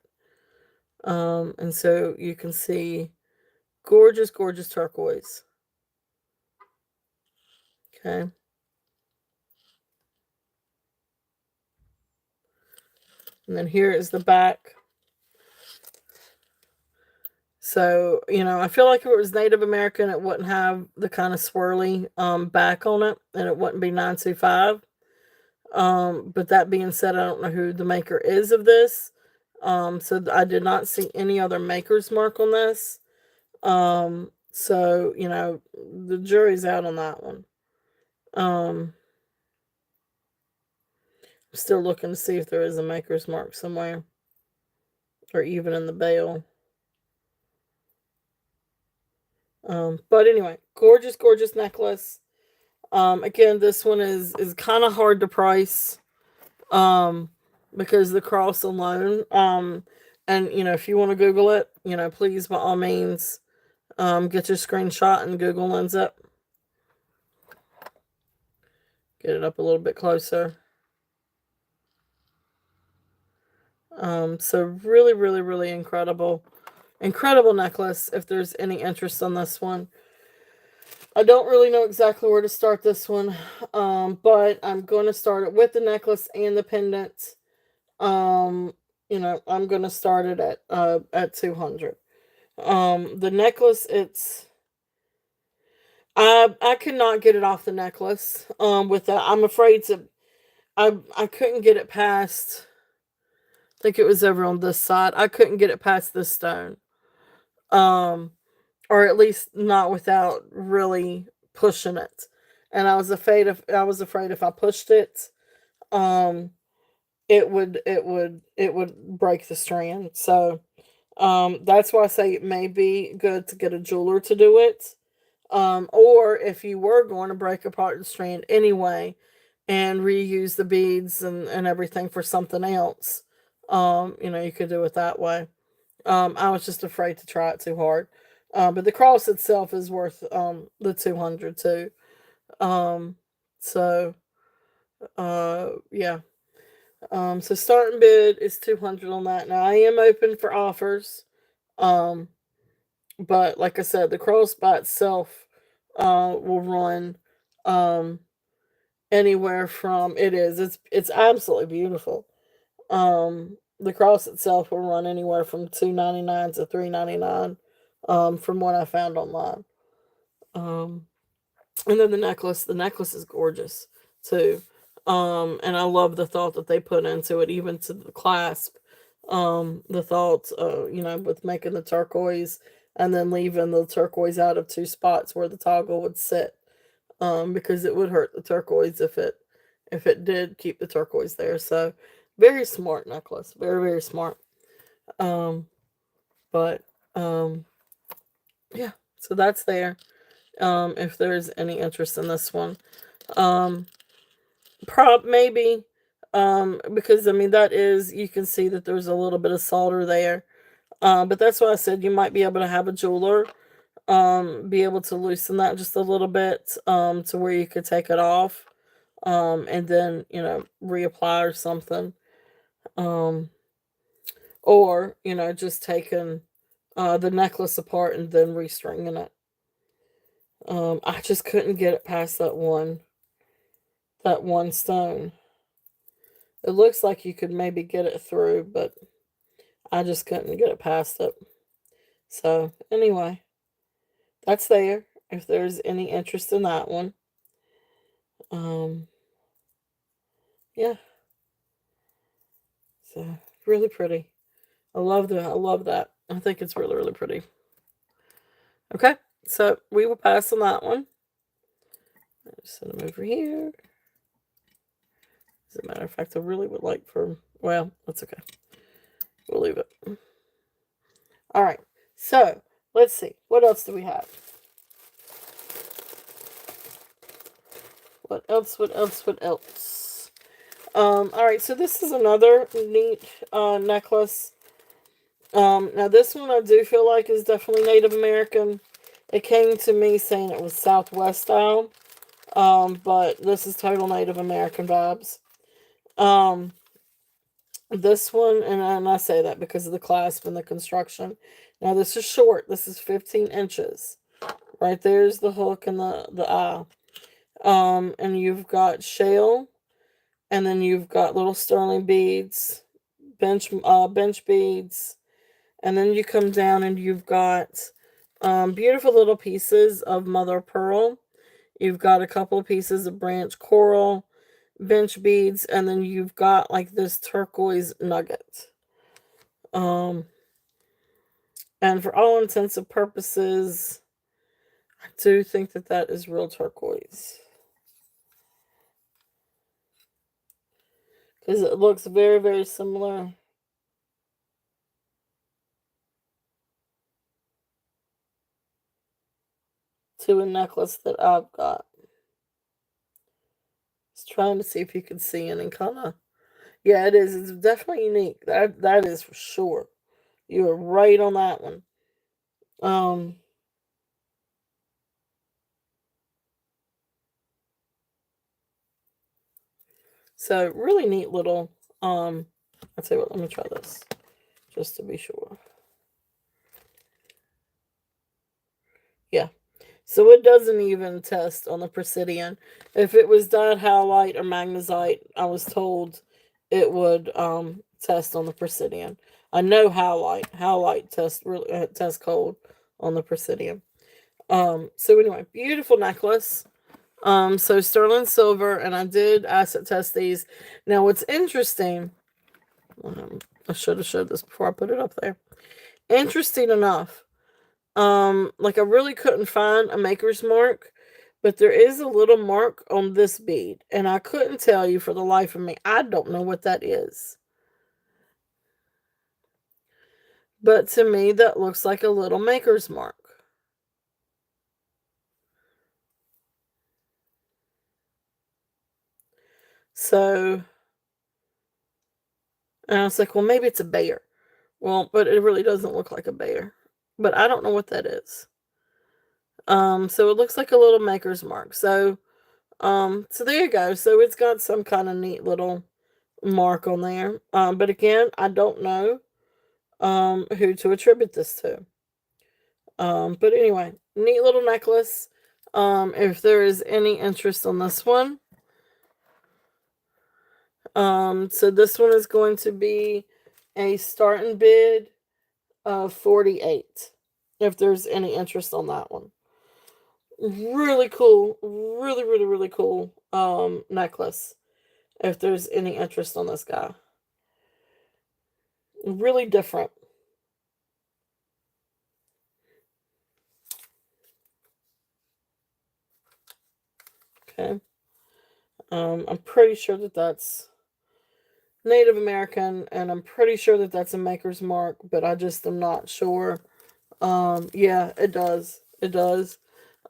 And so you can see gorgeous, gorgeous turquoise. Okay. And then here is the back. So, I feel like if it was Native American, it wouldn't have the kind of swirly back on it, and it wouldn't be 925. But that being said, I don't know who the maker is of this. So I did not see any other maker's mark on this. So, the jury's out on that one. I'm still looking to see if there is a maker's mark somewhere, or even in the bail. But anyway, gorgeous, gorgeous necklace. Again, this one is kind of hard to price. Um, because the cross alone. And if you want to Google it, please by all means, get your screenshot and Google Lens up. Get it up a little bit closer. So really, really, really incredible necklace. If there's any interest on this one, I don't really know exactly where to start this one, but I'm going to start it with the necklace and the pendant. Um, I'm going to start it at 200. The necklace, I could not get it off the necklace. With that, I'm afraid to. I couldn't get it past. I think it was over on this side. I couldn't get it past this stone. Um, or at least not without really pushing it. And I was afraid if I pushed it, um, it would break the strand. So, that's why I say it may be good to get a jeweler to do it. Or if you were going to break apart the strand anyway and reuse the beads and everything for something else, you could do it that way. I was just afraid to try it too hard. But the cross itself is worth the 200 too. Um, so yeah. So starting bid is 200 on that. Now I am open for offers. Um, but like I said, the cross by itself will run um anywhere from it's absolutely beautiful. The cross itself will run anywhere from 299 to 399 from what I found online. Um and then the necklace is gorgeous too. And I love the thought that they put into it, even to the clasp. The thought with making the turquoise and then leaving the turquoise out of two spots where the toggle would sit. Because it would hurt the turquoise if it did keep the turquoise there. So very smart necklace. Very, very smart. Um, but yeah, so that's there. If there's any interest in this one. Um, maybe. Because I mean that is you can see that there's a little bit of solder there. But that's why I said you might be able to have a jeweler be able to loosen that just a little bit to where you could take it off and then reapply or something. Um, or, just taking the necklace apart and then restringing it. I just couldn't get it past that one stone. It looks like you could maybe get it through, but I just couldn't get it past it. So, anyway, that's there. If there's any interest in that one. Um, yeah, so really pretty. I love that. I think it's really, really pretty. Okay, so we will pass on that one. Set them over here. As a matter of fact, I really would like well, that's okay. We'll leave it. All right, so let's see. What else do we have? What else? What else? What else? All right, so this is another neat necklace. Now this one I do feel like is definitely Native American. It came to me saying it was Southwest style, but this is total Native American vibes. Um, this one, and I say that because of the clasp and the construction. Now this is short. This is 15 inches. Right there's the hook and the eye. And you've got shale, and then you've got little sterling beads, bench beads, and then you come down and you've got beautiful little pieces of mother of pearl. You've got a couple of pieces of branch coral, bench beads, and then you've got like this turquoise nugget. Um, and for all intents and purposes, I do think that that is real turquoise. Because it looks very, very similar to a necklace that I've got. Just trying to see if you can see any kind of. Yeah, it is. It's definitely unique. That is for sure. You are right on that one. Um, so really neat little. I'll tell you what. Let me try this just to be sure. Yeah. So it doesn't even test on the Presidian. If it was dyed halite or magnesite, I was told it would test on the Presidian. I know halite test cold on the Presidian. So anyway, beautiful necklace. So sterling silver, and I did acid test these. Now what's interesting, I should have showed this before I put it up there. Interesting enough, like I really couldn't find a maker's mark, but there is a little mark on this bead, and I couldn't tell you for the life of me. I don't know what that is. But to me, that looks like a little maker's mark. So, and I was like, well, maybe it's a bear. Well, but it really doesn't look like a bear. But I don't know what that is. So it looks like a little maker's mark. So there you go. So it's got some kind of neat little mark on there. But again, I don't know who to attribute this to. But anyway, neat little necklace. If there is any interest on this one, so this one is going to be a starting bid of 48. If there's any interest on that one, really cool, really, really, really cool necklace. If there's any interest on this guy, really different. Okay. I'm pretty sure that that's Native American, and I'm pretty sure that that's a maker's mark, but I just am not sure. Yeah, it does. It does.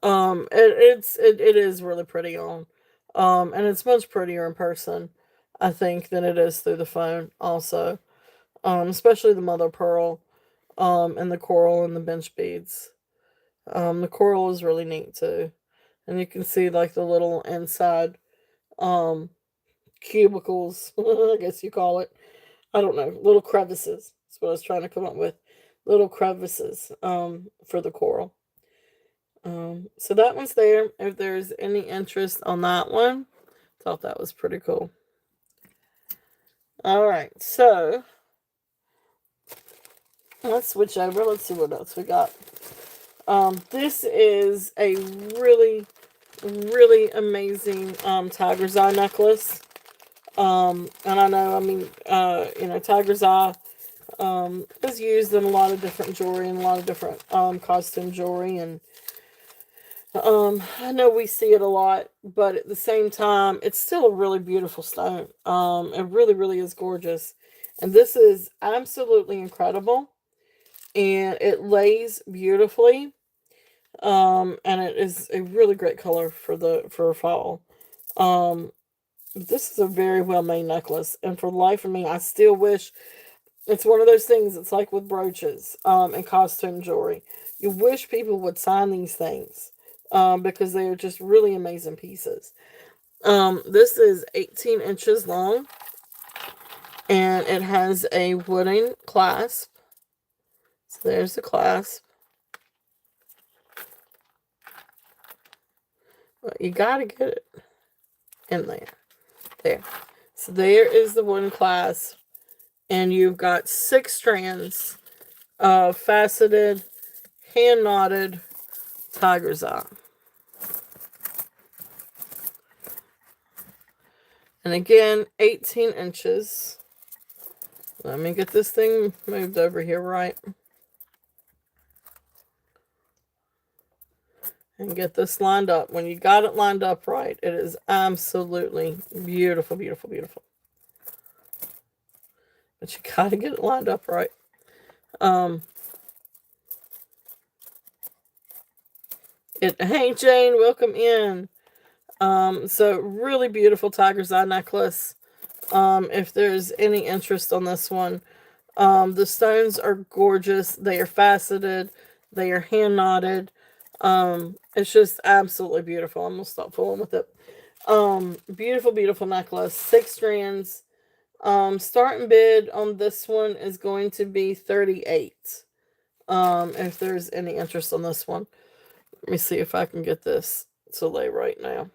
It is really pretty on. And it's much prettier in person, I think, than it is through the phone. Also, especially the mother pearl, and the coral and the bench beads. The coral is really neat too, and you can see like the little inside, um, cubicles, I guess you call it, I don't know, little crevices. That's what I was trying to come up with. Little crevices for the coral. So that one's there. If there's any interest on that one, thought that was pretty cool. All right, so let's switch over. Let's see what else we got. This is a really, really amazing tiger's eye necklace. And I know, I mean, tiger's eye is used in a lot of different jewelry and a lot of different costume jewelry, and I know we see it a lot, but at the same time, it's still a really beautiful stone. It really, really is gorgeous, and this is absolutely incredible, and it lays beautifully. And it is a really great color for fall. Um, this is a very well made necklace, and for the life of me, I still wish it's one of those things. It's like with brooches, and costume jewelry. You wish people would sign these things, because they are just really amazing pieces. This is 18 inches long, and it has a wooden clasp. So there's the clasp. But you gotta get it in there. There. So there is the wooden clasp, and you've got 6 strands of faceted, hand knotted tiger's eye. And again, 18 inches. Let me get this thing moved over here right. And get this lined up. When you got it lined up right, it is absolutely beautiful, beautiful, beautiful. But you got to get it lined up right. Hey Jane, welcome in. So really beautiful tiger's eye necklace. If there's any interest on this one, the stones are gorgeous. They are faceted. They are hand knotted. It's just absolutely beautiful. I'm gonna stop fooling with it. Beautiful, beautiful necklace. 6 strands. Starting bid on this one is going to be 38. If there's any interest on this one. Let me see if I can get this to lay right now.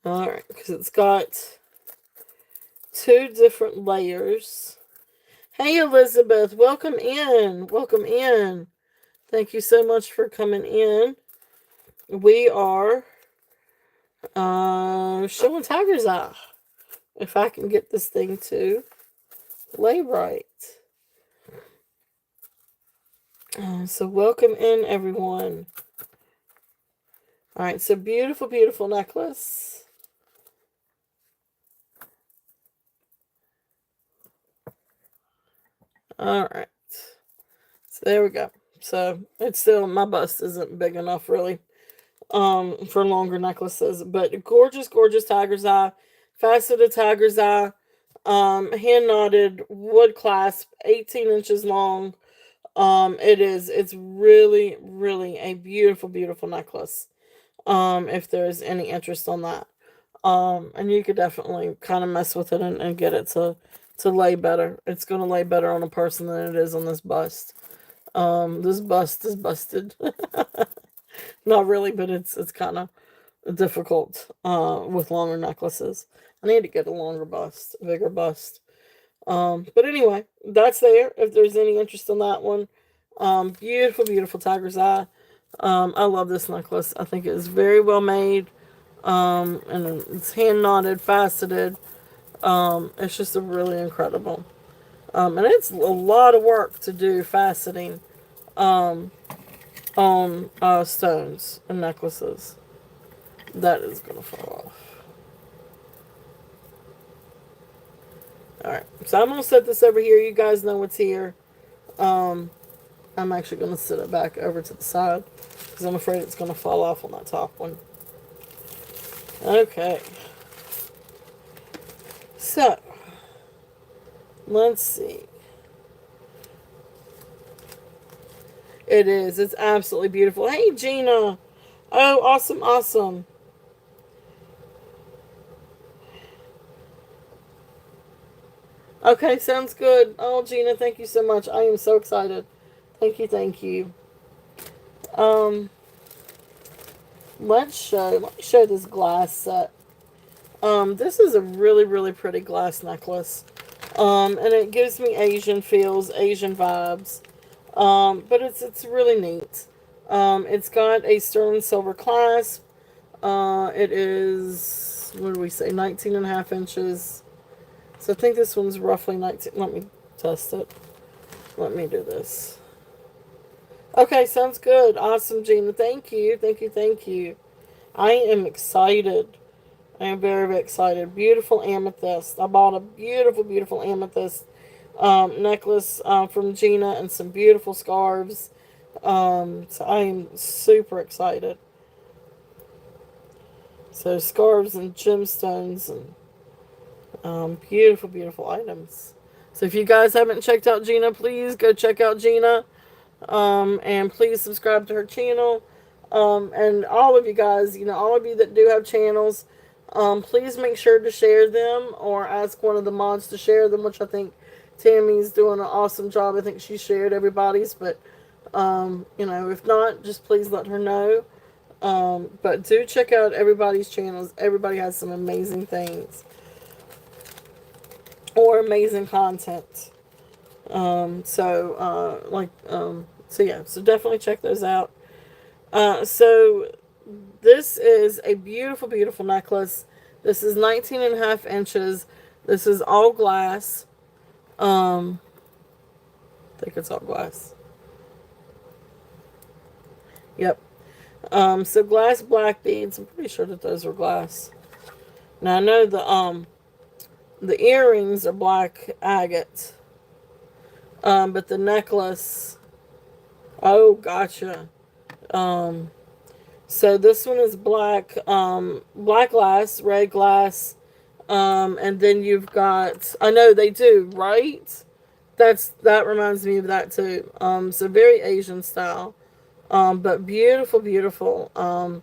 Alright, because it's got 2 different layers. Hey Elizabeth, welcome in. Welcome in. Thank you so much for coming in. We are showing tiger's eye. If I can get this thing to lay right. So welcome in, everyone. All right, so beautiful, beautiful necklace. All right. So there we go. So it's still, my bust isn't big enough really for longer necklaces, but gorgeous, gorgeous tiger's eye, faceted tiger's eye, hand knotted wood clasp, 18 inches long. It's really, really a beautiful, beautiful necklace. If there's any interest on that. And you could definitely kind of mess with it and get it to lay better. It's going to lay better on a person than it is on this bust. This bust is busted. Not really, but it's kind of difficult, with longer necklaces. I need to get a longer bust, a bigger bust. But anyway, that's there. If there's any interest in that one. Beautiful, beautiful tiger's eye. I love this necklace. I think it is very well made. And it's hand knotted, faceted. It's just a really incredible. And it's a lot of work to do faceting on stones and necklaces. That is going to fall off. Alright, so I'm going to set this over here. You guys know what's here. I'm actually going to set it back over to the side because I'm afraid it's going to fall off on that top one. Okay. So, let's see. It is. It's absolutely beautiful. Hey, Gina. Oh, awesome, awesome. Okay, sounds good. Oh, Gina, thank you so much. I am so excited. Thank you, thank you. Um, let me show this glass set. This is a really, really pretty glass necklace. And it gives me Asian feels, Asian vibes. But it's really neat. It's got a sterling silver clasp. It is, what do we say, 19 and a half inches. So I think this one's roughly 19. Let me test it. Let me do this. Okay, sounds good. Awesome, Gina. Thank you. Thank you. Thank you. I am excited. I am very, very excited. Beautiful amethyst. I bought a beautiful, beautiful amethyst necklace from Gina and some beautiful scarves. So I am super excited. So scarves and gemstones and beautiful, beautiful items. So if you guys haven't checked out Gina, please go check out Gina. And please subscribe to her channel. And all of you guys, all of you that do have channels, please make sure to share them or ask one of the mods to share them, which I think Tammy's doing an awesome job. I think she shared everybody's, but, if not, just please let her know. But do check out everybody's channels. Everybody has some amazing things or amazing content. So yeah, so definitely check those out. So this is a beautiful, beautiful necklace. This is 19 and a half inches. This is all glass. I think it's all glass. Yep. So glass black beads. I'm pretty sure that those are glass. Now I know the earrings are black agate. But the necklace, oh, gotcha. So this one is black, black glass, red glass, and then you've got, I know they do, right? That reminds me of that too. So very Asian style, but beautiful, beautiful,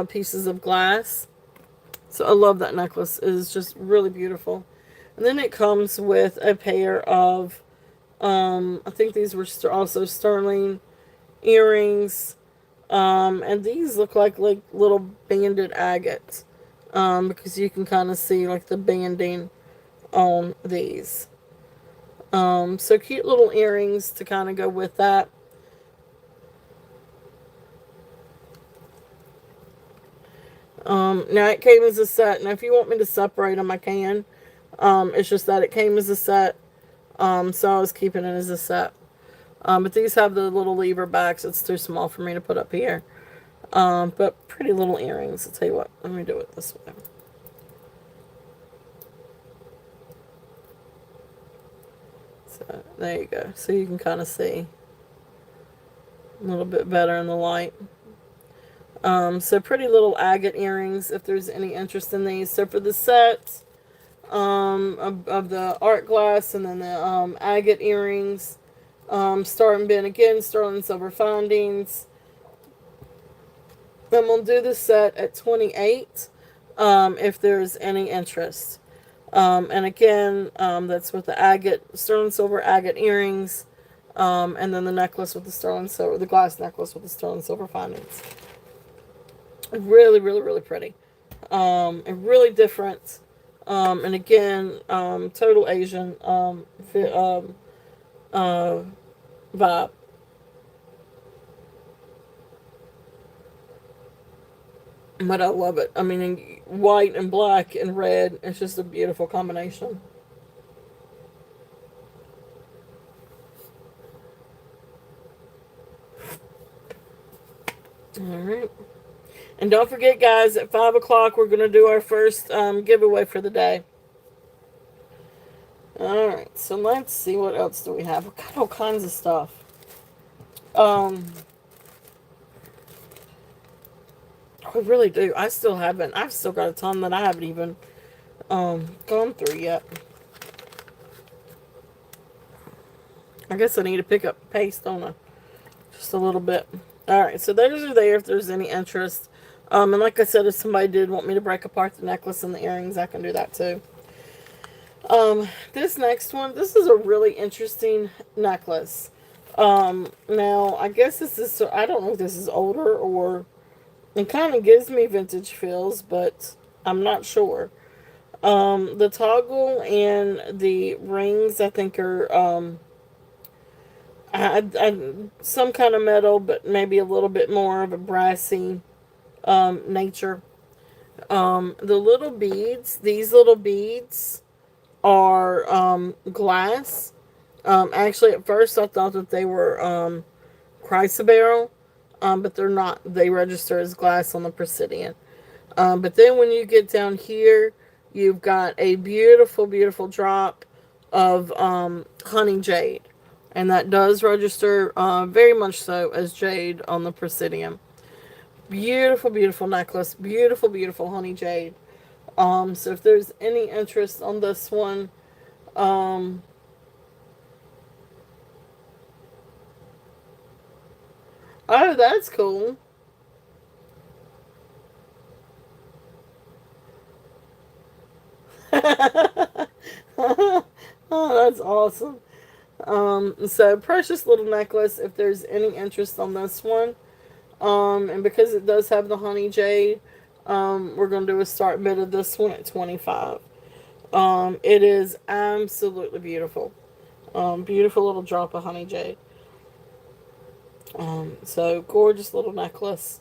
pieces of glass. So I love that necklace. It is just really beautiful. And then it comes with a pair of, I think these were also sterling earrings. And these look like little banded agates. Because you can kind of see like the banding on these. So cute little earrings to kind of go with that. Now it came as a set. Now if you want me to separate them, I can. It's just that it came as a set. So I was keeping it as a set. But these have the little lever backs. It's too small for me to put up here. But pretty little earrings. I'll tell you what. Let me do it this way. So there you go. So you can kind of see a little bit better in the light. So pretty little agate earrings if there's any interest in these. So for the set of the art glass and then the agate earrings, Star and Ben again, sterling silver findings. And we'll do the set at $28 if there's any interest. And again, that's with the agate, sterling silver agate earrings, and then the necklace with the sterling silver, the glass necklace with the sterling silver findings. Really, really, really pretty. And really different. And again, total Asian vibe. But I love it. I mean, in white and black and red, it's just a beautiful combination. Alright. And don't forget, guys, at 5 o'clock, we're going to do our first giveaway for the day. Alright, so let's see what else do we have. We've got all kinds of stuff. We really do. I've still got a ton that I haven't even gone through yet. I guess I need to pick up pace, don't I? Just a little bit. Alright, so those are there if there's any interest. And like I said, if somebody did want me to break apart the necklace and the earrings, I can do that too. This next one, this is a really interesting necklace. Now I guess this is, I don't know if this is older or it kind of gives me vintage feels, but I'm not sure. The toggle and the rings, I think, are some kind of metal, but maybe a little bit more of a brassy nature. The little beads, these little beads are glass. Actually, at first I thought that they were chrysoberyl, but they're not. They register as glass on the Presidian. But then when you get down here, you've got a beautiful, beautiful drop of honey jade. And that does register very much so as jade on the Presidium. Beautiful, beautiful necklace. Beautiful, beautiful honey jade. So if there's any interest on this one, um, oh, that's cool. Oh, that's awesome. So precious little necklace. If there's any interest on this one, and because it does have the honey jade, we're gonna do a start bid of this one at 25. It is absolutely beautiful. Beautiful little drop of honey jade. So gorgeous little necklace.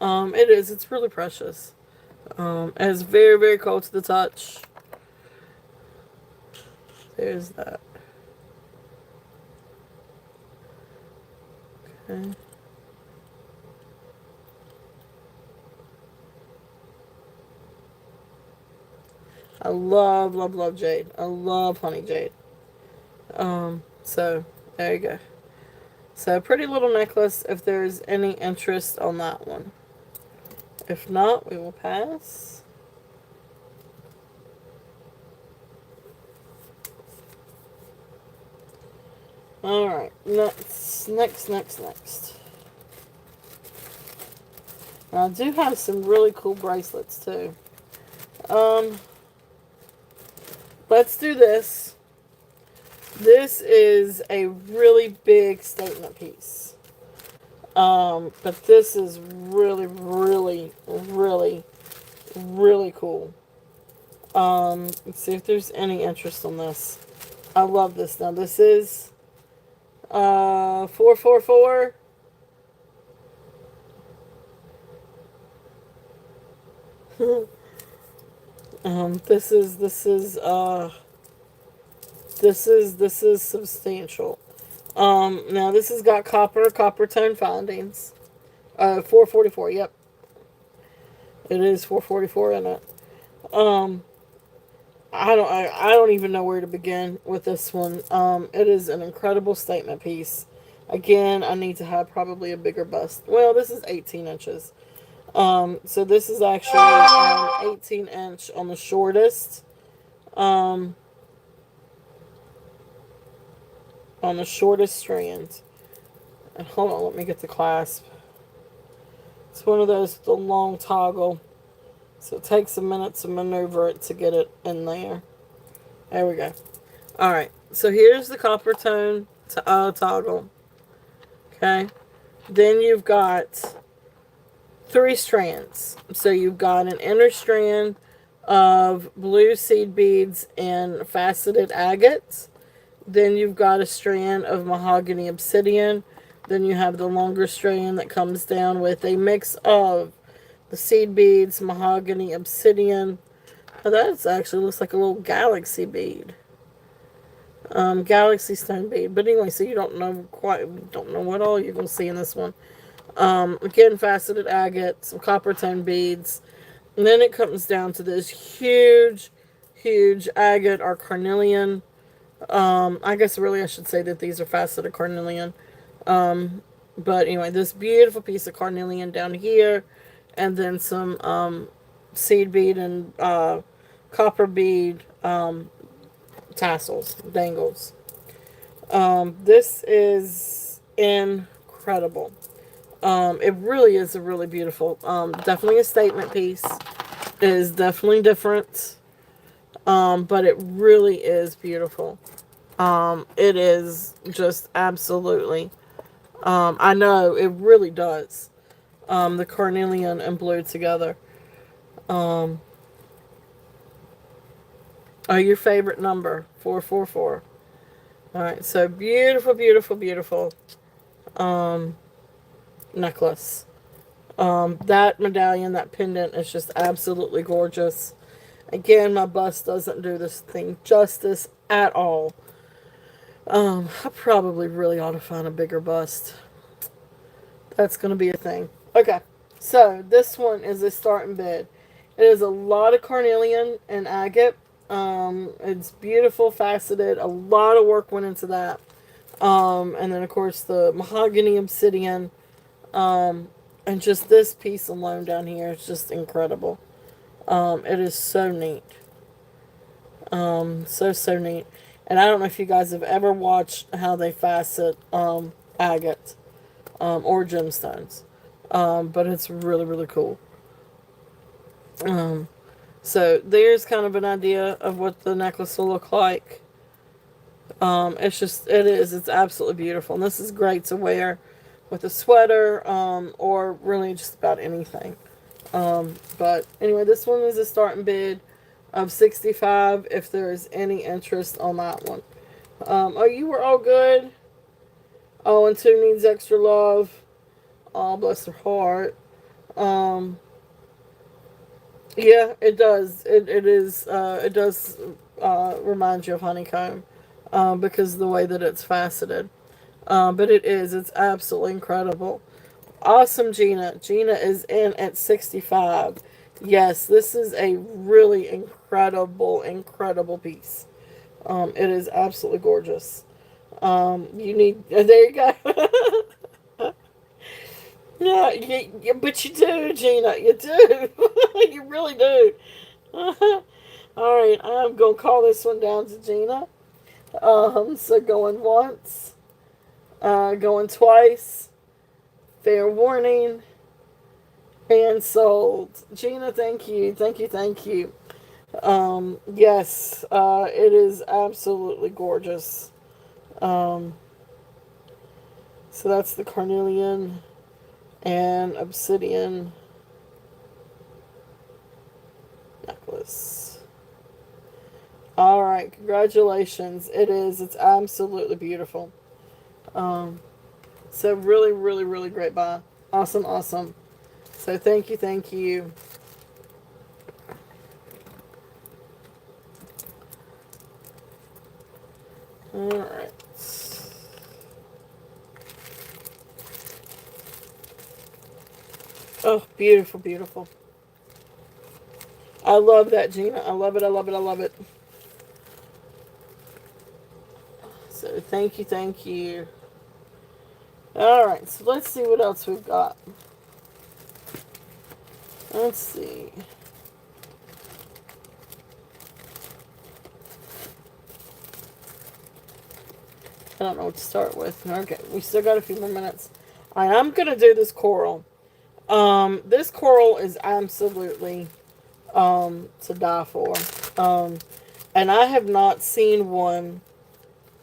It is. It's really precious. It's very, very cold to the touch. There's that. Okay. I love, love, love jade. I love honey jade. So there you go. So pretty little necklace if there's any interest on that one. If not, we will pass. Alright, next. I do have some really cool bracelets too. Um, let's do this. This is a really big statement piece. But this is really, really, really, really cool. Let's see if there's any interest on this. I love this. Now this is 444. This is substantial. Now this has got copper tone findings. 444. Yep, it is 444 in it. Um, I don't even know where to begin with this one. It is an incredible statement piece. Again, I need to have probably a bigger bust. Well, this is 18 inches. So this is actually 18 inch on the shortest. Um, on the shortest strand. And hold on, let me get the clasp. It's one of those with the long toggle. So it takes a minute to maneuver it to get it in there. There we go. Alright, so here's the copper tone toggle. Okay. Then you've got 3 strands. So you've got an inner strand of blue seed beads and faceted agates. Then you've got a strand of mahogany obsidian. Then you have the longer strand that comes down with a mix of the seed beads, mahogany, obsidian. Oh, that actually looks like a little galaxy bead. Galaxy stone bead. But anyway, so you don't know what all you're going to see in this one. Again, faceted agate, some copper tone beads. And then it comes down to this huge, huge agate or carnelian. I guess really I should say that these are faceted carnelian. But anyway, this beautiful piece of carnelian down here. And then some seed bead and copper bead tassels, dangles. This is incredible. It really is a really beautiful, definitely a statement piece. It is definitely different. But it really is beautiful. It is just absolutely. I know it really does. The carnelian and blue together. Um, oh, your favorite number 444. All right, so beautiful, beautiful, beautiful um, necklace. That medallion, that pendant is just absolutely gorgeous. Again, my bust doesn't do this thing justice at all. I probably really ought to find a bigger bust. That's going to be a thing. Okay, so this one is a starting bid. It is a lot of carnelian and agate. It's beautiful, faceted. A lot of work went into that. And then, of course, the mahogany obsidian. Um, and just this piece alone down here is just incredible. It is so neat. So neat. And I don't know if you guys have ever watched how they facet agate or gemstones. But it's really, really cool. Um, so there's kind of an idea of what the necklace will look like. It's absolutely beautiful. And this is great to wear with a sweater, or really just about anything. But anyway, this one is a starting bid of 65 if there is any interest on that one. Oh, you were all good. Oh, and two needs extra love. Oh, bless her heart. Um, yeah, it does. It does remind you of honeycomb, because of the way that it's faceted. But it's absolutely incredible. Awesome, Gina. Gina is in at 65. Yes, this is a really incredible, incredible piece. It is absolutely gorgeous. You need, there you go. Yeah, but you do, Gina. You do. You really do. All right, I'm going to call this one down to Gina. So going once, going twice, fair warning, and sold. Gina, thank you, thank you, thank you. Yes, it is absolutely gorgeous. Um, so that's the carnelian and obsidian necklace. All right, congratulations. It is. It's absolutely beautiful. Um, so really, really, really great buy. Awesome, awesome. So thank you, thank you. All right. Oh, beautiful, beautiful. I love that, Gina. I love it, I love it, I love it. So thank you, thank you. All right, so let's see what else we've got. Let's see. I don't know what to start with. Okay, we still got a few more minutes. All right, I'm going to do this coral. This coral is absolutely to die for. Um, and I have not seen one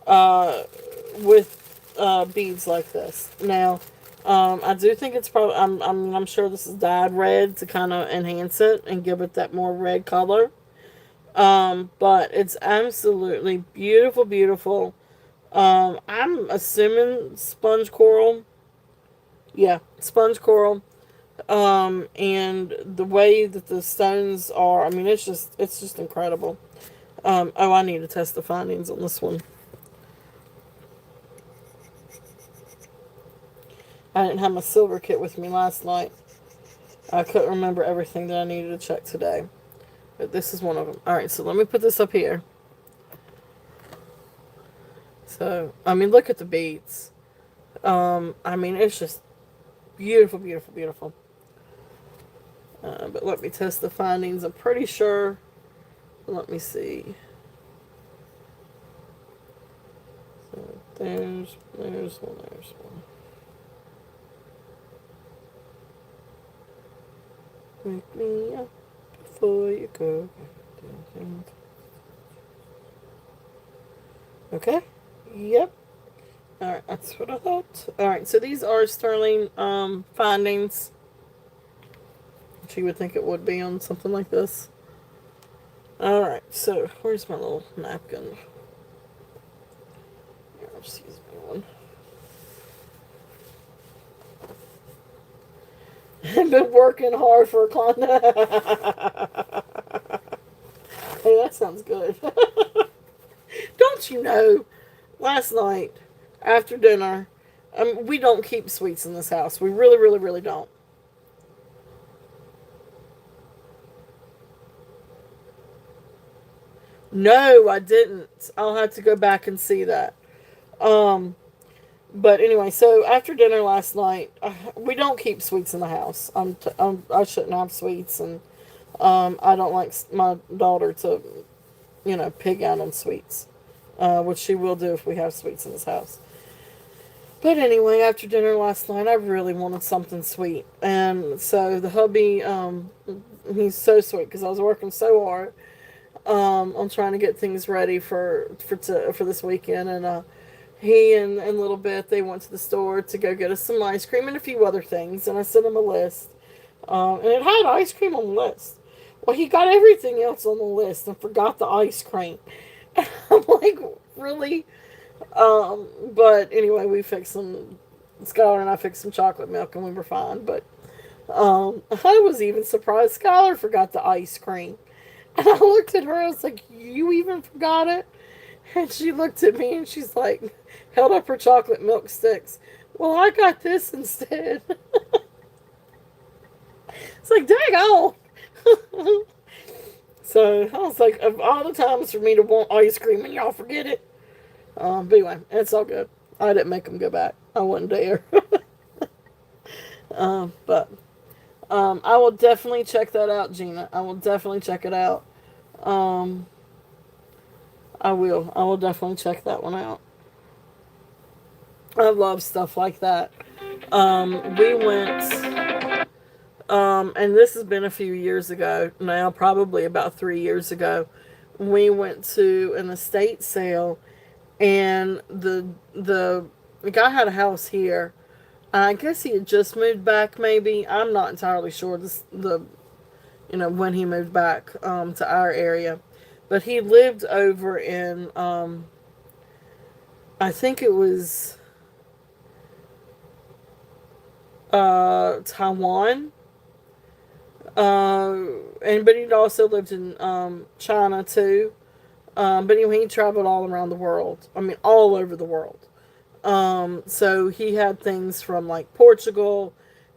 uh, with beads like this. Now, I do think it's probably, I'm sure this is dyed red to kind of enhance it and give it that more red color. But it's absolutely beautiful, beautiful. I'm assuming sponge coral. Yeah, sponge coral. And the way that the stones are, I mean, it's just incredible. Oh, I need to test the findings on this one. I didn't have my silver kit with me last night. I couldn't remember everything that I needed to check today. But this is one of them. Alright, so let me put this up here. So, I mean, look at the beads. I mean, it's just beautiful, beautiful, beautiful. But let me test the findings. I'm pretty sure. Let me see. So there's one, there's one. Wake me up before you go. Okay. Yep. Alright, that's what I thought. Alright, so these are sterling findings. Which you would think it would be on something like this. Alright, so where's my little napkin? Here, I'll just use my one. I've been working hard for a client. Hey, that sounds good. Don't you know, last night, after dinner, we don't keep sweets in this house. We really, really, really don't. No, I didn't. I'll have to go back and see that. Um, but anyway, so after dinner last night, we don't keep sweets in the house. I shouldn't have sweets, and I don't like my daughter to, pig out on sweets, which she will do if we have sweets in this house. But anyway, after dinner last night, I really wanted something sweet, and so the hubby, he's so sweet because I was working so hard on trying to get things ready for this weekend, and he and little Beth, they went to the store to go get us some ice cream and a few other things, and I sent him a list, and it had ice cream on the list. Well, he got everything else on the list and forgot the ice cream. And I'm like, really? But anyway, we fixed some. Skylar and I fixed some chocolate milk, and we were fine. But I was even surprised Skylar forgot the ice cream. And I looked at her, I was like, you even forgot it? And she looked at me and she's like, held up her chocolate milk sticks. Well, I got this instead. It's like, dang on. So I was like, of all the times for me to want ice cream and y'all forget it. But anyway, it's all good. I didn't make them go back. I wouldn't dare. But I will definitely check that out, Gina. I will definitely check it out. Um, I will. I will definitely check that one out. I love stuff like that. We went, and this has been a few years ago now, probably about 3 years ago. We went to an estate sale, and the guy had a house here. I guess he had just moved back. Maybe I'm not entirely sure. When he moved back to our area, but he lived over in I think it was Taiwan. And but he'd also lived in China too. But anyway, he traveled all around the world. I mean, all over the world. So he had things from like Portugal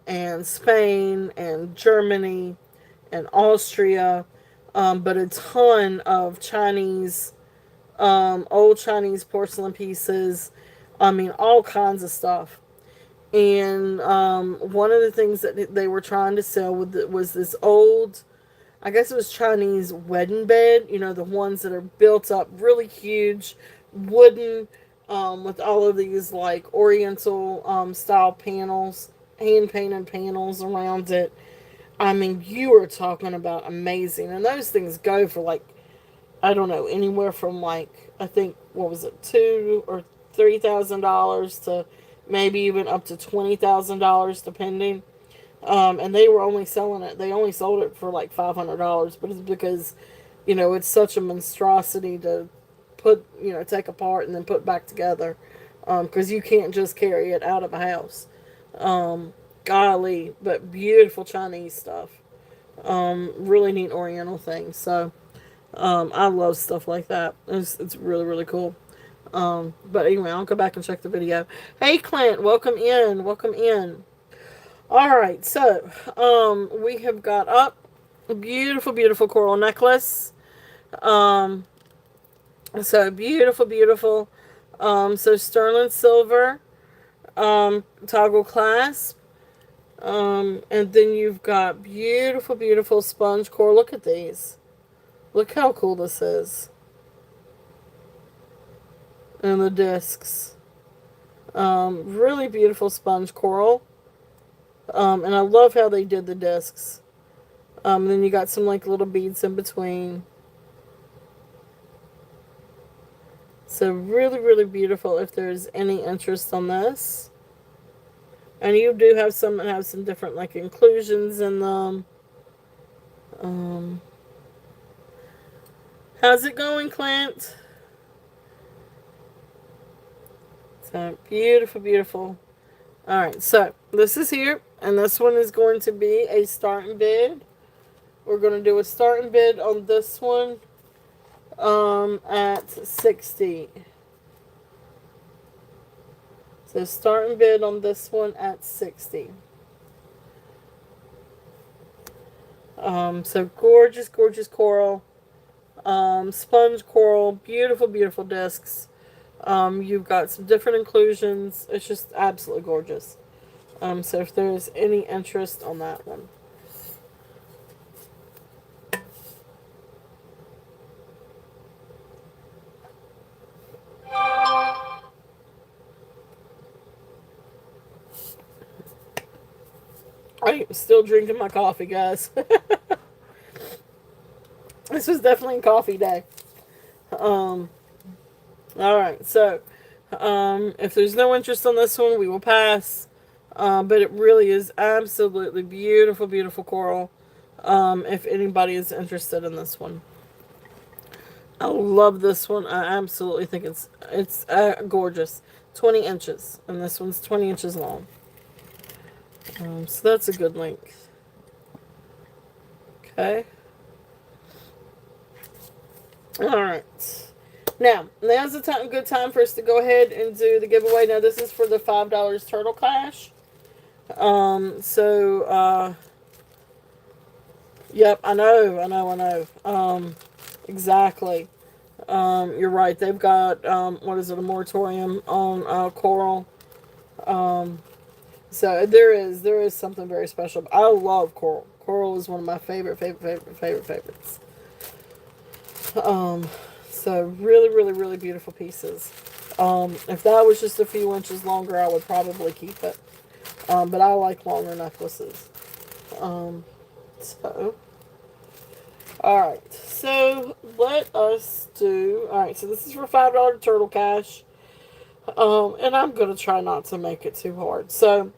and Spain and Germany and Austria, but a ton of Chinese, old Chinese porcelain pieces. I mean, all kinds of stuff. And one of the things that they were trying to sell was this old, I guess it was Chinese wedding bed, the ones that are built up really huge, wooden, with all of these like oriental style panels, hand painted panels around it. I mean, you are talking about amazing. And those things go for like, I don't know, anywhere from like, I think, what was it, $2,000 or $3,000 to maybe even up to $20,000 depending. And they were only selling it, they only sold it for like $500, but it's because, it's such a monstrosity to take apart and then put back together. Because you can't just carry it out of a house. Golly, but beautiful Chinese stuff. Really neat Oriental things. So, I love stuff like that. It's really, really cool. But anyway, I'll go back and check the video. Hey, Clint, welcome in. Welcome in. All right, so, we have got up a beautiful, beautiful coral necklace. So beautiful, beautiful. So sterling silver, toggle clasp. And then you've got beautiful, beautiful sponge core. Look at these. Look how cool this is. And the discs. Really beautiful sponge coral. And I love how they did the discs. Then you got some like little beads in between. So really, really beautiful if there's any interest on this. And you do have some that have some different like inclusions in them. Um, how's it going, Clint? So beautiful, beautiful. Alright, so this is here, and this one is going to be a starting bid. We're going to do a starting bid on this one at 60. So starting bid on this one at 60. So gorgeous, gorgeous coral. Sponge coral, beautiful, beautiful discs. You've got some different inclusions. It's just absolutely gorgeous. So if there's any interest on that one. I'm still drinking my coffee, guys. This was definitely a coffee day. Um, Alright, so if there's no interest on this one, we will pass. But it really is absolutely beautiful, beautiful coral. If anybody is interested in this one. I love this one. I absolutely think it's gorgeous. 20 inches. And this one's 20 inches long. So that's a good length. Okay. Alright. Now, now's the time, good time for us to go ahead and do the giveaway. Now, this is for the $5 Turtle Cash. Yep, I know. Exactly. You're right. They've got, what is it, a moratorium on, coral. So there is something very special. I love coral. Coral is one of my favorites. Um, so really, really, really beautiful pieces. If that was just a few inches longer, I would probably keep it. But I like longer necklaces. Um, so, alright. So, let us do... Alright, so this is for $5 Turtle Cash. And I'm going to try not to make it too hard. So,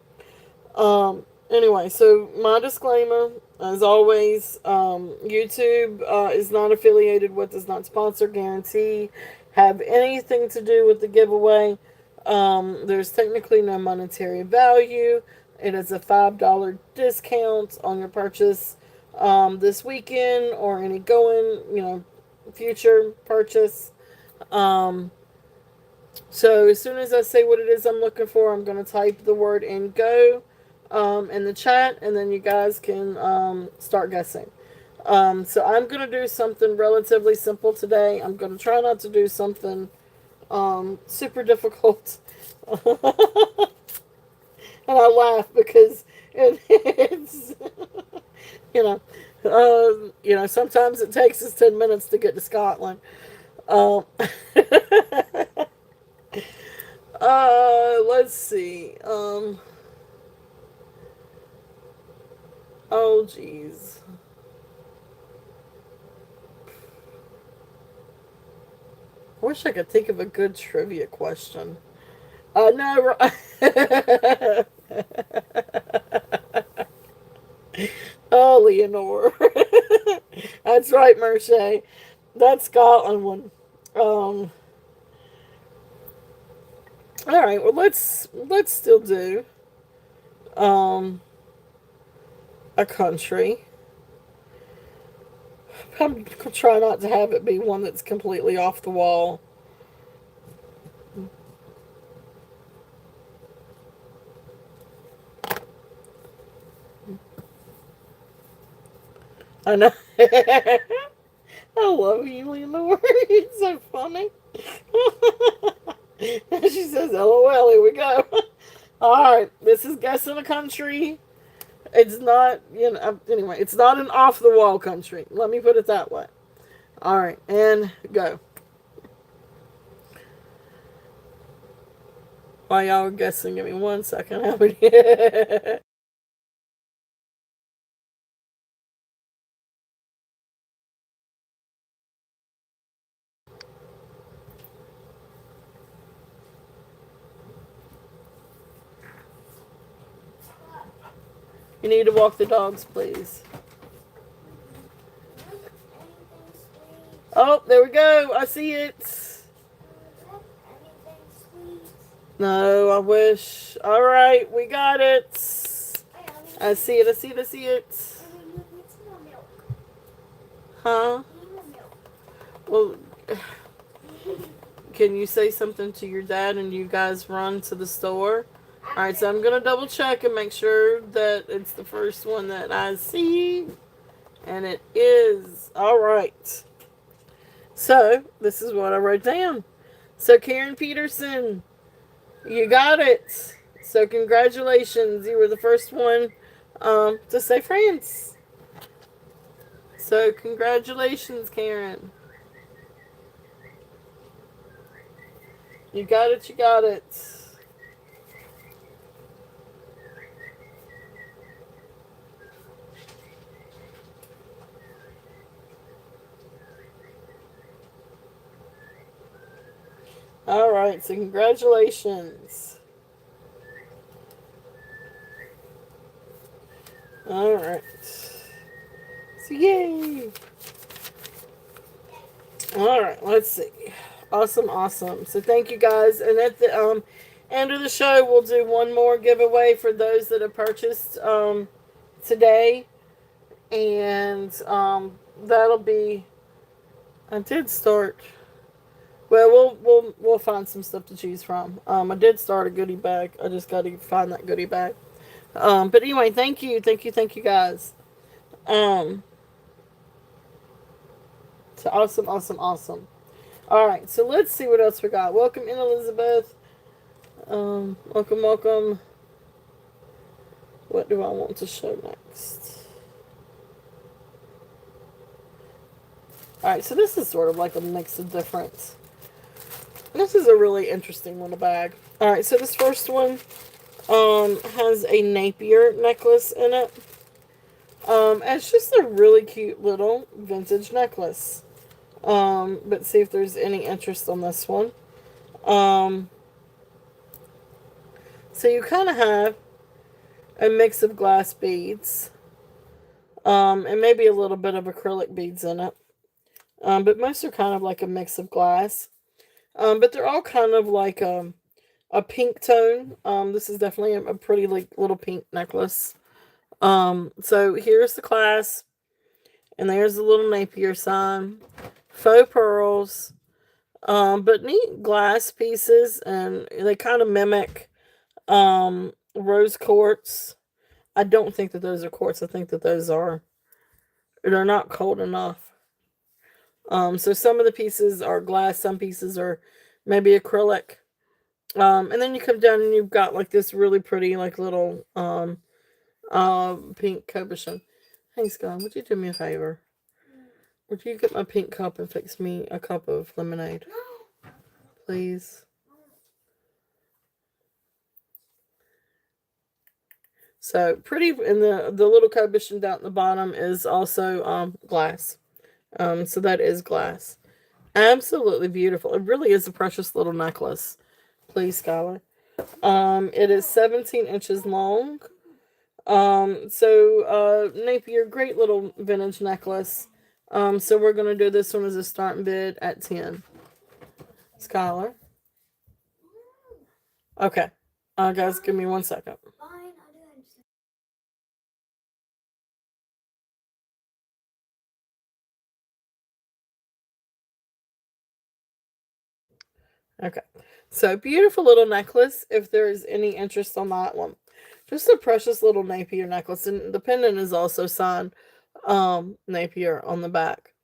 anyway, so my disclaimer, as always, YouTube is not affiliated with, does not sponsor, guarantee, have anything to do with the giveaway. There's technically no monetary value. It is a $5 discount on your purchase this weekend or any future purchase. So as soon as I say what it is I'm looking for, I'm going to type the word in go in the chat, and then you guys can start guessing. So I'm going to do something relatively simple today. I'm going to try not to do something super difficult. And I laugh because it's, you know, sometimes it takes us 10 minutes to get to Scotland. Um, let's see. Oh, geez. I wish I could think of a good trivia question. No. Oh, Leonore. That's right, Merche. That Scotland one. Um. All right. Well, let's still do um a country. I'm gonna try not to have it be one that's completely off the wall. I know. I love you, Leonore. It's so funny. She says, LOL, here we go. Alright, this is guessing a country. It's not, anyway, it's not an off the wall country. Let me put it that way. Alright, and go. While y'all are guessing, give me 1 second. How many? You need to walk the dogs, please. Oh, there we go. I see it. No, I wish. All right, we got it. I see it. I see it. I see it. Huh? Well, can you say something to your dad and you guys run to the store? Alright, so I'm going to double check and make sure that it's the first one that I see. And it is. Alright. So, this is what I wrote down. So, Karen Peterson, you got it. So, congratulations. You were the first one to say France. So, congratulations, Karen. You got it. You got it. Alright, so congratulations. Alright. So yay! Alright, let's see. Awesome, awesome. So thank you guys. And at the end of the show, we'll do one more giveaway for those that have purchased today. And that'll be, I did start. Well, we'll find some stuff to choose from. I did start a goodie bag. I just got to find that goodie bag. But anyway, thank you guys. So awesome, awesome, awesome. All right, so let's see what else we got. Welcome in, Elizabeth. Welcome, welcome. What do I want to show next? All right, so this is sort of like a mix of different. This is a really interesting little bag. All right, so this first one has a Napier necklace in it. It's just a really cute little vintage necklace. But see if there's any interest on this one. So you kind of have a mix of glass beads. And maybe a little bit of acrylic beads in it. But most are kind of like a mix of glass. But they're all kind of like a pink tone. This is definitely a pretty like little pink necklace. So here's the clasp. And there's the little Napier sign. Faux pearls. But neat glass pieces. And they kind of mimic rose quartz. I don't think that those are quartz. I think that they're not cold enough. So some of the pieces are glass. Some pieces are maybe acrylic. And then you come down and you've got like this really pretty like little pink cabochon. Hey Scott, would you do me a favor? Would you get my pink cup and fix me a cup of lemonade? Please. So pretty, and the little cabochon down at the bottom is also glass. So that is glass. Absolutely beautiful. It really is a precious little necklace. Please, Skylar. It is 17 inches long. Napier, great little vintage necklace. So we're going to do this one as a starting bid at 10. Skylar. Okay. Guys, give me 1 second. Okay. So beautiful little necklace, if there is any interest on that one. Just a precious little Napier necklace. And the pendant is also signed Napier on the back.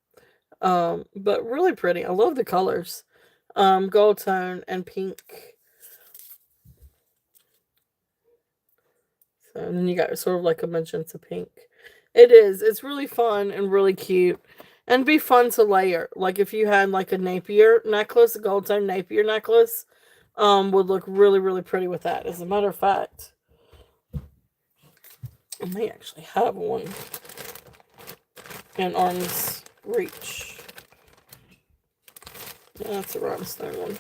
But really pretty. I love the colors. Gold tone and pink. So, and then you got sort of like a magenta pink. It is. It's really fun and really cute. And be fun to layer. Like if you had like a Napier necklace, a gold tone Napier necklace, would look really, really pretty with that. As a matter of fact, I may actually have one in arm's reach. Yeah, that's a rhinestone one.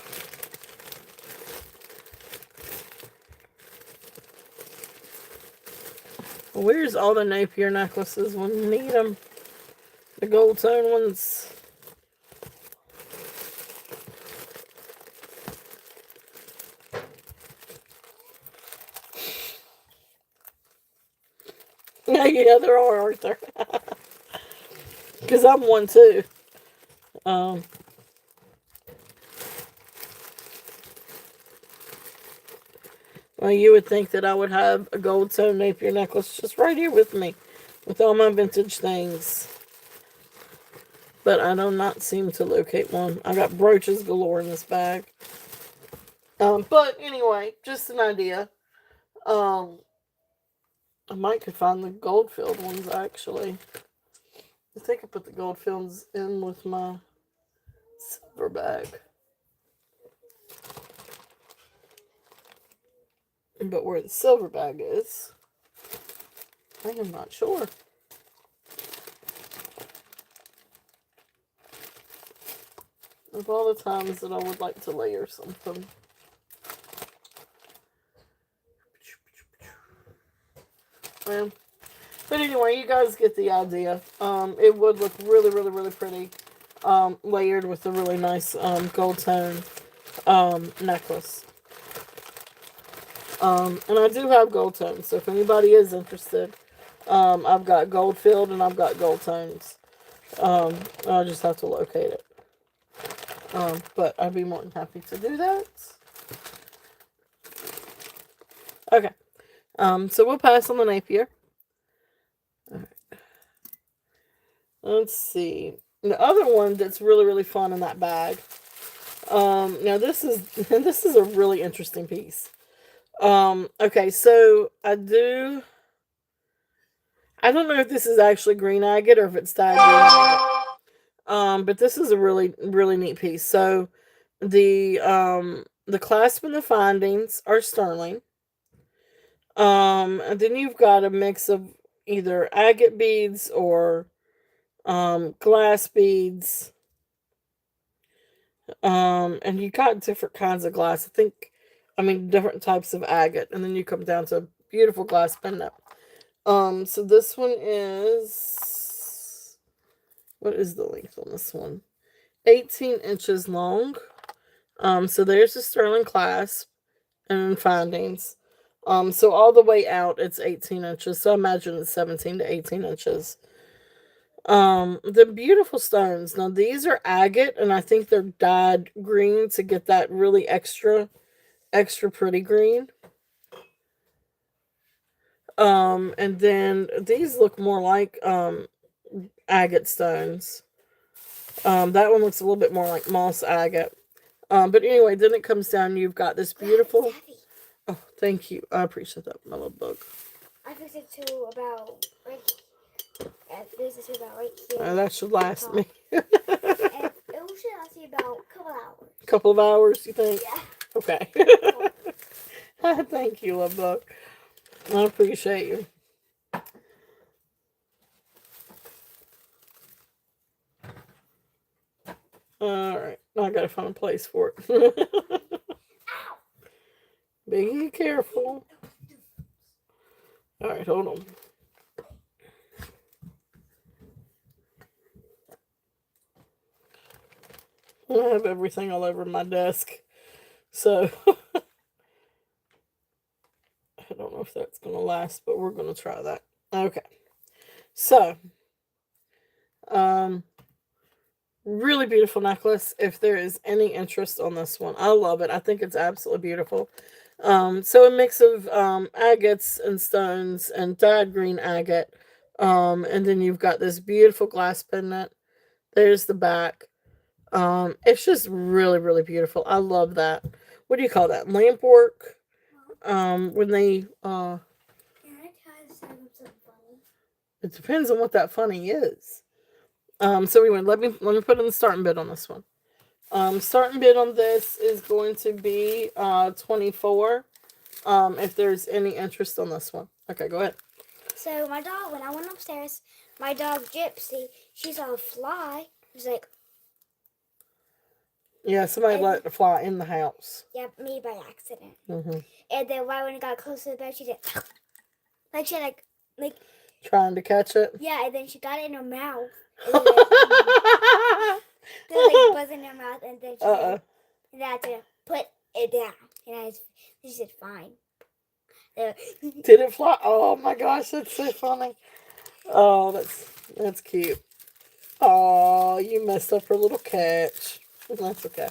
Where's all the Napier necklaces when you need them? The gold tone ones. Yeah, there are, aren't there? Because I'm one too. Um, well, you would think that I would have a gold tone Napier necklace just right here with me, with all my vintage things. But I do not seem to locate one. I got brooches galore in this bag. But anyway, just an idea. I might could find the gold filled ones actually. I think I put the gold films in with my silver bag. But where the silver bag is, I am not sure. Of all the times that I would like to layer something. Well, but anyway, you guys get the idea. It would look really, really, really pretty. Layered with a really nice gold tone necklace. And I do have gold tones, so if anybody is interested, I've got gold filled and I've got gold tones. I just have to locate it. But I'd be more than happy to do that. Okay. So we'll pass on the Napier. Alright. Let's see. The other one that's really, really fun in that bag. Now this is a really interesting piece. Okay, so I don't know if this is actually green agate or if it's dyed green agate. But this is a really, really neat piece. So the clasp and the findings are sterling. And then you've got a mix of either agate beads or glass beads. And you got different kinds of glass. Different types of agate. And then you come down to a beautiful glass pendant. So this one is, what is the length on this one? 18 inches long. So there's the sterling clasp and findings. So all the way out, it's 18 inches. So I imagine it's 17 to 18 inches. The beautiful stones. Now, these are agate, and I think they're dyed green to get that really extra pretty green. And then these look more like, agate stones. That one looks a little bit more like moss agate. But anyway, then it comes down, you've got this beautiful... Oh, thank you. I appreciate that, my little bug. I fixed it to about right here. That should last me. And it should last me about a couple hours. Couple of hours, you think? Yeah. Okay. Thank you, love bug. I appreciate you. Alright, now I gotta find a place for it. Be careful. Alright, hold on. I have everything all over my desk. So, I don't know if that's going to last, but we're going to try that. Okay. So, really beautiful necklace. If there is any interest on this one, I love it. I think it's absolutely beautiful. So a mix of agates and stones and dyed green agate. And then you've got this beautiful glass pendant. There's the back. It's just really, really beautiful. I love that. What do you call that? Lamp work? When they Can I something funny? It depends on what that funny is. So anyway, let me put in the starting bid on this one. Starting bid on this is going to be $24. If there's any interest on this one. Okay, go ahead. So my dog, when I went upstairs, my dog Gypsy, she saw a fly. She was like, yeah, somebody let the fly in the house. Yeah, me by accident. Mm-hmm. And then right when it got close to the bed, she did like she had like like, Trying to catch it. yeah, and then she got it in her mouth. And then, like buzz in her mouth, and then she said, and I had to put it down. And she said, fine. Did it fly? Oh my gosh, that's so funny. Oh, that's cute. Oh, you messed up her little catch. That's okay.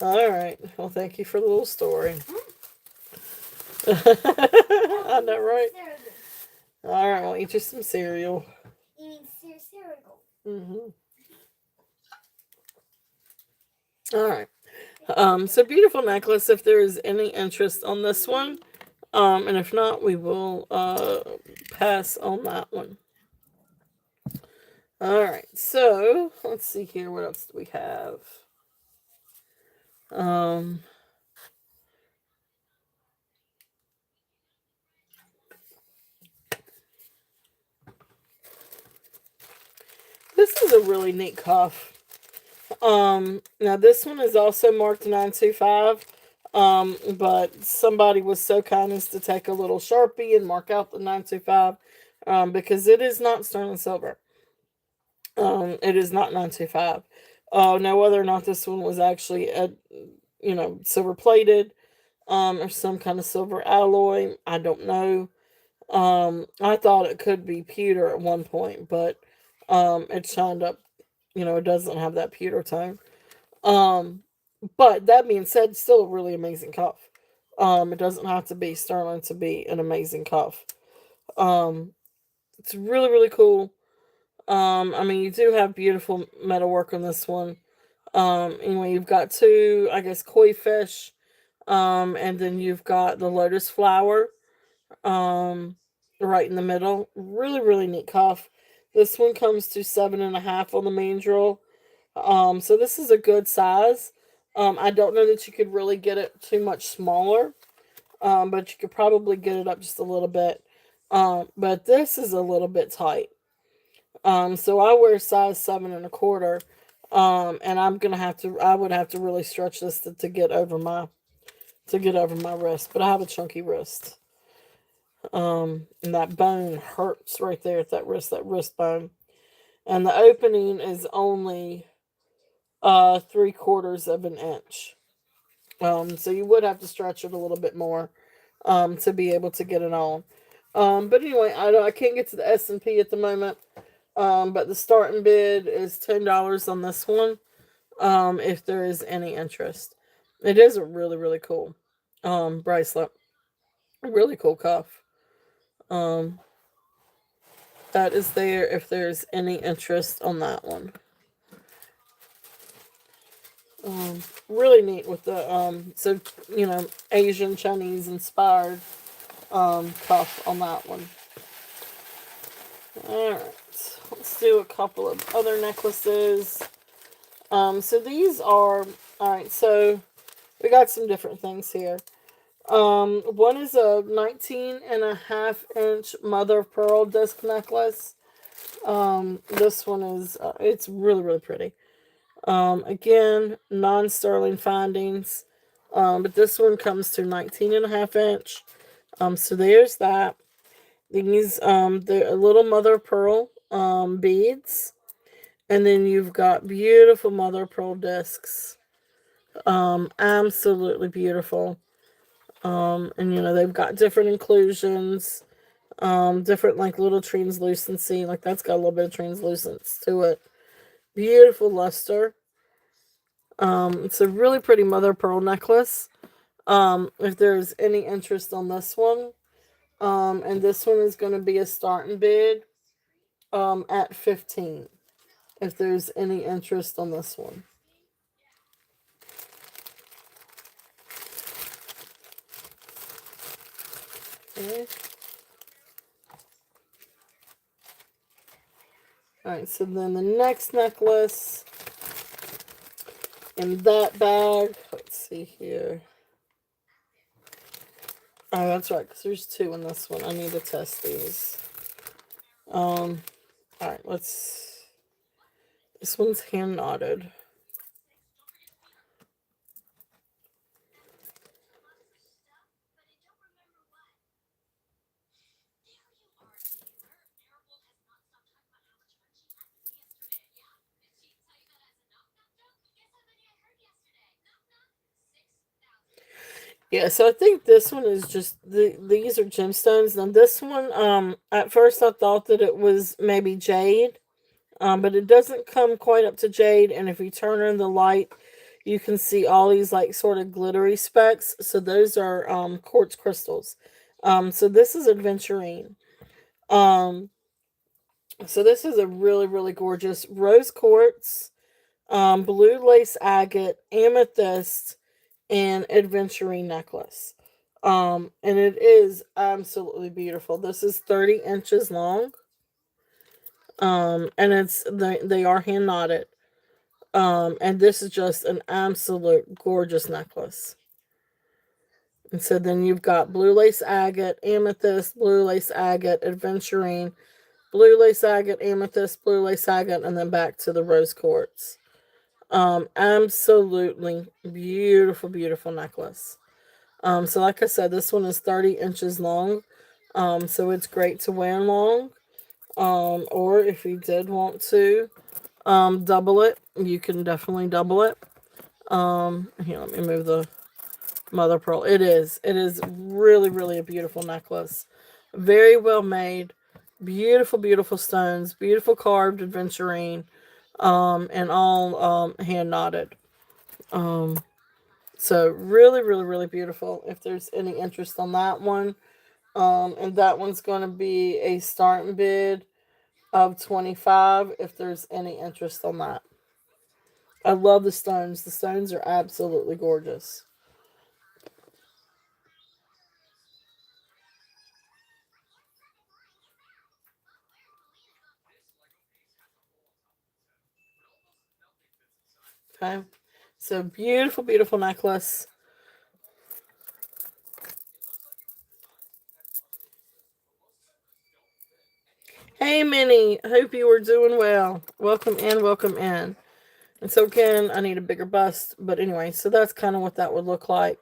All right. Well, thank you for the little story. I know, right? All right. Well, eat you some cereal. Eating cereal. Mm-hmm. All right. So beautiful necklace. If there is any interest on this one, and if not, we will pass on that one. All right. So let's see here. What else do we have? Um, this is a really neat cuff. Now this one is also marked 925. But somebody was so kind as to take a little Sharpie and mark out the 925, because it is not sterling silver. It is not 925. Now whether or not this one was actually silver plated, or some kind of silver alloy, I don't know. I thought it could be pewter at one point, but it shined up. It doesn't have that pewter tone. Um, but that being said, still a really amazing cuff. It doesn't have to be sterling to be an amazing cuff. Um, it's really, really cool. I mean, you do have beautiful metalwork on this one. Anyway, you've got two, I guess, koi fish. And then you've got the lotus flower. Um, right in the middle. Really, really neat cuff. This one comes to 7.5 on the mandrel. So this is a good size. I don't know that you could really get it too much smaller. But you could probably get it up just a little bit. But this is a little bit tight. So I wear size 7.25. And I would have to really stretch this to get over my wrist. But I have a chunky wrist. And that bone hurts right there at that wrist bone. And the opening is only 3/4 of an inch. So you would have to stretch it a little bit more, to be able to get it on. But anyway, I can't get to the S&P at the moment. But the starting bid is $10 on this one. If there is any interest, it is a really, really cool bracelet, a really cool cuff. Um, that is there if there's any interest on that one. Really neat with the Asian Chinese inspired cuff on that one. Alright, let's do a couple of other necklaces. So these are, alright, so we got some different things here. One is a 19.5 inch mother of pearl disc necklace. This one is, it's really, really pretty. Again, non-sterling findings. But this one comes to 19.5 inch. So there's that. These, they're a little mother of pearl, beads. And then you've got beautiful mother of pearl discs. Absolutely beautiful. And they've got different inclusions, different like little translucency, like that's got a little bit of translucence to it. Beautiful luster. It's a really pretty mother of pearl necklace. If there's any interest on this one, and this one is going to be a starting bid, at 15. If there's any interest on this one. Okay. Alright, so then the next necklace in that bag, let's see here. Oh, that's right, because there's two in this one. I need to test these. Alright, this one's hand knotted. Yeah, so I think this one is just these are gemstones. Now this one, at first I thought that it was maybe jade, but it doesn't come quite up to jade. And if you turn on the light, you can see all these like sort of glittery specks. So those are quartz crystals. So this is aventurine. Um, so this is a really really gorgeous rose quartz, blue lace agate, amethyst, and aventurine necklace. And it is absolutely beautiful. This is 30 inches long. And they are hand knotted. And this is just an absolute gorgeous necklace. And so then you've got blue lace agate, amethyst, blue lace agate, aventurine, blue lace agate, amethyst, blue lace agate, and then back to the rose quartz. Absolutely beautiful, beautiful necklace. So like I said, this one is 30 inches long. So it's great to wear long. Or if you did want to double it, you can definitely double it. Here, let me move the mother pearl. It is really, really a beautiful necklace. Very well made. Beautiful, beautiful stones. Beautiful carved aventurine. And all hand knotted. Um, so really, really, really beautiful. If there's any interest on that one, and that one's going to be a starting bid of 25. If there's any interest on that, I love the stones. The stones are absolutely gorgeous. Okay, so beautiful, beautiful necklace. Hey, Minnie. Hope you are doing well. Welcome in. Welcome in. And so again, I need a bigger bust, but anyway, so that's kind of what that would look like.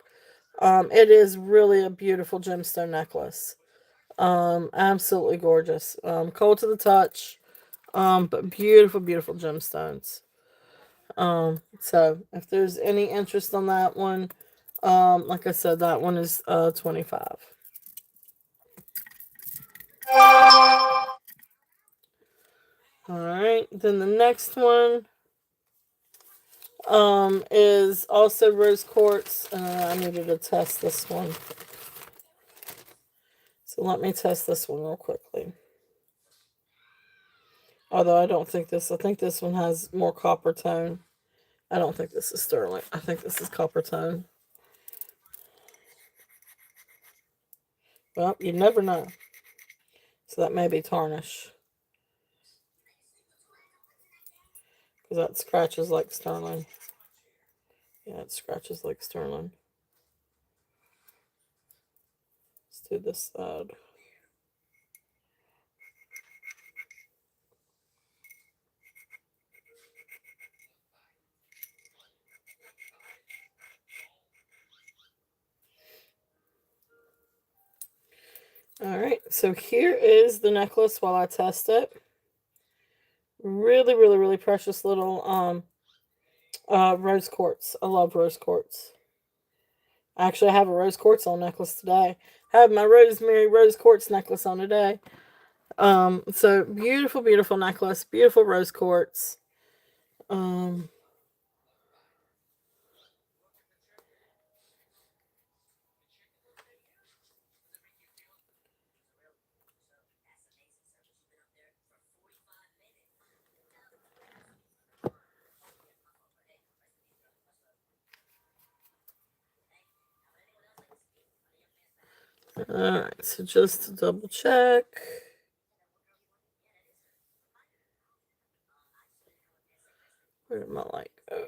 It is really a beautiful gemstone necklace. Absolutely gorgeous. Cold to the touch. But beautiful, beautiful gemstones. So if there's any interest on that one, like I said, that one is 25. All right. Then the next one is also rose quartz. I needed to test this one. So let me test this one real quickly. Although I think this one has more copper tone. I don't think this is sterling. I think this is copper tone. Well, you never know. So that may be tarnish. Because that scratches like sterling. Yeah, it scratches like sterling. Let's do this side. All right, so here is the necklace while I test it. Really, really, really precious little rose quartz. I love rose quartz. Actually, I have a rose quartz on necklace today. I have my rosemary rose quartz necklace on today. So beautiful, beautiful necklace, beautiful rose quartz. Um, all right, so just to double check. Where did my light go?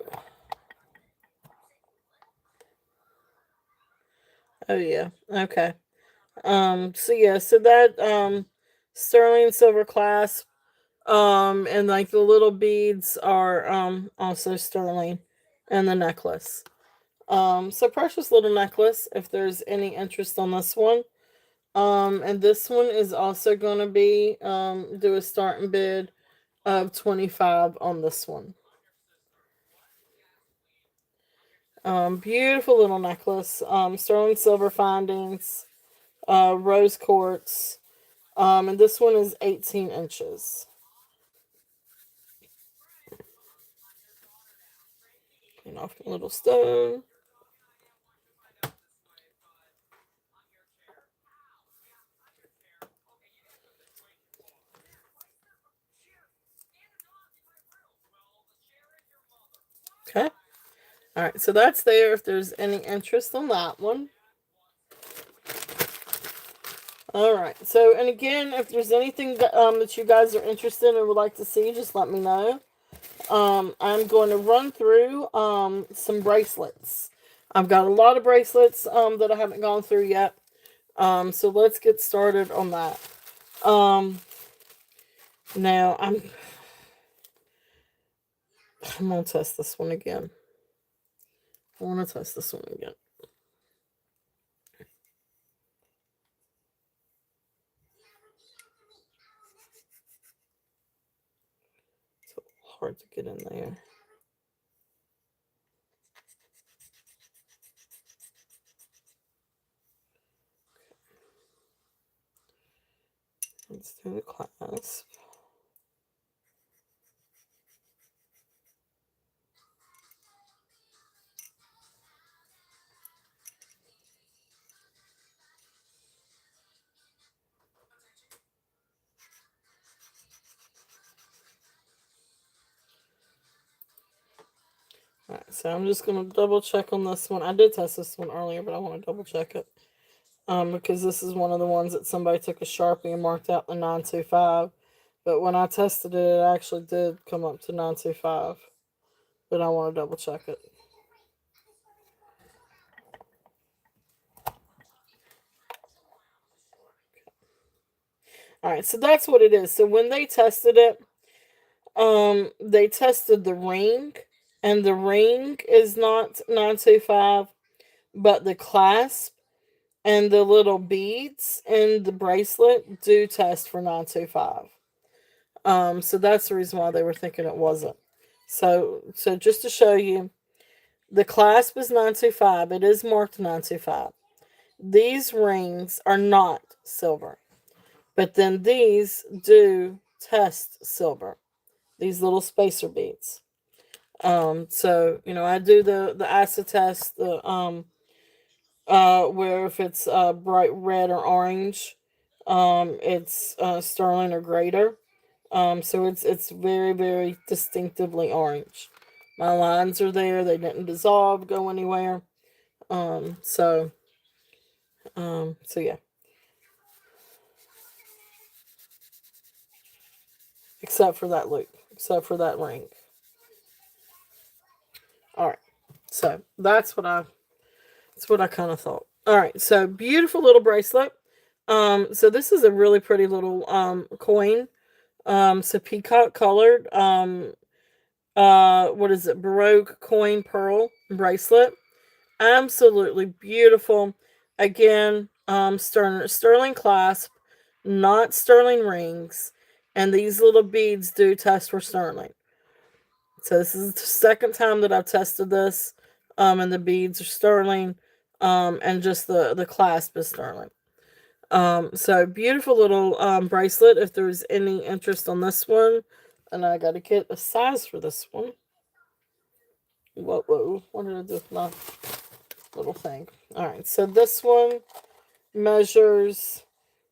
Oh yeah, okay. So yeah, so that sterling silver clasp, and like the little beads are also sterling, and the necklace. So precious little necklace. If there's any interest on this one, and this one is also going to be do a starting bid of 25 on this one. Beautiful little necklace. Sterling silver findings. Rose quartz. And this one is 18 inches. Clean off my little stone. Okay. All right, so that's there if there's any interest on that one. All right, so, and again, if there's anything that you guys are interested in or would like to see, just let me know. I'm going to run through some bracelets. I've got a lot of bracelets that I haven't gone through yet. So let's get started on that. Um, Now I'm gonna test this one again. I want to test this one again. It's a little hard to get in there. Let's do the clasp. Alright, so I'm just gonna double check on this one. I did test this one earlier, but I want to double check it. Because this is one of the ones that somebody took a Sharpie and marked out the 925. But when I tested it, it actually did come up to 925. But I want to double check it. Alright, so that's what it is. So when they tested it, they tested the ring, and the ring is not 925, but the clasp and the little beads in the bracelet do test for 925. So that's the reason why they were thinking it wasn't. So just to show you, the clasp is 925. It is marked 925. These rings are not silver, but then these do test silver. These little spacer beads. So I do the acid test, the where if it's bright red or orange, it's sterling or greater. So it's very, very distinctively orange. My lines are there; they didn't dissolve, go anywhere. So so yeah, except for that loop, except for that ring. All right, so that's what I kind of thought. All right, so beautiful little bracelet. So this is a really pretty little coin. So peacock colored. What is it? Baroque coin pearl bracelet. Absolutely beautiful. Again, sterling clasp, not sterling rings, and these little beads do test for sterling. So this is the second time that I've tested this, and the beads are sterling, and just the clasp is sterling. So beautiful little bracelet. If there's any interest on this one, and I got to get a size for this one. Whoa! What did I do with my little thing? All right, so this one measures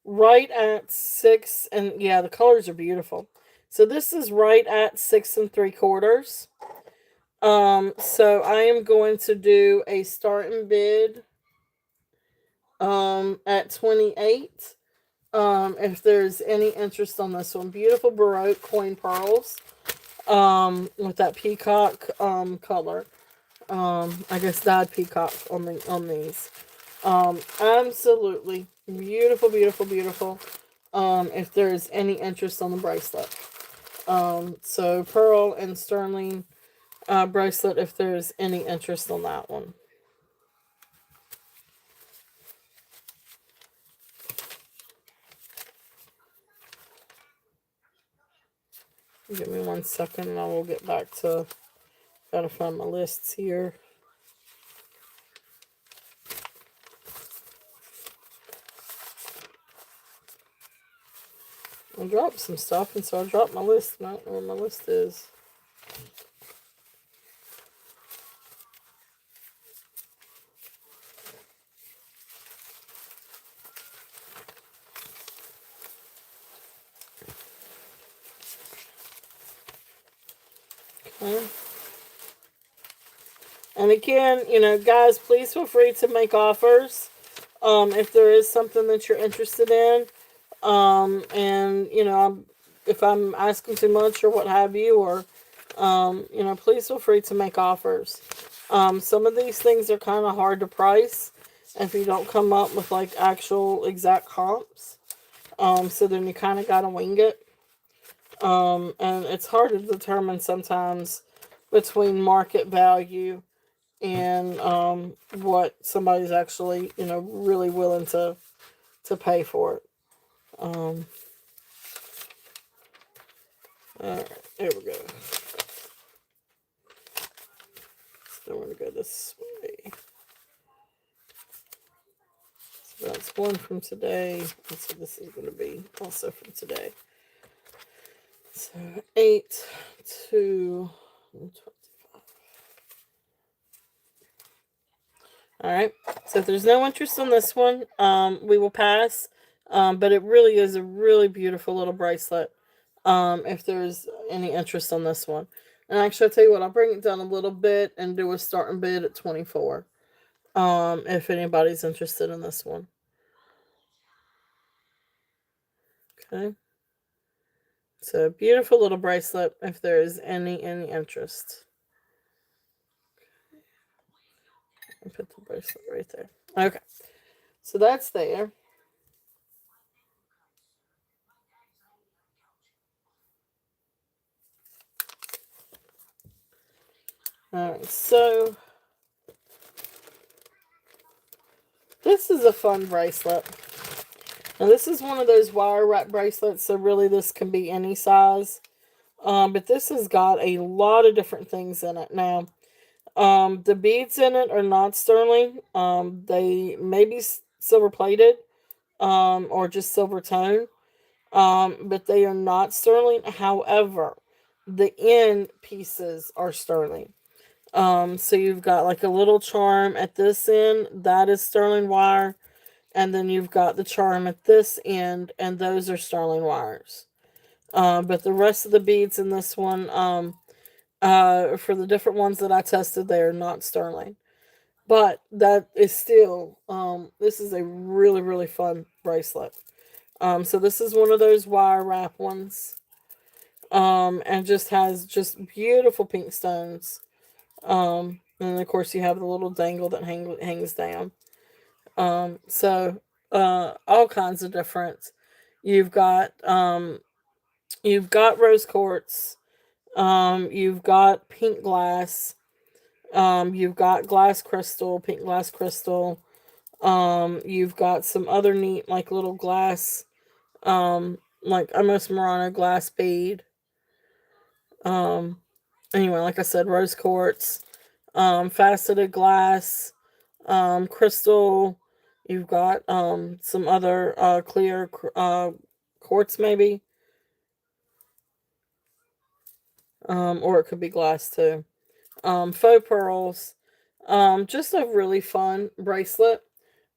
right at 6, and yeah, the colors are beautiful. So this is right at 6 3/4. So I am going to do a starting bid at 28. If there's any interest on this one. Beautiful Baroque coin pearls. With that peacock color. I guess dyed peacock on these. Absolutely beautiful, beautiful, beautiful. If there's any interest on the bracelet. So pearl and sterling bracelet, if there's any interest on that one. Give me 1 second and I will get back to, gotta find my lists here. I dropped some stuff, and so I dropped my list, and I don't know where my list is. Okay. And again, you know, guys, please feel free to make offers if there is something that you're interested in. And, you know, if I'm asking too much or what have you, or, you know, please feel free to make offers. Some of these things are kind of hard to price if you don't come up with, like, actual exact comps. So then you kind of got to wing it. And it's hard to determine sometimes between market value and what somebody's actually, you know, really willing to pay for it. All right, there we go. So we're going to go this way. So that's one from today. And so this is going to be also from today. So 8 to 25. All right. So if there's no interest on this one, we will pass. But it really is a really beautiful little bracelet. If there's any interest on this one. And actually, I'll tell you what, I'll bring it down a little bit and do a starting bid at 24. If anybody's interested in this one. Okay. So beautiful little bracelet if there is any interest. I'll put the bracelet right there. Okay. So that's there. Alright, so this is a fun bracelet. Now this is one of those wire wrap bracelets, so really this can be any size. But this has got a lot of different things in it. Now, the beads in it are not sterling. They may be silver plated, or just silver tone. But they are not sterling. However, the end pieces are sterling. So you've got like a little charm at this end, that is sterling wire, and then you've got the charm at this end, and those are sterling wires. But the rest of the beads in this one, for the different ones that I tested, they are not sterling. But that is still, this is a really, really fun bracelet. So this is one of those wire wrap ones. And just has just beautiful pink stones. And of course you have the little dangle that hangs down. So all kinds of different. You've got rose quartz. You've got pink glass. You've got glass crystal, pink glass crystal. You've got some other neat like little glass, like almost Murano glass bead. Anyway, like I said, rose quartz, faceted glass, crystal. You've got some other clear quartz maybe, or it could be glass too. Faux pearls. Just a really fun bracelet.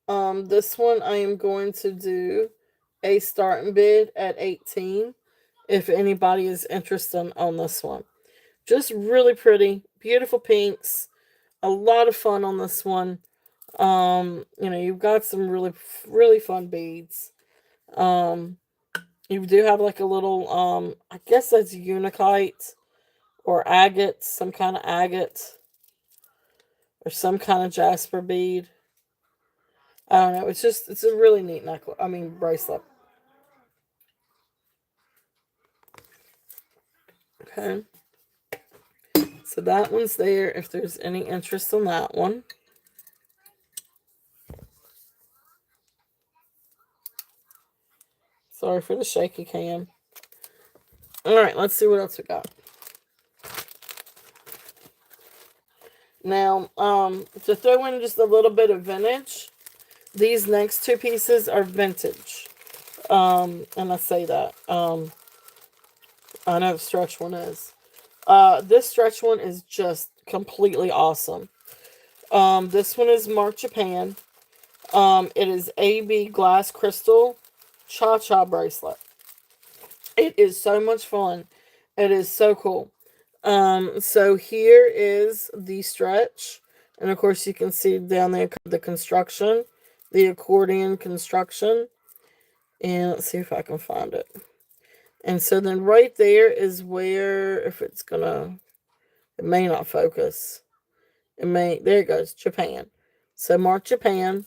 This one I am going to do a starting bid at 18 if anybody is interested on this one. Just really pretty, beautiful pinks. A lot of fun on this one. You know, you've got some really, really fun beads. You do have like a little, I guess that's unakite or agate, some kind of agate or some kind of jasper bead. I don't know. It's a really neat necklace. I mean, bracelet. Okay. So that one's there if there's any interest in that one. Sorry for the shaky cam. Alright, let's see what else we got. Now, to throw in just a little bit of vintage, these next two pieces are vintage. And I say that. I know the stretch one is. This stretch one is just completely awesome. This one is Mark Japan. It is AB glass crystal cha-cha bracelet. It is so much fun. It is so cool. So here is the stretch. And of course you can see down there the construction, the accordion construction. And let's see if I can find it. And so then right there is where, if it's gonna, it may not focus. It may, there it goes, Japan. So mark Japan.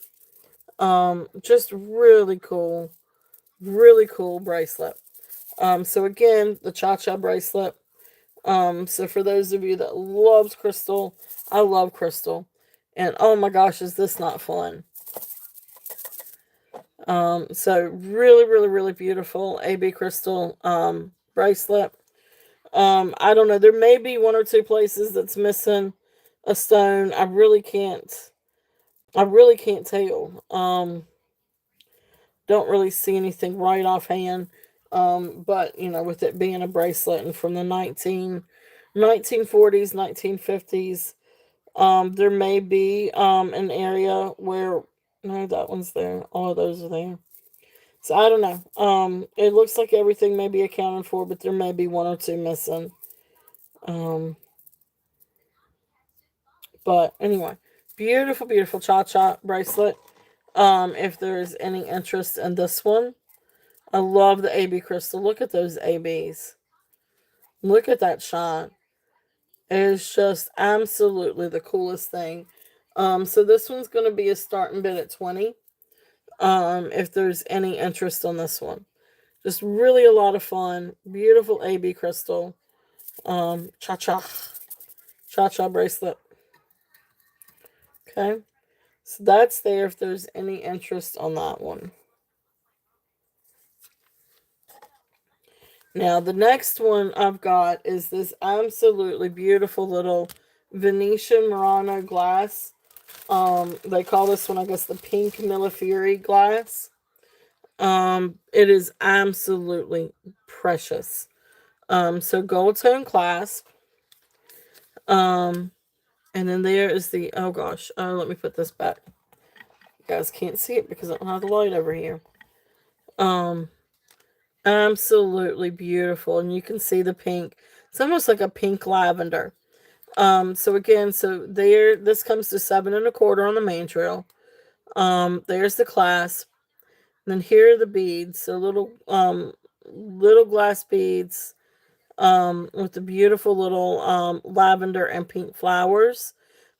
Just really cool bracelet. So again, the cha-cha bracelet. So for those of you that loves crystal, I love crystal. And oh my gosh, is this not fun? So really beautiful AB crystal bracelet. I don't know. There may be one or two places that's missing a stone. I really can't. I really can't tell. Don't really see anything right offhand. But you know, with it being a bracelet and from the 1940s, 1950s, there may be an area where no, that one's there. All of those are there. So I don't know. It looks like everything may be accounted for, but there may be one or two missing. Um, but anyway, beautiful cha-cha bracelet. If there's any interest in this one, I love the AB crystal. Look at those ABs. Look at that shine. It is just absolutely the coolest thing. So this one's going to be a starting bid at 20. If there's any interest on this one. Just really a lot of fun. Beautiful AB crystal. Cha-cha. Cha-cha bracelet. Okay. So that's there if there's any interest on that one. Now, the next one I've got is this absolutely beautiful little Venetian Murano glass. They call this one, I guess, the pink Millefiori glass. It is absolutely precious. So gold tone clasp. Um, and then there is the, oh gosh, let me put this back. You guys can't see it because I don't have the light over here. Um, Absolutely beautiful. And you can see the pink. It's almost like a pink lavender. So again, so there, this comes to 7.25 on the main trail. There's the clasp. And then here are the beads. So little glass beads, with the beautiful little, lavender and pink flowers.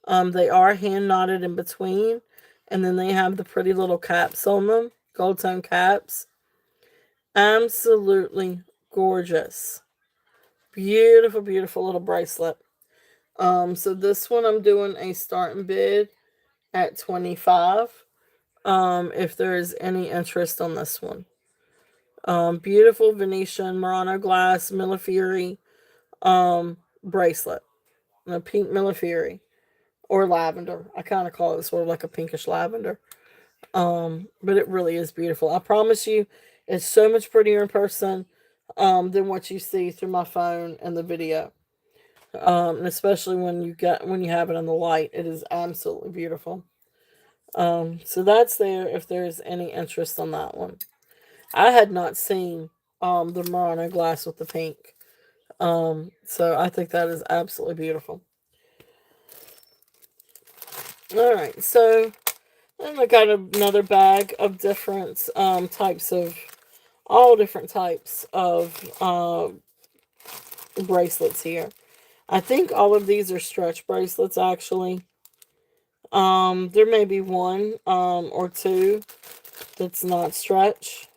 They are hand knotted in between. And then they have the pretty little caps on them, gold tone caps. Absolutely gorgeous. Beautiful little bracelet. So this one I'm doing a starting bid at 25. If there is any interest on this one. Beautiful Venetian Murano glass Millefiori bracelet. A pink Millefiori. Or lavender. I kind of call it sort of like a pinkish lavender. But it really is beautiful. I promise you, it's so much prettier in person than what you see through my phone and the video. And especially when you have it in the light, it is absolutely beautiful. So that's there if there's any interest on that one. I had not seen the Murano glass with the pink. So I think that is absolutely beautiful. All right, so then I got another bag of different types of all different types of bracelets here. I think all of these are stretch bracelets actually. There may be one or two that's not stretch.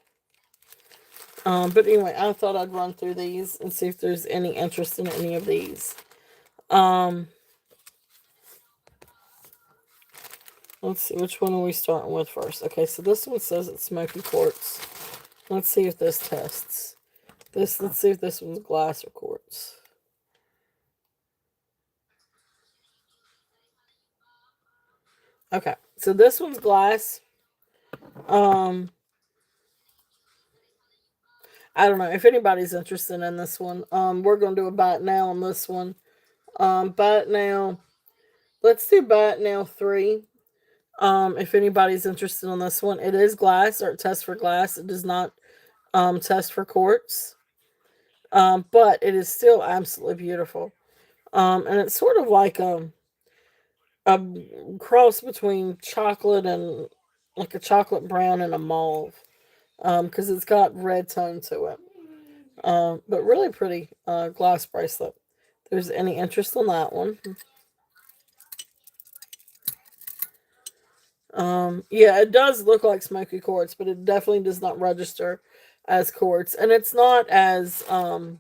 But anyway, I thought I'd run through these and see if there's any interest in any of these. Let's see, which one are we starting with first? Okay, so this one says it's smoky quartz. Let's see if this tests. Let's see if this one's glass or quartz. Okay, so this one's glass. Um, I don't know if anybody's interested in this one. We're gonna do a buy it now on this one. Buy it now. Let's do buy it now 3. If anybody's interested in this one, it is glass, or it tests for glass. It does not test for quartz. But it is still absolutely beautiful. And it's sort of like a cross between chocolate and like a chocolate brown and a mauve. Because it's got red tone to it. But really pretty glass bracelet. If there's any interest in that one. Yeah, it does look like smoky quartz, but it definitely does not register as quartz, and it's not as I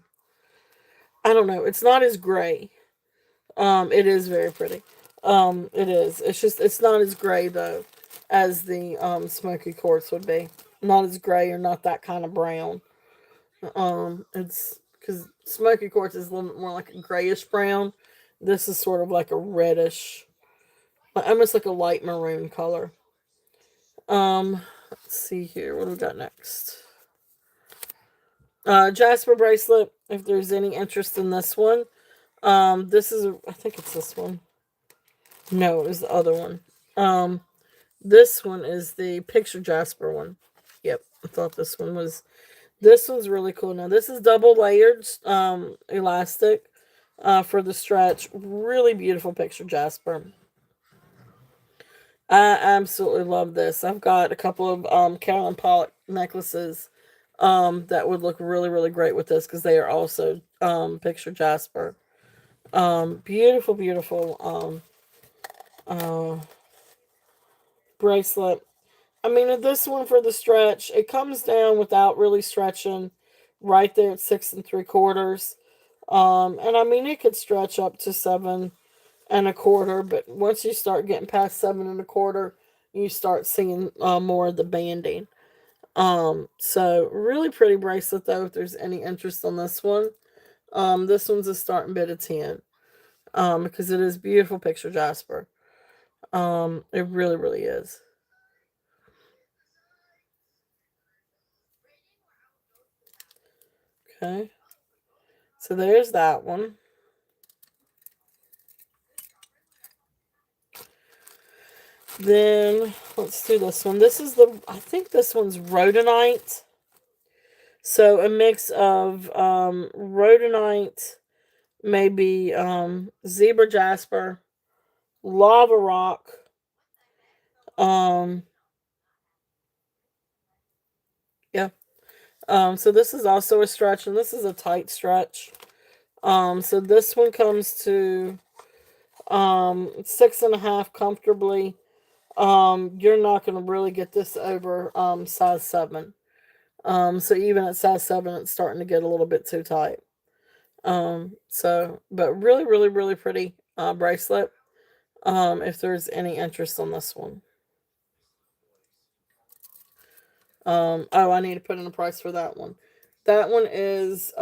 don't know, it's not as gray. It is very pretty. It is. It's just it's not as gray though as the smoky quartz would be. Not as gray or not that kind of brown. It's because smoky quartz is a little bit more like a grayish brown. This is sort of like a reddish, almost like a light maroon color. Let's see here. What do we got next? Jasper bracelet. If there's any interest in this one, this is I think it's this one. No, it was the other one. Um, this one is the picture Jasper one. Yep, I thought this one was. This one's really cool. Now this is double layered elastic for the stretch. Really beautiful picture Jasper. I absolutely love this. I've got a couple of Carolyn Pollock necklaces that would look really, really great with this because they are also picture Jasper. Beautiful, beautiful uh, bracelet. I mean, this one for the stretch, it comes down without really stretching right there at 6 3/4. And I mean, it could stretch up to 7 1/4, but once you start getting past 7 1/4, you start seeing more of the banding. So really pretty bracelet though. If there's any interest on this one, this one's a starting bid of 10. Because it is beautiful picture Jasper. It really, really is. Okay, so there's that one. Then let's do this one. This is I think this one's rhodonite. So a mix of rhodonite, maybe zebra jasper, lava rock, um, yeah. So this is also a stretch, and this is a tight stretch. So this one comes to 6.5 comfortably. You're not going to really get this over size 7. So even at size 7, it's starting to get a little bit too tight. But really, really, really pretty bracelet. If there's any interest on this one. Oh, I need to put in a price for that one. That one is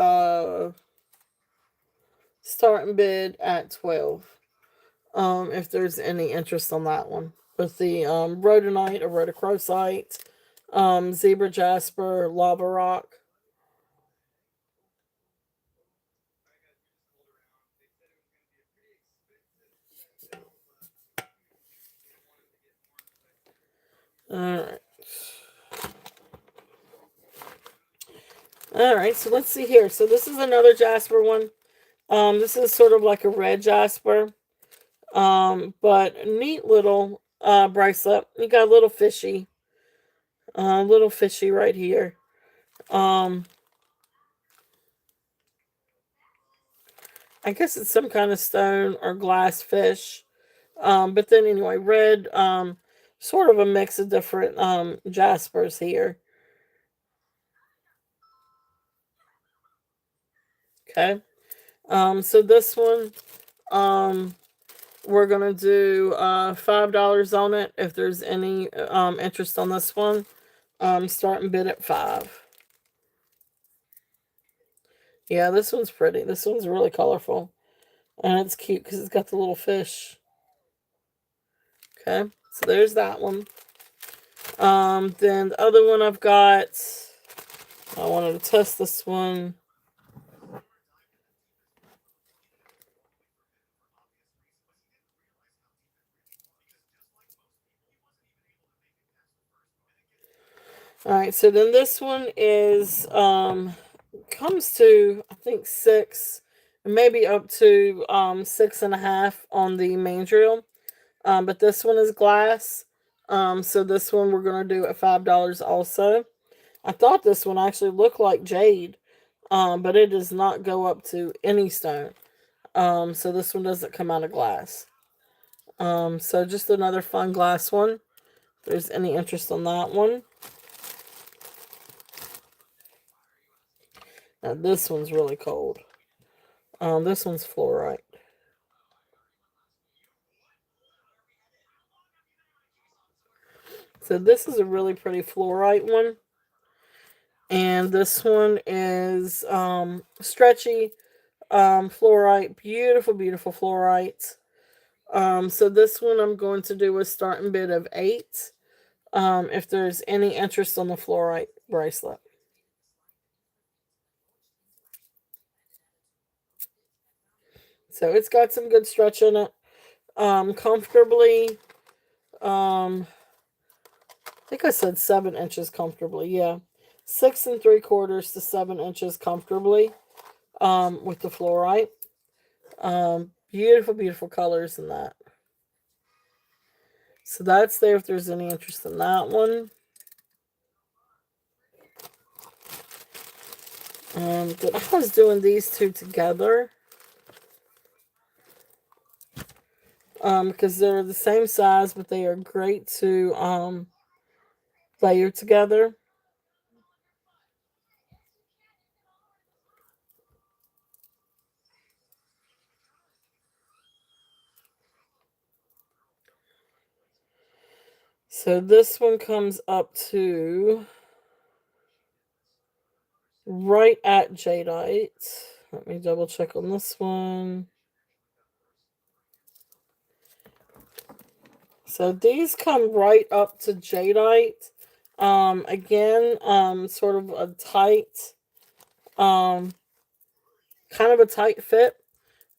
starting bid at 12. If there's any interest on that one. With the rhodonite or rhodochrosite, zebra jasper, lava rock. Alright. Alright, so let's see here. So this is another jasper one. This is sort of like a red jasper. But neat little bracelet. You got a little fishy right here. Um, I guess it's some kind of stone or glass fish. But then anyway, red, sort of a mix of different jaspers here. Okay. So this one, um, we're gonna do $5 on it. If there's any interest on this one, starting bid at 5. Yeah, this one's pretty. This one's really colorful. And it's cute because it's got the little fish. Okay, so there's that one. Then the other one I've got I wanted to test this one. Alright, so then this one is comes to I think 6, maybe up to 6.5 on the main drill. But this one is glass. So this one we're gonna do at $5 also. I thought this one actually looked like jade, but it does not go up to any stone. So this one doesn't come out of glass. So just another fun glass one. If there's any interest on that one. Now this one's really cold. This one's fluorite. So this is a really pretty fluorite one. And this one is stretchy fluorite. Beautiful, beautiful fluorite. So this one I'm going to do a starting bid of 8. If there's any interest on the fluorite bracelet. So it's got some good stretch in it. Comfortably. I think I said 7 inches comfortably. Yeah. 6 3/4 to 7 inches comfortably. With the fluorite. Beautiful, beautiful colors in that. So that's there if there's any interest in that one. But I was doing these two together. Because they're the same size, but they are great to layer together. So this one comes up to right at jadeite. Let me double check on this one. So these come right up to jadeite. Again, sort of a tight, kind of a tight fit.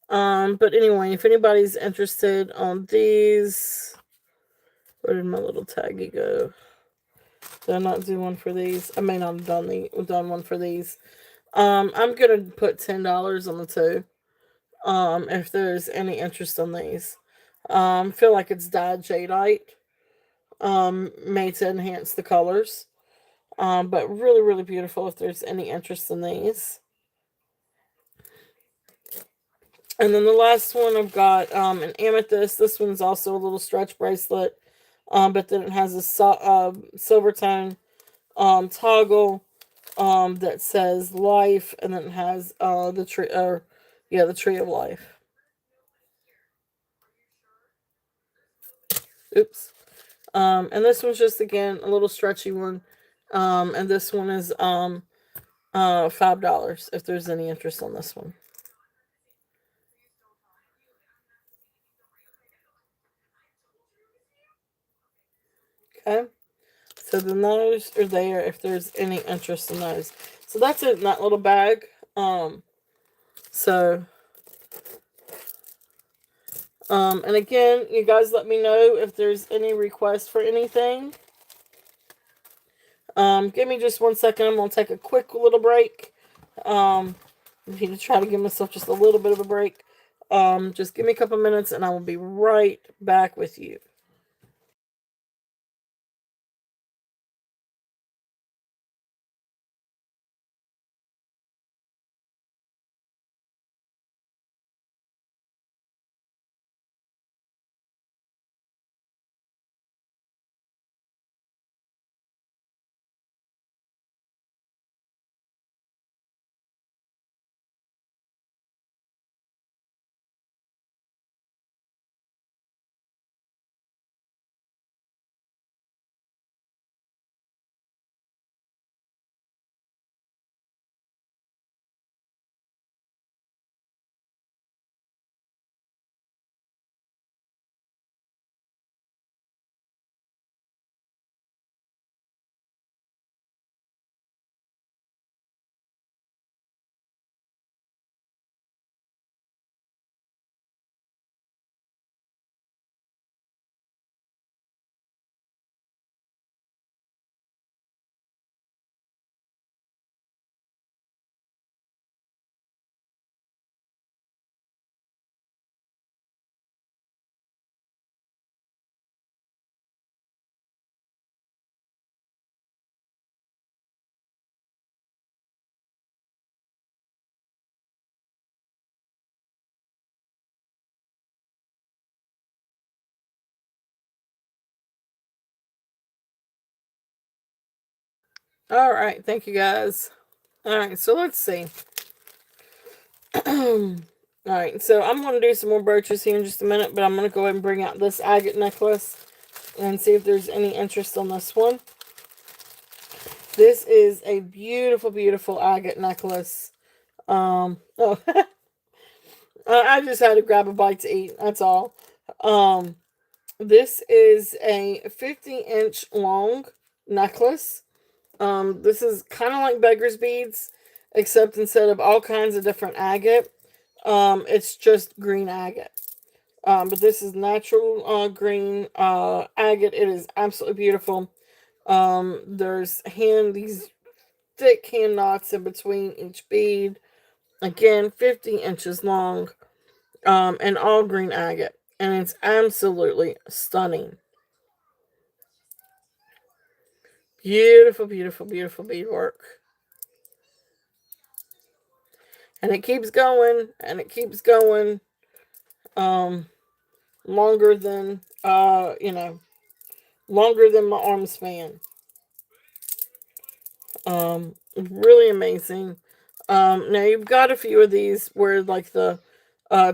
But anyway, if anybody's interested on these, where did my little taggy go? Did I not do one for these? I may not have done one for these. I'm gonna put $10 on the two. If there's any interest on these. Feel like it's dyed jadeite. Made to enhance the colors. But really, really beautiful if there's any interest in these. And then the last one I've got an amethyst. This one's also a little stretch bracelet. But then it has a silver tone toggle that says life, and then it has the tree, the tree of life. Oops. And this one's just again a little stretchy one. And this one is $5 if there's any interest on this one. Okay. So then those are there if there's any interest in those. So that's it in that little bag. So and again, you guys let me know if there's any requests for anything. Give me just 1 second. I'm gonna take a quick little break. I need to try to give myself just a little bit of a break. Just give me a couple minutes and I will be right back with you. All right, thank you guys. All right, so let's see. All right, so I'm going to do some more brooches here in just a minute, but I'm going to go ahead and bring out this agate necklace and see if there's any interest on this one. This is a beautiful, beautiful agate necklace. Oh, I just had to grab a bite to eat. That's all. Um, this is a 50-inch long necklace. This is kind of like beggar's beads, except instead of all kinds of different agate, it's just green agate. But this is natural green agate. It is absolutely beautiful. There's these thick hand knots in between each bead. Again, 50 inches long, and all green agate. And it's absolutely stunning. Beautiful, beautiful, beautiful beadwork. And it keeps going, and it keeps going. Um, longer than, longer than my arm span. Really amazing. Now you've got a few of these where like the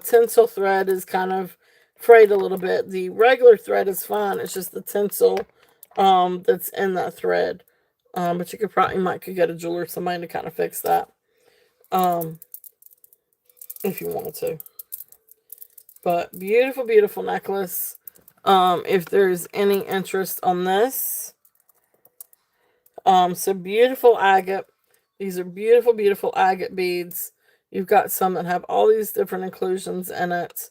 tinsel thread is kind of frayed a little bit. The regular thread is fine. It's just the tinsel that's in that thread. But you could get a jeweler or somebody to kind of fix that. Um, if you wanted to. But beautiful, beautiful necklace. If there's any interest on this. So beautiful agate. These are beautiful, beautiful agate beads. You've got some that have all these different inclusions in it.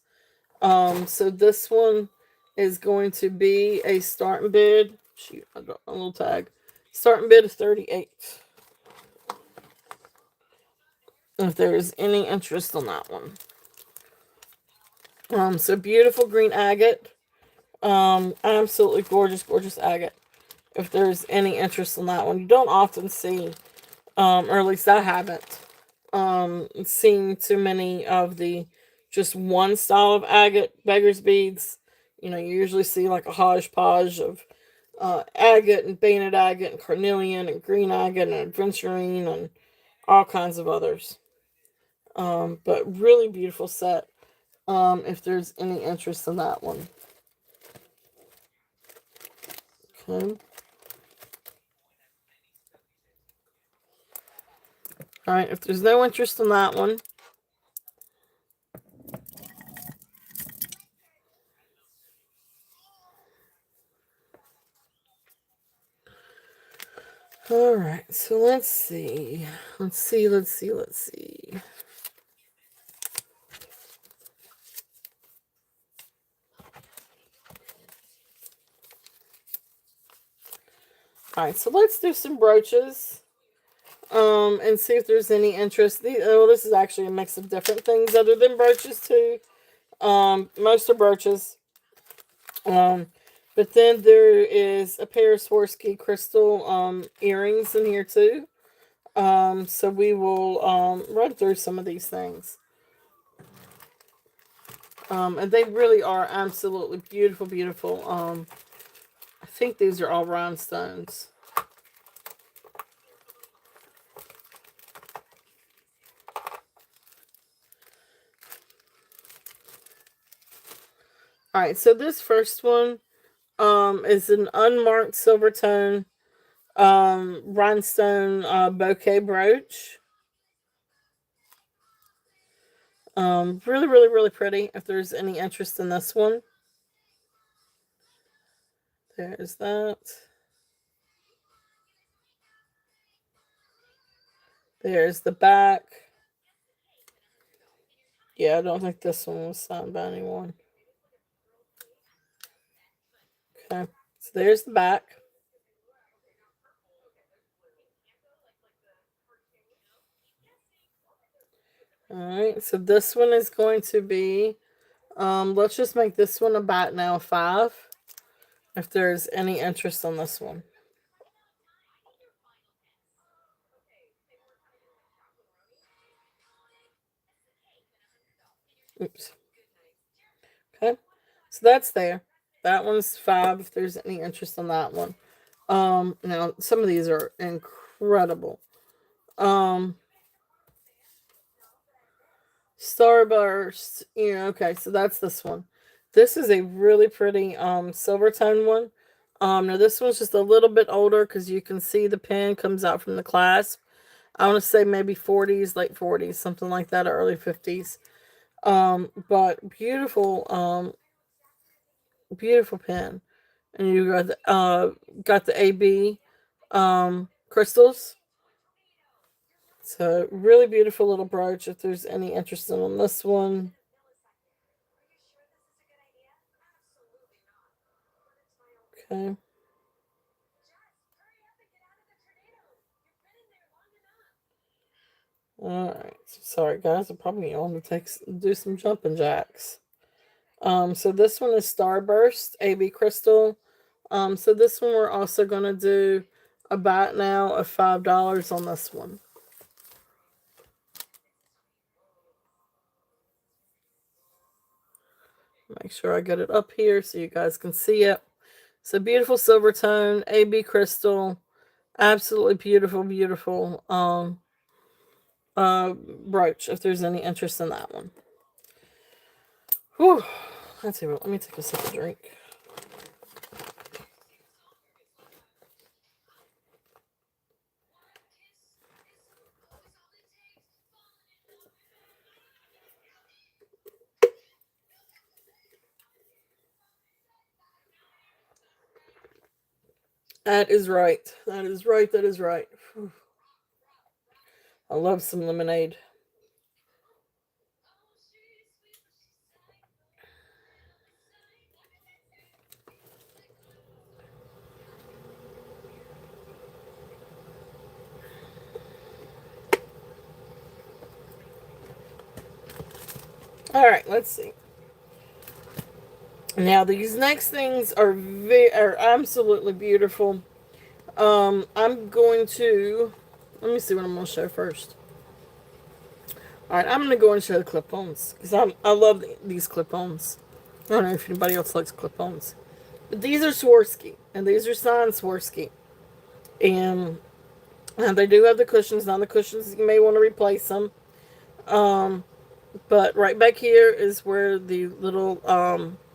So this one is going to be a starting bid. Shoot, I got a little tag. Starting bid is 38. If there's any interest on that one. So beautiful green agate. Absolutely gorgeous, gorgeous agate. If there's any interest in that one. You don't often see, or at least I haven't, seen too many of the just one style of agate beggar's beads. You usually see like a hodgepodge of agate and painted agate and carnelian and green agate and adventurine and all kinds of others. But really beautiful set. If there's any interest in that one. Okay. All right. If there's no interest in that one, all right, so let's see. Let's see, let's see, let's see. All right, so let's do some brooches. And see if there's any interest. This is actually a mix of different things other than brooches too. Most are brooches. Um, but then there is a pair of Swarovski crystal earrings in here too. So we will run through some of these things. And they really are absolutely beautiful, beautiful. I think these are all rhinestones. All right, so this first one is an unmarked silver tone rhinestone bouquet brooch. Really, really, really pretty. If there's any interest in this one, there's that. There's the back. Yeah, I don't think this one was signed by anyone. Okay, so there's the back. All right, so this one is going to be. Let's just make this one a bat now 5. If there's any interest on this one. Oops. Okay, so that's there. That one's 5. If there's any interest on that one. Now some of these are incredible incredible. Um, Starburst. Okay, so that's this one. This is a really pretty silver tone one. Now this one's just a little bit older because you can see the pen comes out from the clasp. I want to say maybe 40s, late 40s, something like that, or early 50s. But beautiful pen. And you got the AB crystals. So really beautiful little brooch. If there's any interest in on this one, okay. All right. Sorry guys, I'm probably on to do some jumping jacks. So this one is Starburst AB crystal. So this one we're also gonna do a buy now of $5 on this one. Make sure I get it up here so you guys can see it. So beautiful silver tone, AB crystal, absolutely beautiful, beautiful brooch. If there's any interest in that one. Whew. Let's see. Let me take a sip of drink. That is right. That is right. That is right. Whew. I love some lemonade. All right, let's see. Now these next things are absolutely beautiful. I'm going to let me see what I'm going to show first. All right, I'm going to go and show the clip-ons because I love these clip-ons. I don't know if anybody else likes clip-ons, but these are Swarovski and these are signed Swarovski, and they do have the cushions. Now the cushions you may want to replace them. Um, but right back here is where the little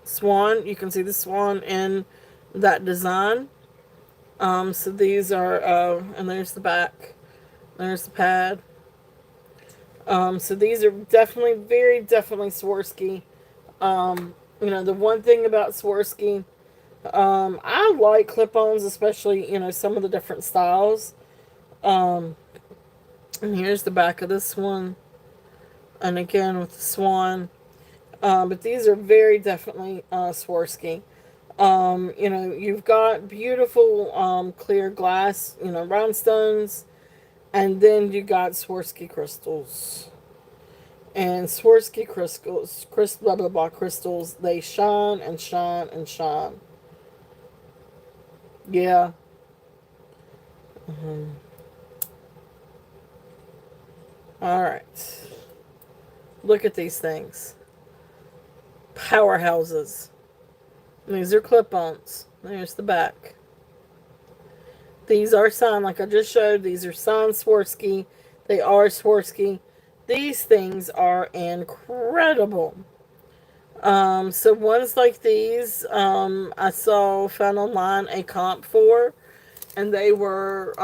swan. You can see the swan in that design. So these are, and there's the back. There's the pad. So these are definitely, very definitely Swarovski. The one thing about Swarovski, I like clip-ons, especially, some of the different styles. Um, and here's the back of this one. And again, with the swan. But these are very definitely Swarovski. You've got beautiful clear glass, rhinestones, and then you got Swarovski crystals. And Swarovski blah blah blah crystals, they shine and shine and shine. Yeah. hmm All right. Look at these things. Powerhouses. These are clip-ons. There's the back. These are signed, like I just showed. These are signed Swarovski. They are Swarovski. These things are incredible. So ones like these, I found online a comp for, and they were,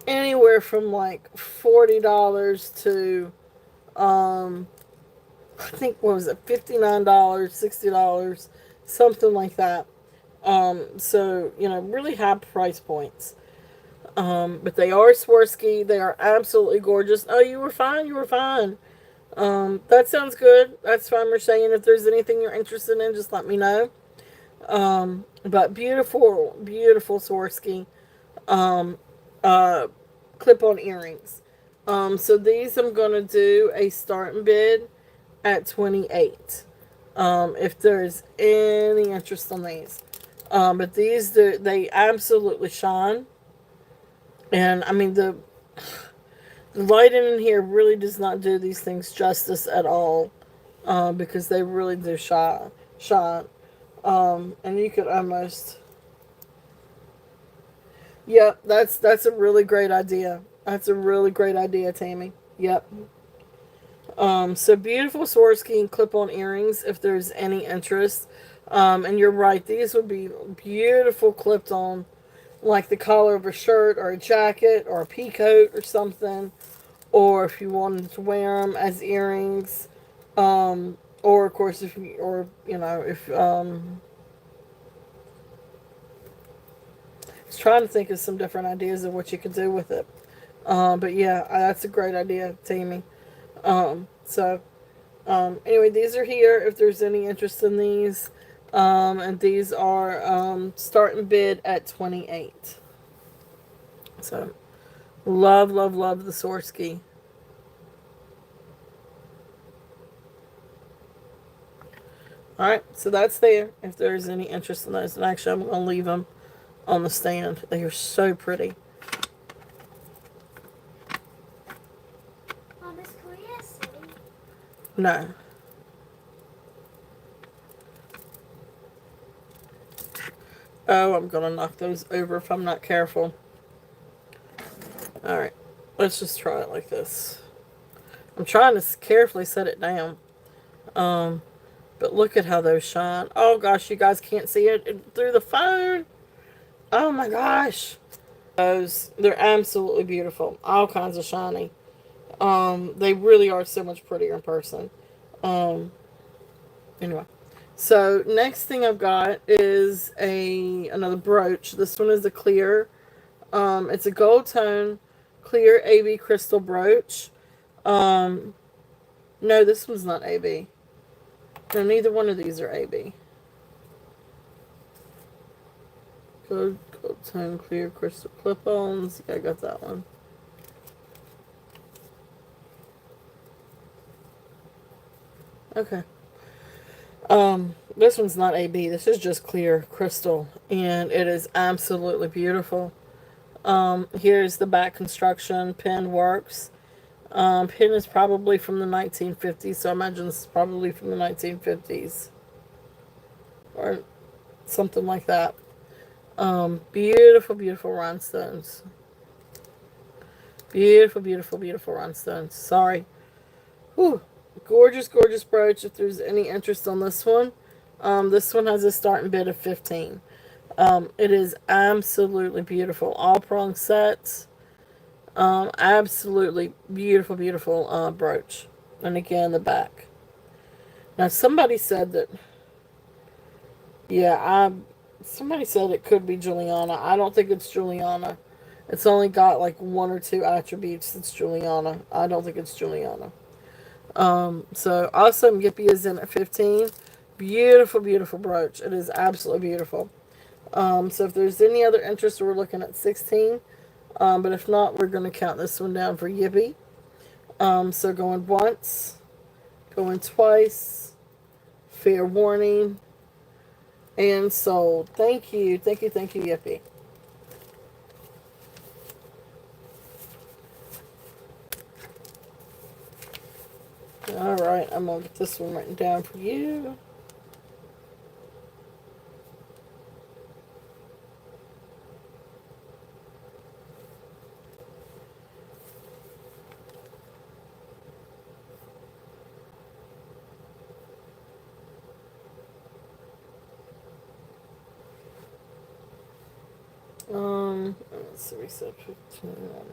anywhere from like $40 to, I think, what was it, $59, $60, something like that. So, really high price points. But they are Swarovski. They are absolutely gorgeous. Oh, you were fine. You were fine. That sounds good. That's fine. We're saying if there's anything you're interested in, just let me know. But beautiful, beautiful Swarovski um, uh, clip-on earrings. So these I'm gonna do a starting bid at 28. If there's any interest on these. But these, they absolutely shine. And I mean, the lighting in here really does not do these things justice at all. Because they really do shine. And you could almost, Yep, that's a really great idea. That's a really great idea, Tammy. Yep. So beautiful Swarovski and clip-on earrings, if there's any interest. And you're right; these would be beautiful clipped on, like the collar of a shirt or a jacket or a pea coat or something. Or if you wanted to wear them as earrings, or of course if you, or you know, if I was trying to think of some different ideas of what you could do with it. But yeah, that's a great idea, Tammy. So anyway, these are here if there's any interest in these. And these are starting bid at 28. So love, love, love the Swarovski. All right, so that's there if there's any interest in those. And actually, I'm going to leave them on the stand. They are so pretty. Miss Korea City. No. Oh, I'm going to knock those over if I'm not careful. All right, let's just try it like this. I'm trying to carefully set it down. Um, but look at how those shine. Oh gosh, you guys can't see it through the phone. Oh my gosh. Those, they're absolutely beautiful. All kinds of shiny. They really are so much prettier in person. Um, anyway. So next thing I've got is another brooch. This one is a clear. It's a gold tone clear AB crystal brooch. Um, no, this one's not AB. No, neither one of these are AB. Gold tone clear crystal clip-ons. Yeah, I got that one. Okay. This one's not AB. This is just clear crystal, and it is absolutely beautiful. Here's the back construction. Pin works. Pin is probably from the 1950s, so I imagine this is probably from the 1950s or something like that. Beautiful, beautiful rhinestones. Beautiful, beautiful, beautiful rhinestones. Sorry. Whew. Gorgeous, gorgeous brooch. If there's any interest on this one has a starting bid of 15. It is absolutely beautiful. All prong sets. Absolutely beautiful, beautiful brooch. And again, the back. Now, somebody said that, yeah, somebody said it could be Juliana. I don't think it's Juliana. It's only got like one or two attributes that's Juliana. I don't think it's Juliana. So Awesome Yippee is in at 15. Beautiful, beautiful brooch. It is absolutely beautiful. So if there's any other interest, we're looking at 16. But if not, we're going to count this one down for Yippee. So going once, going twice, fair warning, and sold. Thank you, thank you, thank you, Yippee. All right, I'm going to get this one written down for you. Let's see, we said 15 on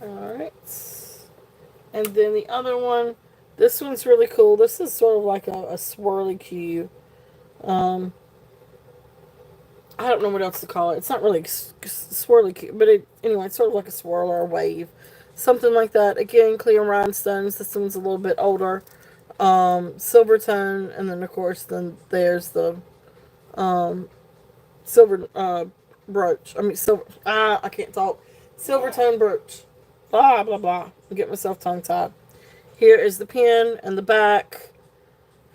that. Alright. And then the other one, this one's really cool. This is sort of like a swirly cube. Um, I don't know what else to call it. It's not really swirly cube, but anyway, it's sort of like a swirl or a wave. Something like that. Again, clear rhinestones. This one's a little bit older. Silver tone, and then of course, then there's the silver brooch. I mean, silver. I can't talk. Silver tone brooch. Blah blah blah. I'm getting myself tongue tied. Here is the pin and the back.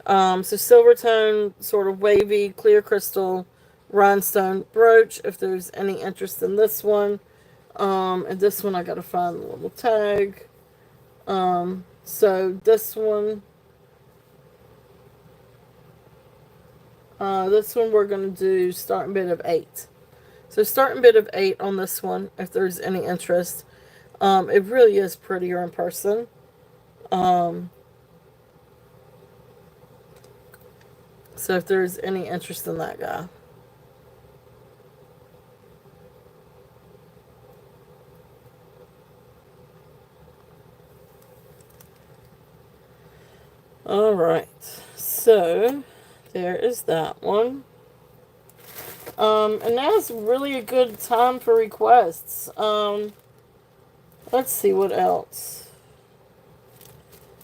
So silver tone, sort of wavy, clear crystal, rhinestone brooch. If there's any interest in this one, and this one I gotta find the little tag. So this one. This one we're going to do starting bid of 8. So starting bid of 8 on this one, if there's any interest. It really is prettier in person. Um, so if there's any interest in that guy. Alright, so there is that one. And now's really a good time for requests. Let's see what else.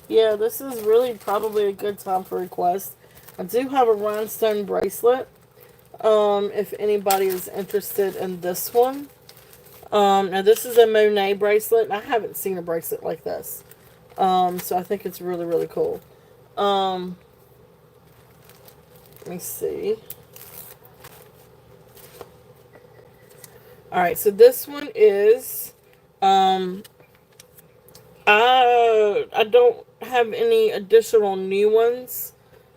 Yeah, this is really probably a good time for requests. I do have a rhinestone bracelet. If anybody is interested in this one. Now this is a Monet bracelet, and I haven't seen a bracelet like this. So I think it's really, really cool. Let me see. Alright, so this one is, I don't have any additional new ones,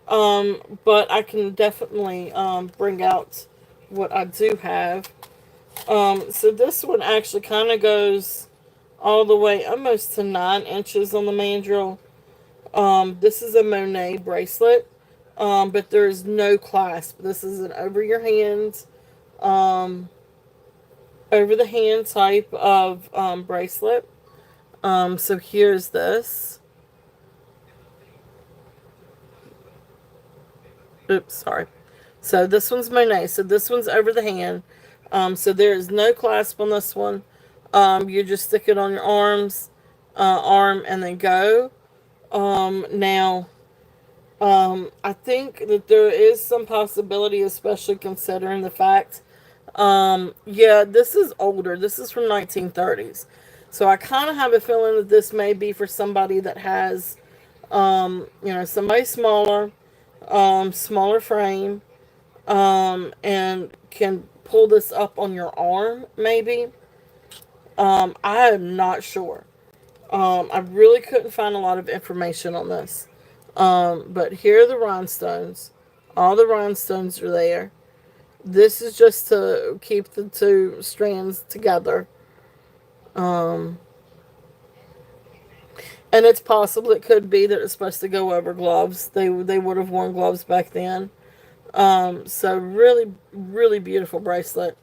but I can definitely, bring out what I do have. So this one actually kind of goes all the way almost to 9 inches on the mandrel. This is a Monet bracelet, but there's no clasp. This is an um, over the hand type of bracelet. So here's this. Oops, sorry. So this one's Monet. So this one's over the hand. So there is no clasp on this one. You just stick it on your arm, and then go. Now, I think that there is some possibility, especially considering the fact, yeah, this is older. This is from 1930s. So I kind of have a feeling that this may be for somebody that has, somebody smaller, smaller frame, and can pull this up on your arm, maybe. I am not sure. I really couldn't find a lot of information on this. But here are the rhinestones. All the rhinestones are there. This is just to keep the two strands together. Um, and it's possible it could be that it's supposed to go over gloves. They would have worn gloves back then. So really, really beautiful bracelet.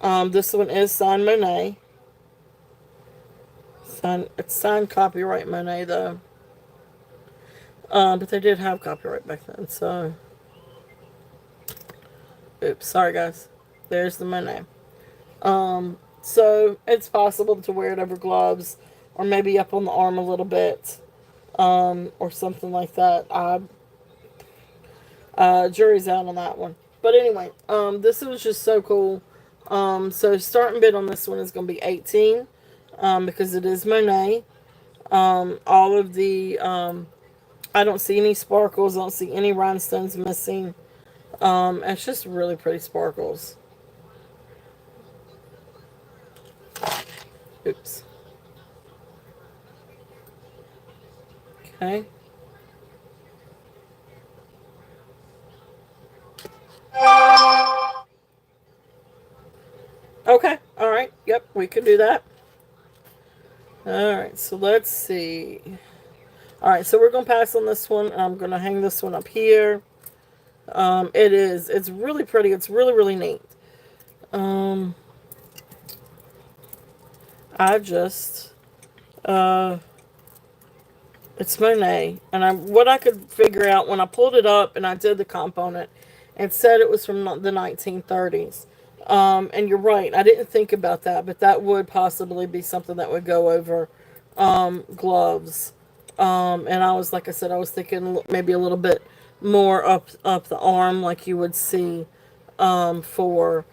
This one is signed Monet. It's signed copyright Monet though. But they did have copyright back then, so. Oops, sorry guys. There's the Monet. So it's possible to wear it over gloves, or maybe up on the arm a little bit, or something like that. Jury's out on that one. But anyway, this was just so cool. So starting bid on this one is going to be 18, because it is Monet. All of the, I don't see any sparkles. I don't see any rhinestones missing. It's just really pretty sparkles. Oops. Okay. Okay. All right. Yep. We can do that. All right. So let's see. All right. So we're going to pass on this one. I'm going to hang this one up here. It's really pretty. It's really, really neat. I just, it's Monet. And what I could figure out when I pulled it up and I did the component, it said it was from the 1930s. And you're right. I didn't think about that, but that would possibly be something that would go over, gloves. And I was, like I said, I was thinking maybe a little bit more up the arm, like you would see, for,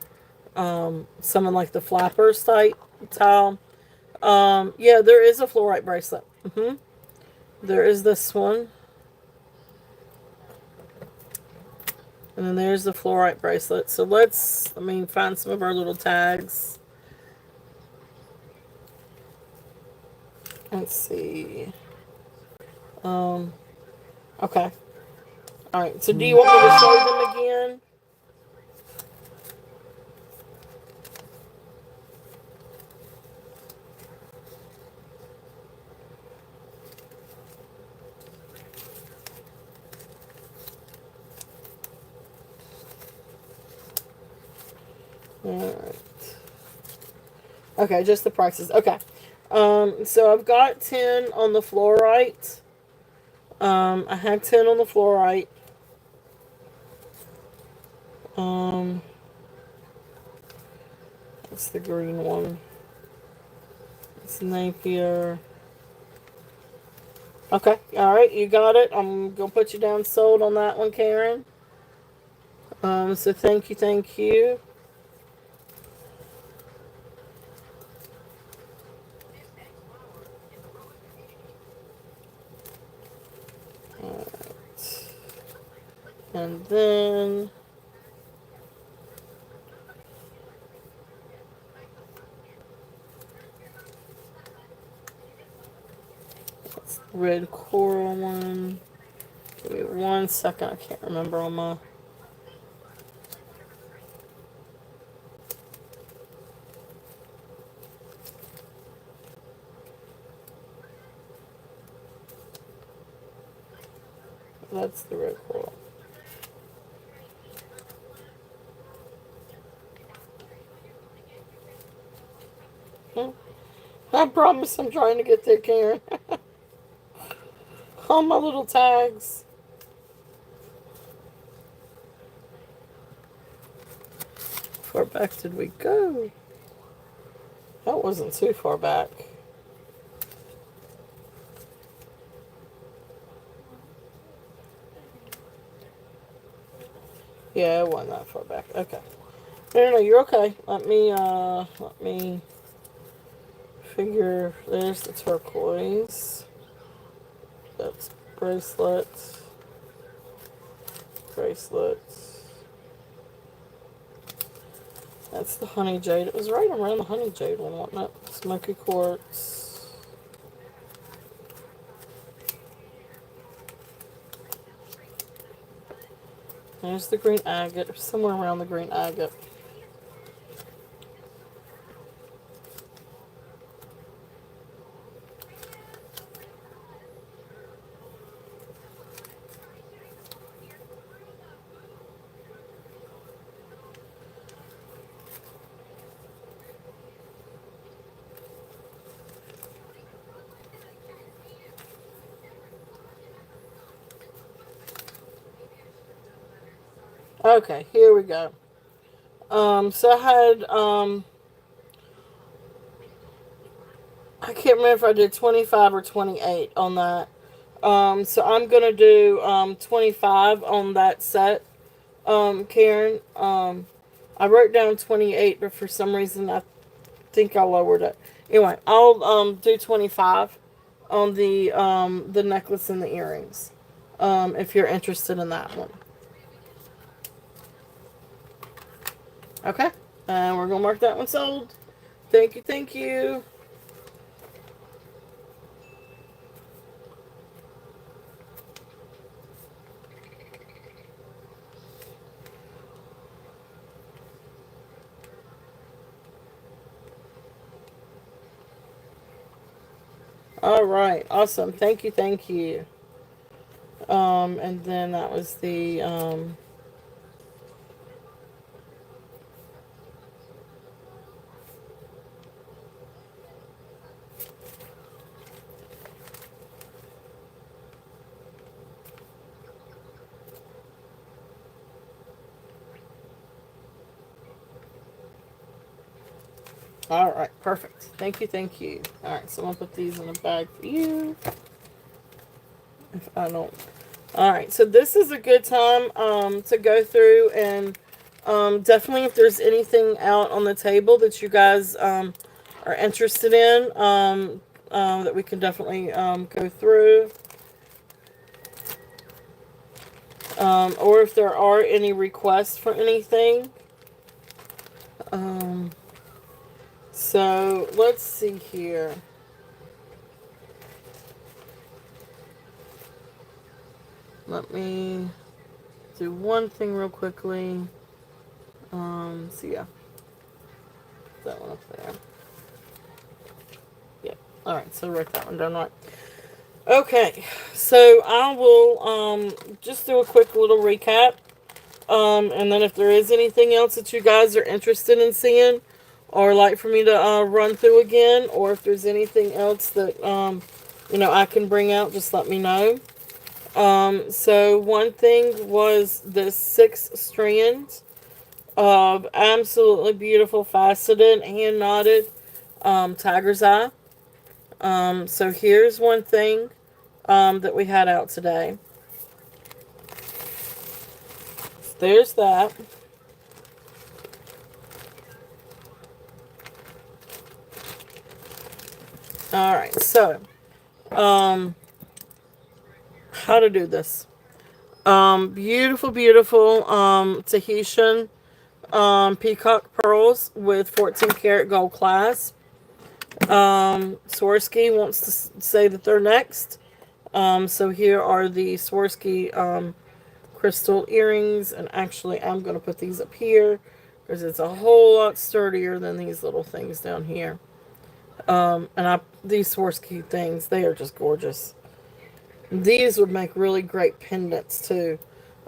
someone like the flappers type tile. Yeah, there is a fluorite bracelet. There is this one. And then there's the fluorite bracelet. So let me find some of our little tags. Let's see. Okay. Alright, so do you want me to show them again? Alright. Okay, just the prices. Okay. So I've got 10 on the fluorite. I had 10 on the fluorite. That's the green one. It's Napier. Okay, alright, you got it. I'm gonna put you down sold on that one, Karen. So thank you, thank you. Alright. And then that's the red coral one. Give me 1 second, I can't remember on my. That's the red coral. I promise I'm trying to get there, Karen. All my little tags. How far back did we go? That wasn't too far back. Yeah, it wasn't that far back. Okay. No, you're okay. Let me figure. There's the turquoise. That's bracelet. Bracelet. That's the honey jade. It was right around the honey jade one, wasn't it? Smoky quartz. There's the green agate. Somewhere around the green agate. Okay, here we go. So I had, I can't remember if I did 25 or 28 on that. So I'm gonna do 25 on that set, Karen. I wrote down 28, but for some reason I think I lowered it. Anyway, I'll do 25 on the necklace and the earrings. If you're interested in that one. Okay, and we're gonna mark that one sold. Thank you, thank you. All right, awesome. Thank you, thank you. And then that was the all right, perfect. Thank you, thank you. All right, so I'm gonna put these in a bag for you. If I don't. All right, so this is a good time to go through and definitely if there's anything out on the table that you guys are interested in, that we can definitely go through. Or if there are any requests for anything. So let's see here. Let me do one thing real quickly. So yeah, that one up there. Yeah. All right. So write that one down right. Okay. So I will just do a quick little recap. And then if there is anything else that you guys are interested in seeing or like for me to run through again, or if there's anything else that, I can bring out, just let me know. So one thing was the 6 strand of absolutely beautiful faceted hand knotted tiger's eye. So here's one thing that we had out today. There's that. Alright, so how to do this. Beautiful, beautiful Tahitian peacock pearls with 14 karat gold clasp. Swarovski wants to say that they're next. So here are the Swarovski crystal earrings, and actually I'm going to put these up here because it's a whole lot sturdier than these little things down here. These Swarovski things, they are just gorgeous. These would make really great pendants too.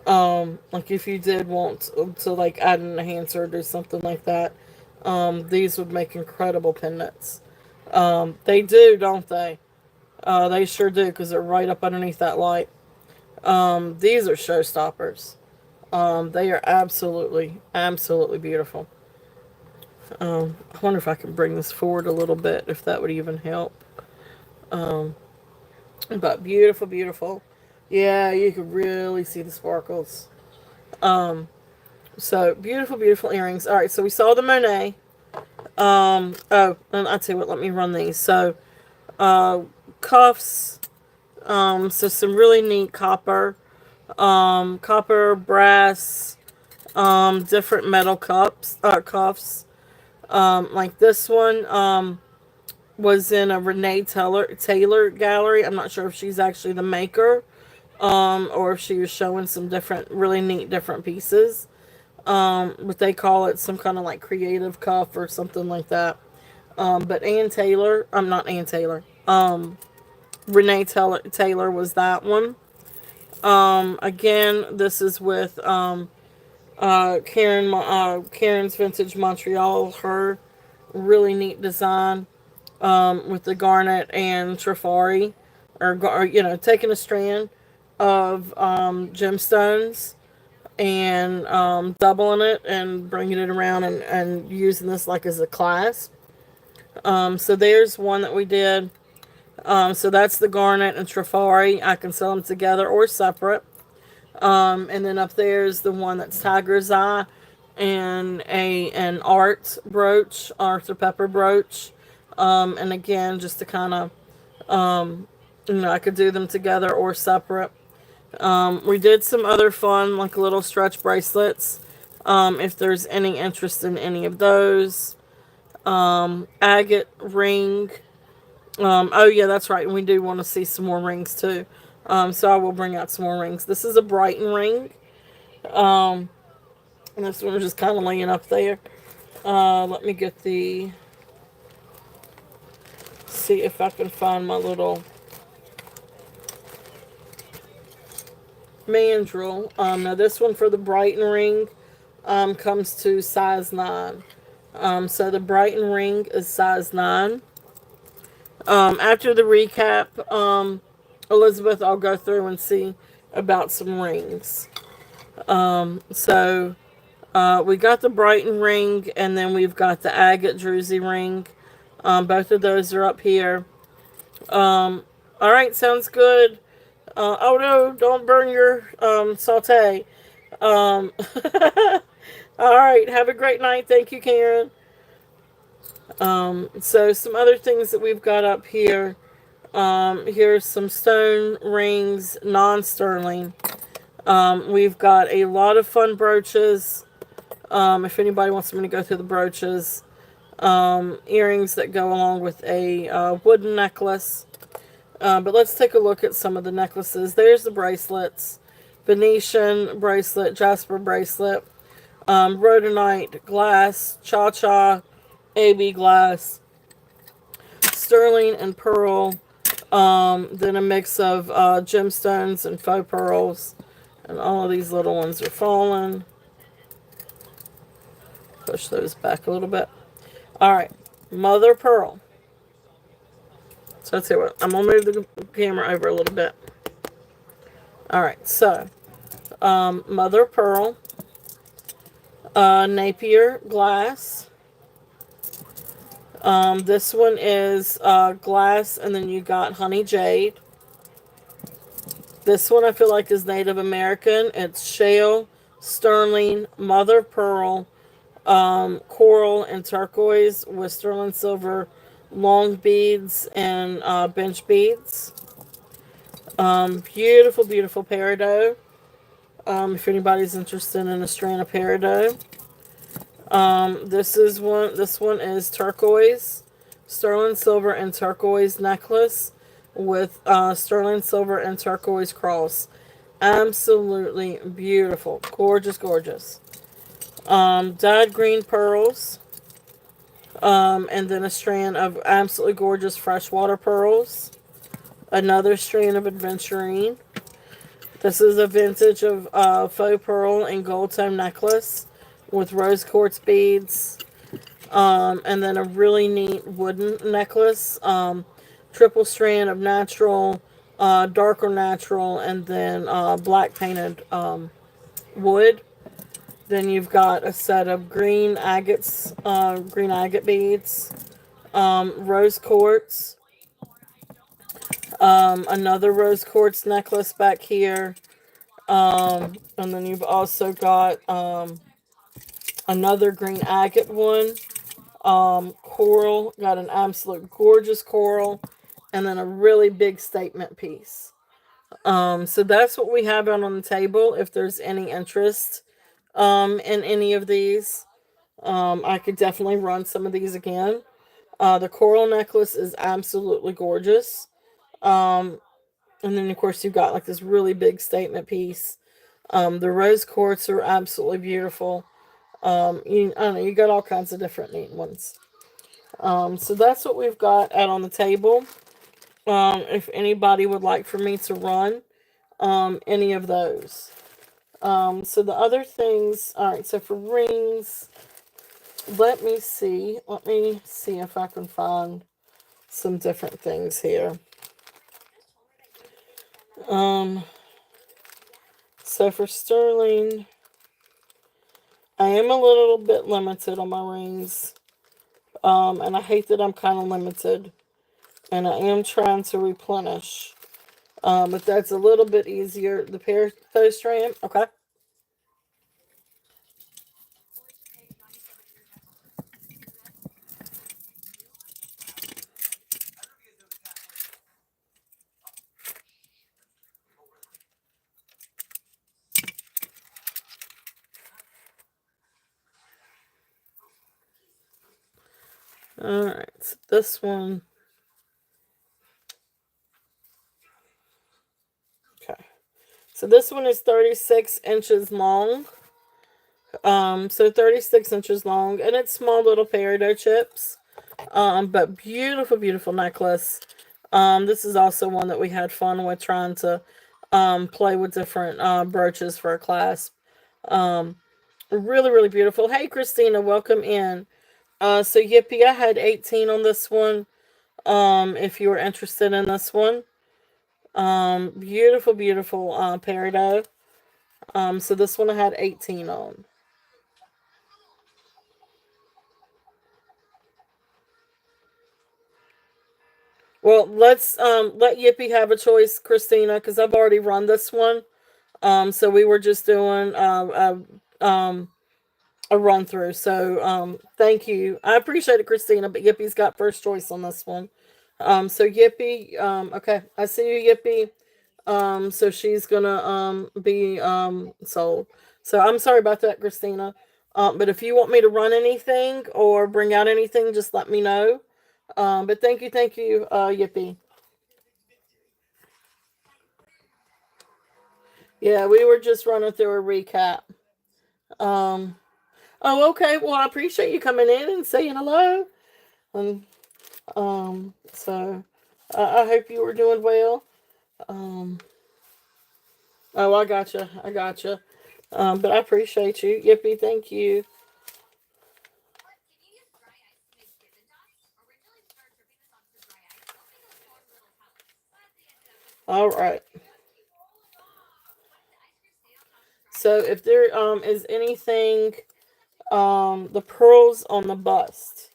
Like if you did want to like add an enhancer or do something like that, these would make incredible pendants. They do, don't they? They sure do, because they're right up underneath that light. These are showstoppers. They are absolutely, absolutely beautiful. I wonder if I can bring this forward a little bit, if that would even help. But beautiful, beautiful. Yeah, you can really see the sparkles. So beautiful, beautiful earrings. All right, so we saw the Monet. And I'll tell you what, let me run these. So, cuffs. So some really neat copper, brass, different metal cuffs. Like this one, was in a Renee Taylor gallery. I'm not sure if she's actually the maker, or if she was showing some different, really neat different pieces. But they call it some kind of like creative cuff or something like that. But Ann Taylor, I'm not Ann Taylor. Renee Taylor was that one. Again, this is with Karen's Vintage Montreal. Her really neat design with the garnet and trifari, or taking a strand of gemstones and doubling it and bringing it around and using this like as a clasp. So there's one that we did. So that's the garnet and trifari. I can sell them together or separate. And then up there is the one that's tiger's eye and an art brooch, Arthur Pepper brooch. And again, just to kind of, I could do them together or separate. We did some other fun, like little stretch bracelets. If there's any interest in any of those. Agate ring. Oh yeah, that's right. We do want to see some more rings too. So I will bring out some more rings. This is a Brighton ring. And this one is just kind of laying up there. Let me get see if I can find my little mandrel. Now this one for the Brighton ring comes to size 9. So the Brighton ring is size 9. After the recap, Elizabeth, I'll go through and see about some rings. So we got the Brighton ring, and then we've got the agate druzy ring. Both of those are up here. All right, sounds good. Oh no, don't burn your saute. All right, have a great night. Thank you, Karen. So some other things that we've got up here. Here's some stone rings, non-sterling. We've got a lot of fun brooches. If anybody wants me to go through the brooches. Earrings that go along with a wooden necklace. But let's take a look at some of the necklaces. There's the bracelets. Venetian bracelet, Jasper bracelet, rhodonite, glass, cha-cha, AB glass, sterling and pearl, then a mix of gemstones and faux pearls, And all of these little ones are falling. Push those back a little bit. All right, mother pearl. So let's see what I'm gonna move the camera over a little bit. All right, so mother pearl, Napier glass. This one is glass, and then you got honey jade. This one I feel like is Native American. It's shale, sterling, mother pearl, coral, and turquoise with sterling silver, long beads, and bench beads. Beautiful, beautiful peridot. If anybody's interested in a strand of peridot. This one is turquoise, sterling silver, and turquoise necklace with sterling silver and turquoise cross. Absolutely beautiful, gorgeous, gorgeous. Dyed green pearls, and then a strand of absolutely gorgeous freshwater pearls. Another strand of aventurine. This is a vintage of faux pearl and gold tone necklace with rose quartz beads. And then a really neat wooden necklace. Triple strand of natural, darker natural, and then black painted wood. Then you've got a set of green agates, green agate beads, rose quartz, another rose quartz necklace back here, and then you've also got another green agate one, coral, got an absolute gorgeous coral, and then a really big statement piece. So that's what we have out on the table. If there's any interest in any of these, I could definitely run some of these again. The coral necklace is absolutely gorgeous. Um, and then, of course, you've got like this really big statement piece. The rose quartz are absolutely beautiful. I don't know, you got all kinds of different neat ones. So that's what we've got out on the table. If anybody would like for me to run any of those. So the other things, all right, so for rings, let me see. Let me see if I can find some different things here. Um, so for sterling, I am a little bit limited on my rings. And I hate that I'm kind of limited. And I am trying to replenish. But that's a little bit easier. The pair toe strand, okay. Alright, so this one. Okay. So this one is 36 inches long. So 36 inches long, and it's small little peridot chips. But beautiful, beautiful necklace. This is also one that we had fun with trying to play with different brooches for a class. Um, really, really beautiful. Hey, Christina, welcome in. So Yippee, I had 18 on this one. If you were interested in this one. Beautiful, beautiful peridot. So this one I had 18 on. Well, let's let Yippee have a choice, Christina, because I've already run this one. So we were just doing a run through. So thank you. I appreciate it, Christina, but Yippee's got first choice on this one. So Yippee, okay, I see you, Yippee. So she's gonna be sold. So I'm sorry about that, Christina. But if you want me to run anything or bring out anything, just let me know. But thank you, Yippee. Yeah, we were just running through a recap. Um, oh, okay. Well, I appreciate you coming in and saying hello. And so I hope you were doing well. Um, Oh, I gotcha. I gotcha. But I appreciate you. Yippee, thank you. All right. So if there is anything the pearls on the bust.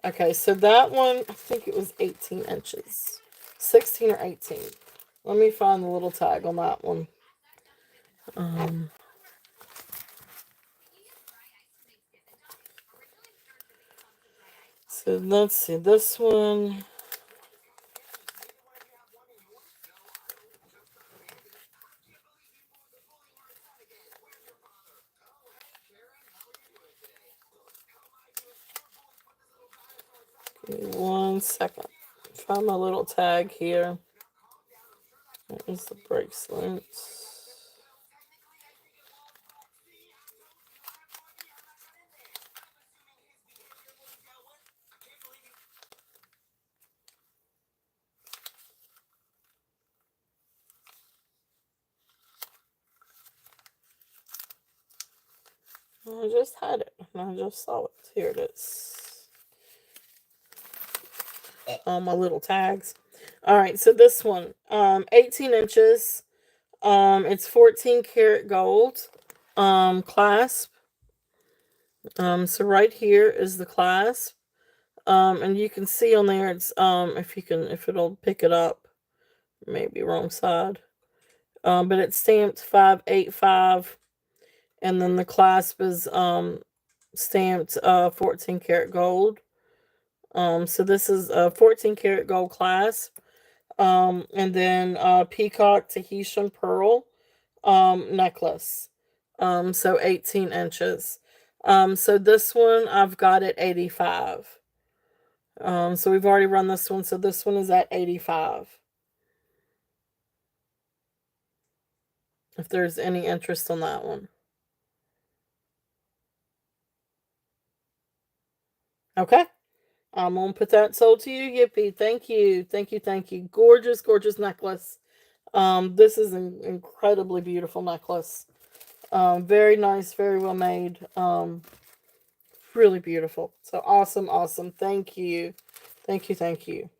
Okay, so that one I think it was 18 inches. 16 or 18. Let me find the little tag on that one. Um so let's see this one. Give me 1 second. Find my little tag here. There's the bracelet. I just had it. I just saw it. Here it is. On my little tags. All right, so this one, 18 inches. It's 14 karat gold. Clasp. So right here is the clasp. And you can see on there it's if it'll pick it up, maybe wrong side. But it's stamped 585, and then the clasp is stamped 14 karat gold. So this is a 14 karat gold clasp. And then peacock Tahitian pearl necklace. So 18 inches. So this one I've got at 85. So we've already run this one, so this one is at 85. If there's any interest on that one. Okay. I'm gonna put that sold to you. Yippee. Thank you. Thank you. Thank you. Gorgeous, gorgeous necklace. This is an incredibly beautiful necklace. Very nice, very well made. Really beautiful. So awesome, awesome. Thank you. Thank you, thank you.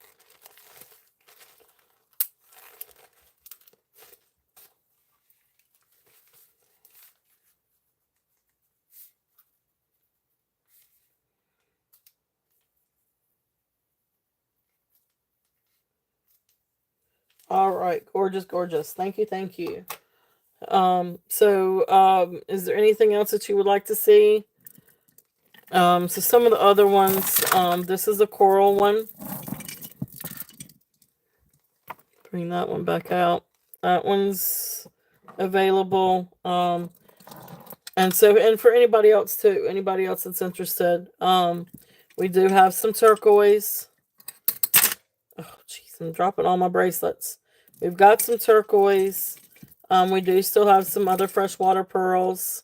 All right, gorgeous, gorgeous. Thank you, thank you. Is there anything else that you would like to see? So some of the other ones, this is a coral one. Bring that one back out. That one's available. And for anybody else too, anybody else that's interested, we do have some turquoise. Oh, jeez, I'm dropping all my bracelets. We've got some turquoise. We do still have some other freshwater pearls.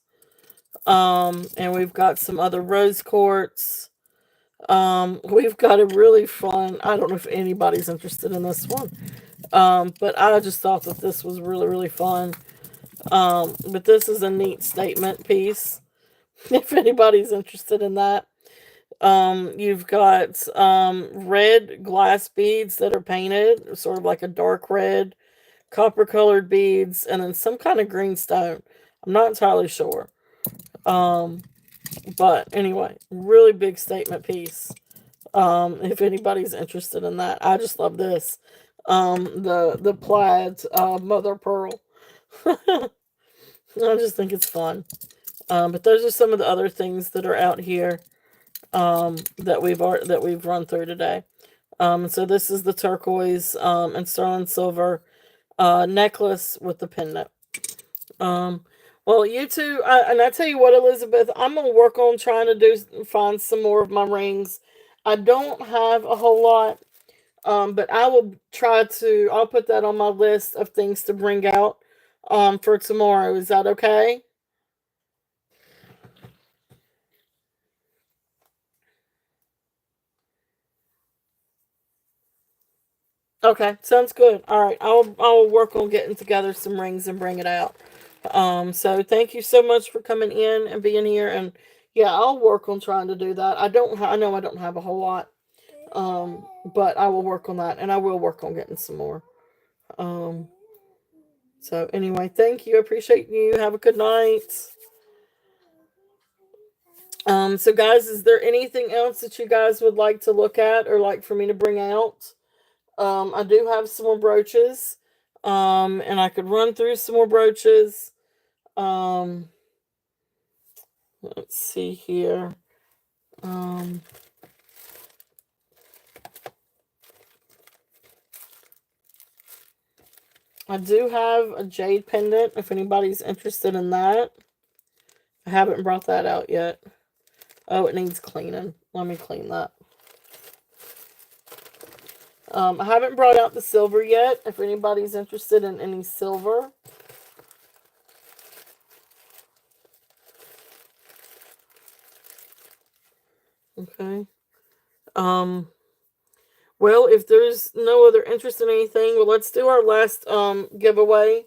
And we've got some other rose quartz. We've got a really fun, I don't know if anybody's interested in this one. But I just thought that this was really, really fun. But this is a neat statement piece. If anybody's interested in that. You've got red glass beads that are painted, sort of like a dark red, copper colored beads, and then some kind of green stone. I'm not entirely sure. Um, but anyway, really big statement piece. If anybody's interested in that, I just love this. The plaid mother pearl. I just think it's fun. But those are some of the other things that are out here that we've run through today. So this is the turquoise and sterling silver necklace with the pendant. Um, well, you two, and I tell you what, Elizabeth, I'm gonna work on trying to find some more of my rings. I don't have a whole lot, but I will try to. I'll put that on my list of things to bring out for tomorrow. Is that okay? Okay, sounds good. All right, I'll work on getting together some rings and bring it out. So thank you so much for coming in and being here. And yeah, I'll work on trying to do that. I know I don't have a whole lot. But I will work on that, and I will work on getting some more. Um, so anyway, thank you. Appreciate you. Have a good night. So guys, is there anything else that you guys would like to look at or like for me to bring out? I do have some more brooches. And I could run through some more brooches. Um, let's see here. Um, I do have a jade pendant if anybody's interested in that. I haven't brought that out yet. Oh, it needs cleaning. Let me clean that. I haven't brought out the silver yet. If anybody's interested in any silver. Okay. Um, well, if there's no other interest in anything, well, let's do our last giveaway.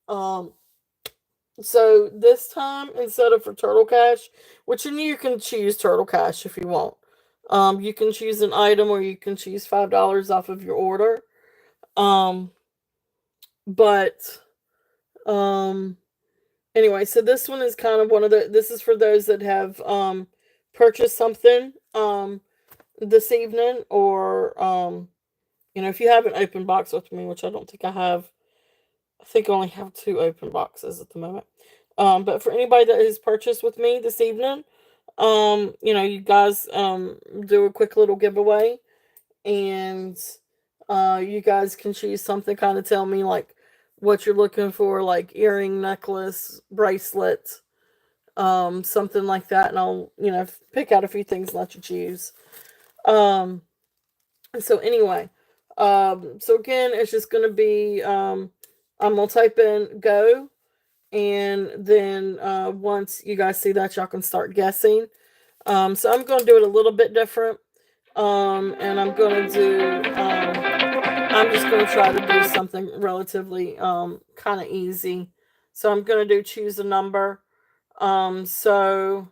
Um, so this time, instead of for Turtle Cash, which you can choose Turtle Cash if you want. You can choose an item or you can choose $5 off of your order. Um, but anyway, so this one is kind of one of the. This is for those that have purchased something this evening, or if you have an open box with me, which I don't think I have. I think I only have two open boxes at the moment. But for anybody that has purchased with me this evening, you guys do a quick little giveaway, and you guys can choose something. Kind of tell me like what you're looking for, like earring, necklace, bracelet, something like that, and I'll pick out a few things and let you choose. Um, so anyway, so again, it's just gonna be I'm gonna type in go, and then once you guys see that, y'all can start guessing. So I'm gonna do it a little bit different. And I'm gonna do I'm just gonna try to do something relatively kind of easy. So I'm gonna do choose a number. So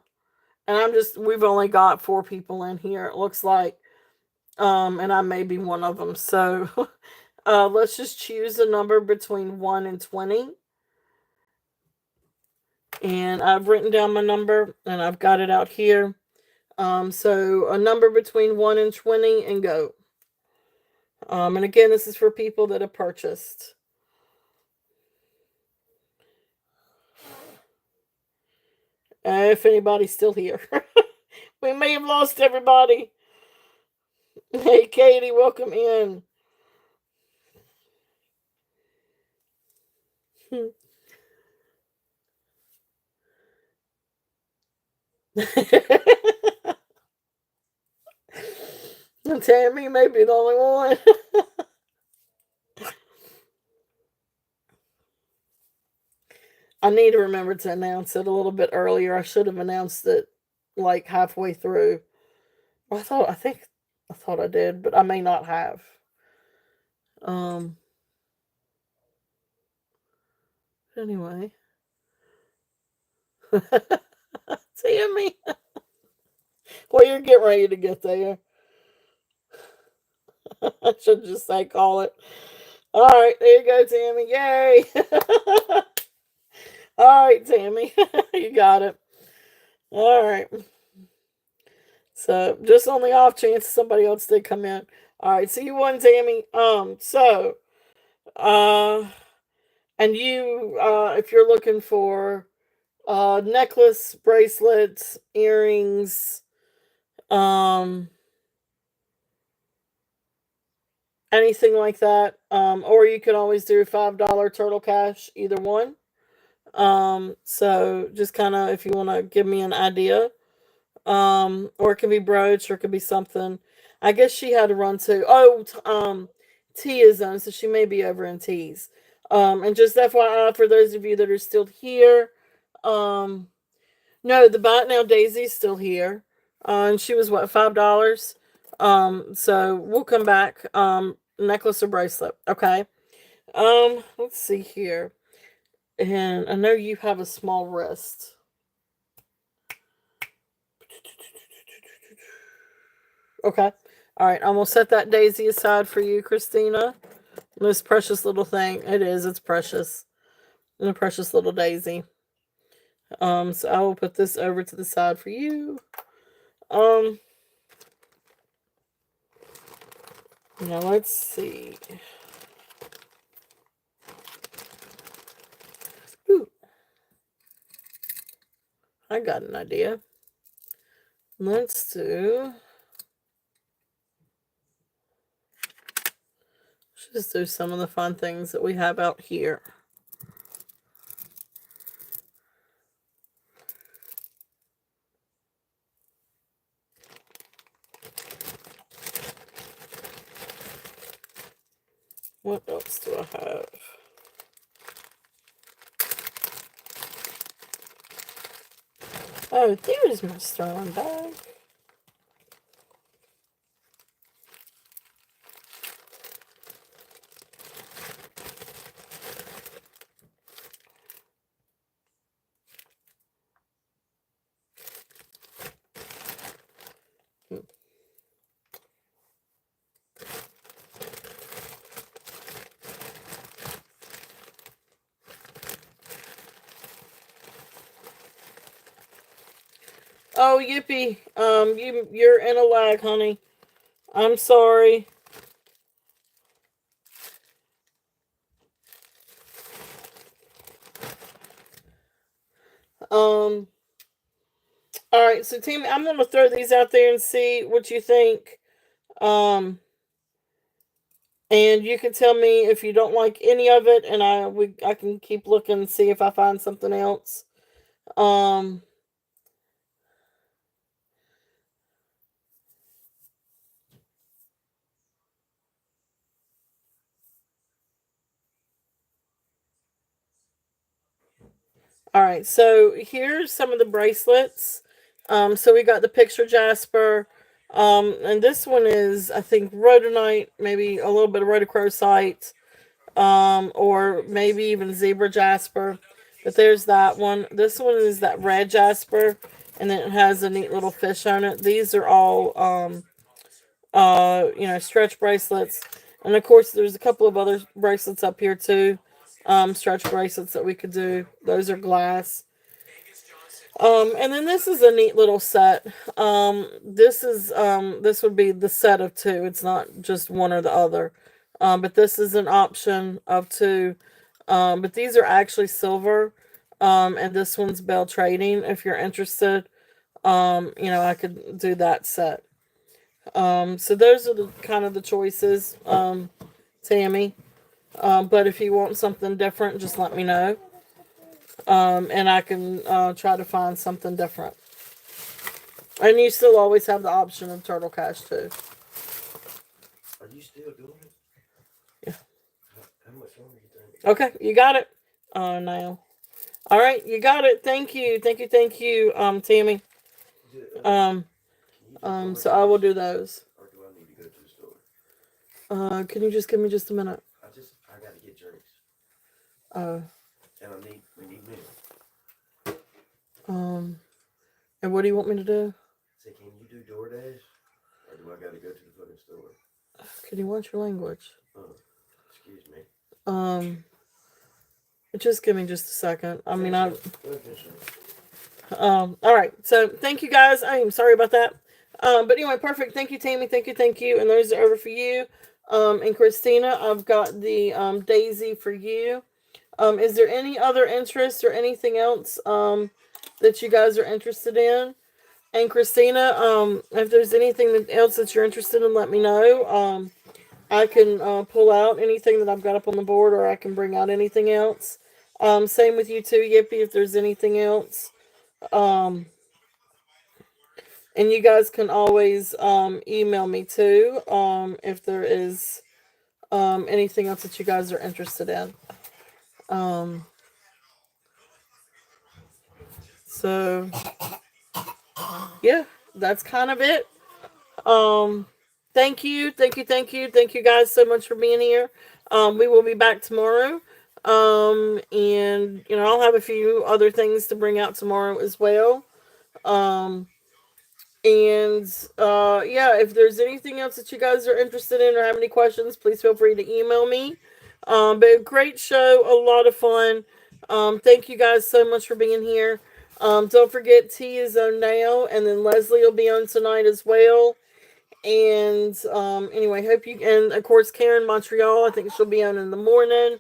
and we've only got four people in here, it looks like. And I may be one of them. So let's just choose a number between 1 and 20. And I've written down my number and I've got it out here. So a number between 1 and 20 and go. And again, this is for people that have purchased. If anybody's still here. We may have lost everybody. Hey, Katie, welcome in. Tammy may be the only one. I need to remember to announce it a little bit earlier. I should have announced it like halfway through. Well, I thought I did, but I may not have. Um. Anyway, Tammy, well, you're getting ready to get there. I should just say call it. All right, there you go, Tammy. Yay! All right, Tammy, you got it. All right. So just on the off chance somebody else did come in. All right, so you won, Tammy. Uh, and you, if you're looking for necklace, bracelets, earrings, um, anything like that, or you can always do $5 turtle cash, either one. So just kind of if you want to give me an idea. Or it could be brooch, or it could be something. I guess she had to run too. Oh, T is on, so she may be over in T's. And just FYI for those of you that are still here, um, no, the Bite Now Daisy's still here. And she was what, $5? So we'll come back. necklace or bracelet. Okay. Let's see here. And I know you have a small wrist. Okay. All right. I'm gonna set that daisy aside for you, Christina. This precious little thing. It is. It's precious. And a precious little daisy. So I will put this over to the side for you. Um. Now let's see. Ooh, I got an idea. Let's just do some of the fun things that we have out here. What else do I have? Oh, there's my sterling bag. Oh, yippee. You're in a lag, honey. I'm sorry. Um, all right, so team, I'm gonna throw these out there and see what you think. Um, and you can tell me if you don't like any of it, and I can keep looking and see if I find something else. Um, all right, so here's some of the bracelets. So we got the picture jasper. And this one is, I think, rhodonite, maybe a little bit of rhodochrosite, or maybe even zebra jasper. But there's that one. This one is that red jasper, and then it has a neat little fish on it. These are all, stretch bracelets. And of course, there's a couple of other bracelets up here too. Stretch bracelets that we could do. Those are glass. And then this is a neat little set. This would be the set of two. It's not just one or the other. But this is an option of two. But these are actually silver. And this one's Bell Trading. If you're interested, I could do that set. So those are the kind of the choices, Tammy. But if you want something different, just let me know. And I can try to find something different. And you still always have the option of Turtle Cash too. Are you still doing it? Yeah. How much longer you think? Okay, you got it. Now. All right, you got it. Thank you, thank you, Tammy. Um, so I will do those. Or do I need to go to the store? Can you just give me just a minute? I gotta get drinks. Uh, And we need milk. and what do you want me to do? Say, can you do DoorDash? Or do I gotta go to the fucking store? Can you watch your language? Excuse me. Just give me just a second. I mean, Okay, sure. All right. So thank you guys. I am sorry about that. But anyway, perfect. Thank you, Tammy. Thank you. And those are over for you. And Christina, I've got the Daisy for you. Is there any other interest or anything else that you guys are interested in? And Christina, if there's anything else that you're interested in, let me know. I can pull out anything that I've got up on the board, or I can bring out anything else. Same with you too, Yippee. If there's anything else. Um, and you guys can always email me too if there is anything else that you guys are interested in. Um, so, yeah, that's kind of it. Um, Thank you, thank you, thank you, thank you guys so much for being here. We will be back tomorrow. And I'll have a few other things to bring out tomorrow as well. Um, and yeah, if there's anything else that you guys are interested in or have any questions, please feel free to email me. But a great show, a lot of fun. Thank you guys so much for being here. Don't forget T is on now, and then Leslie will be on tonight as well. And anyway, hope you, and of course Karen Montreal, I think she'll be on in the morning.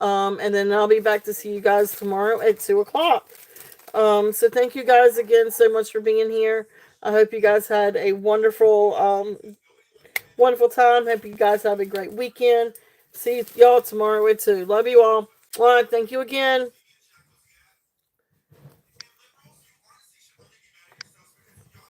And then I'll be back to see you guys tomorrow at 2 o'clock. So thank you guys again so much for being here. I hope you guys had a wonderful time. Hope you guys have a great weekend. See y'all tomorrow at 2. Love you all. All right, thank you again.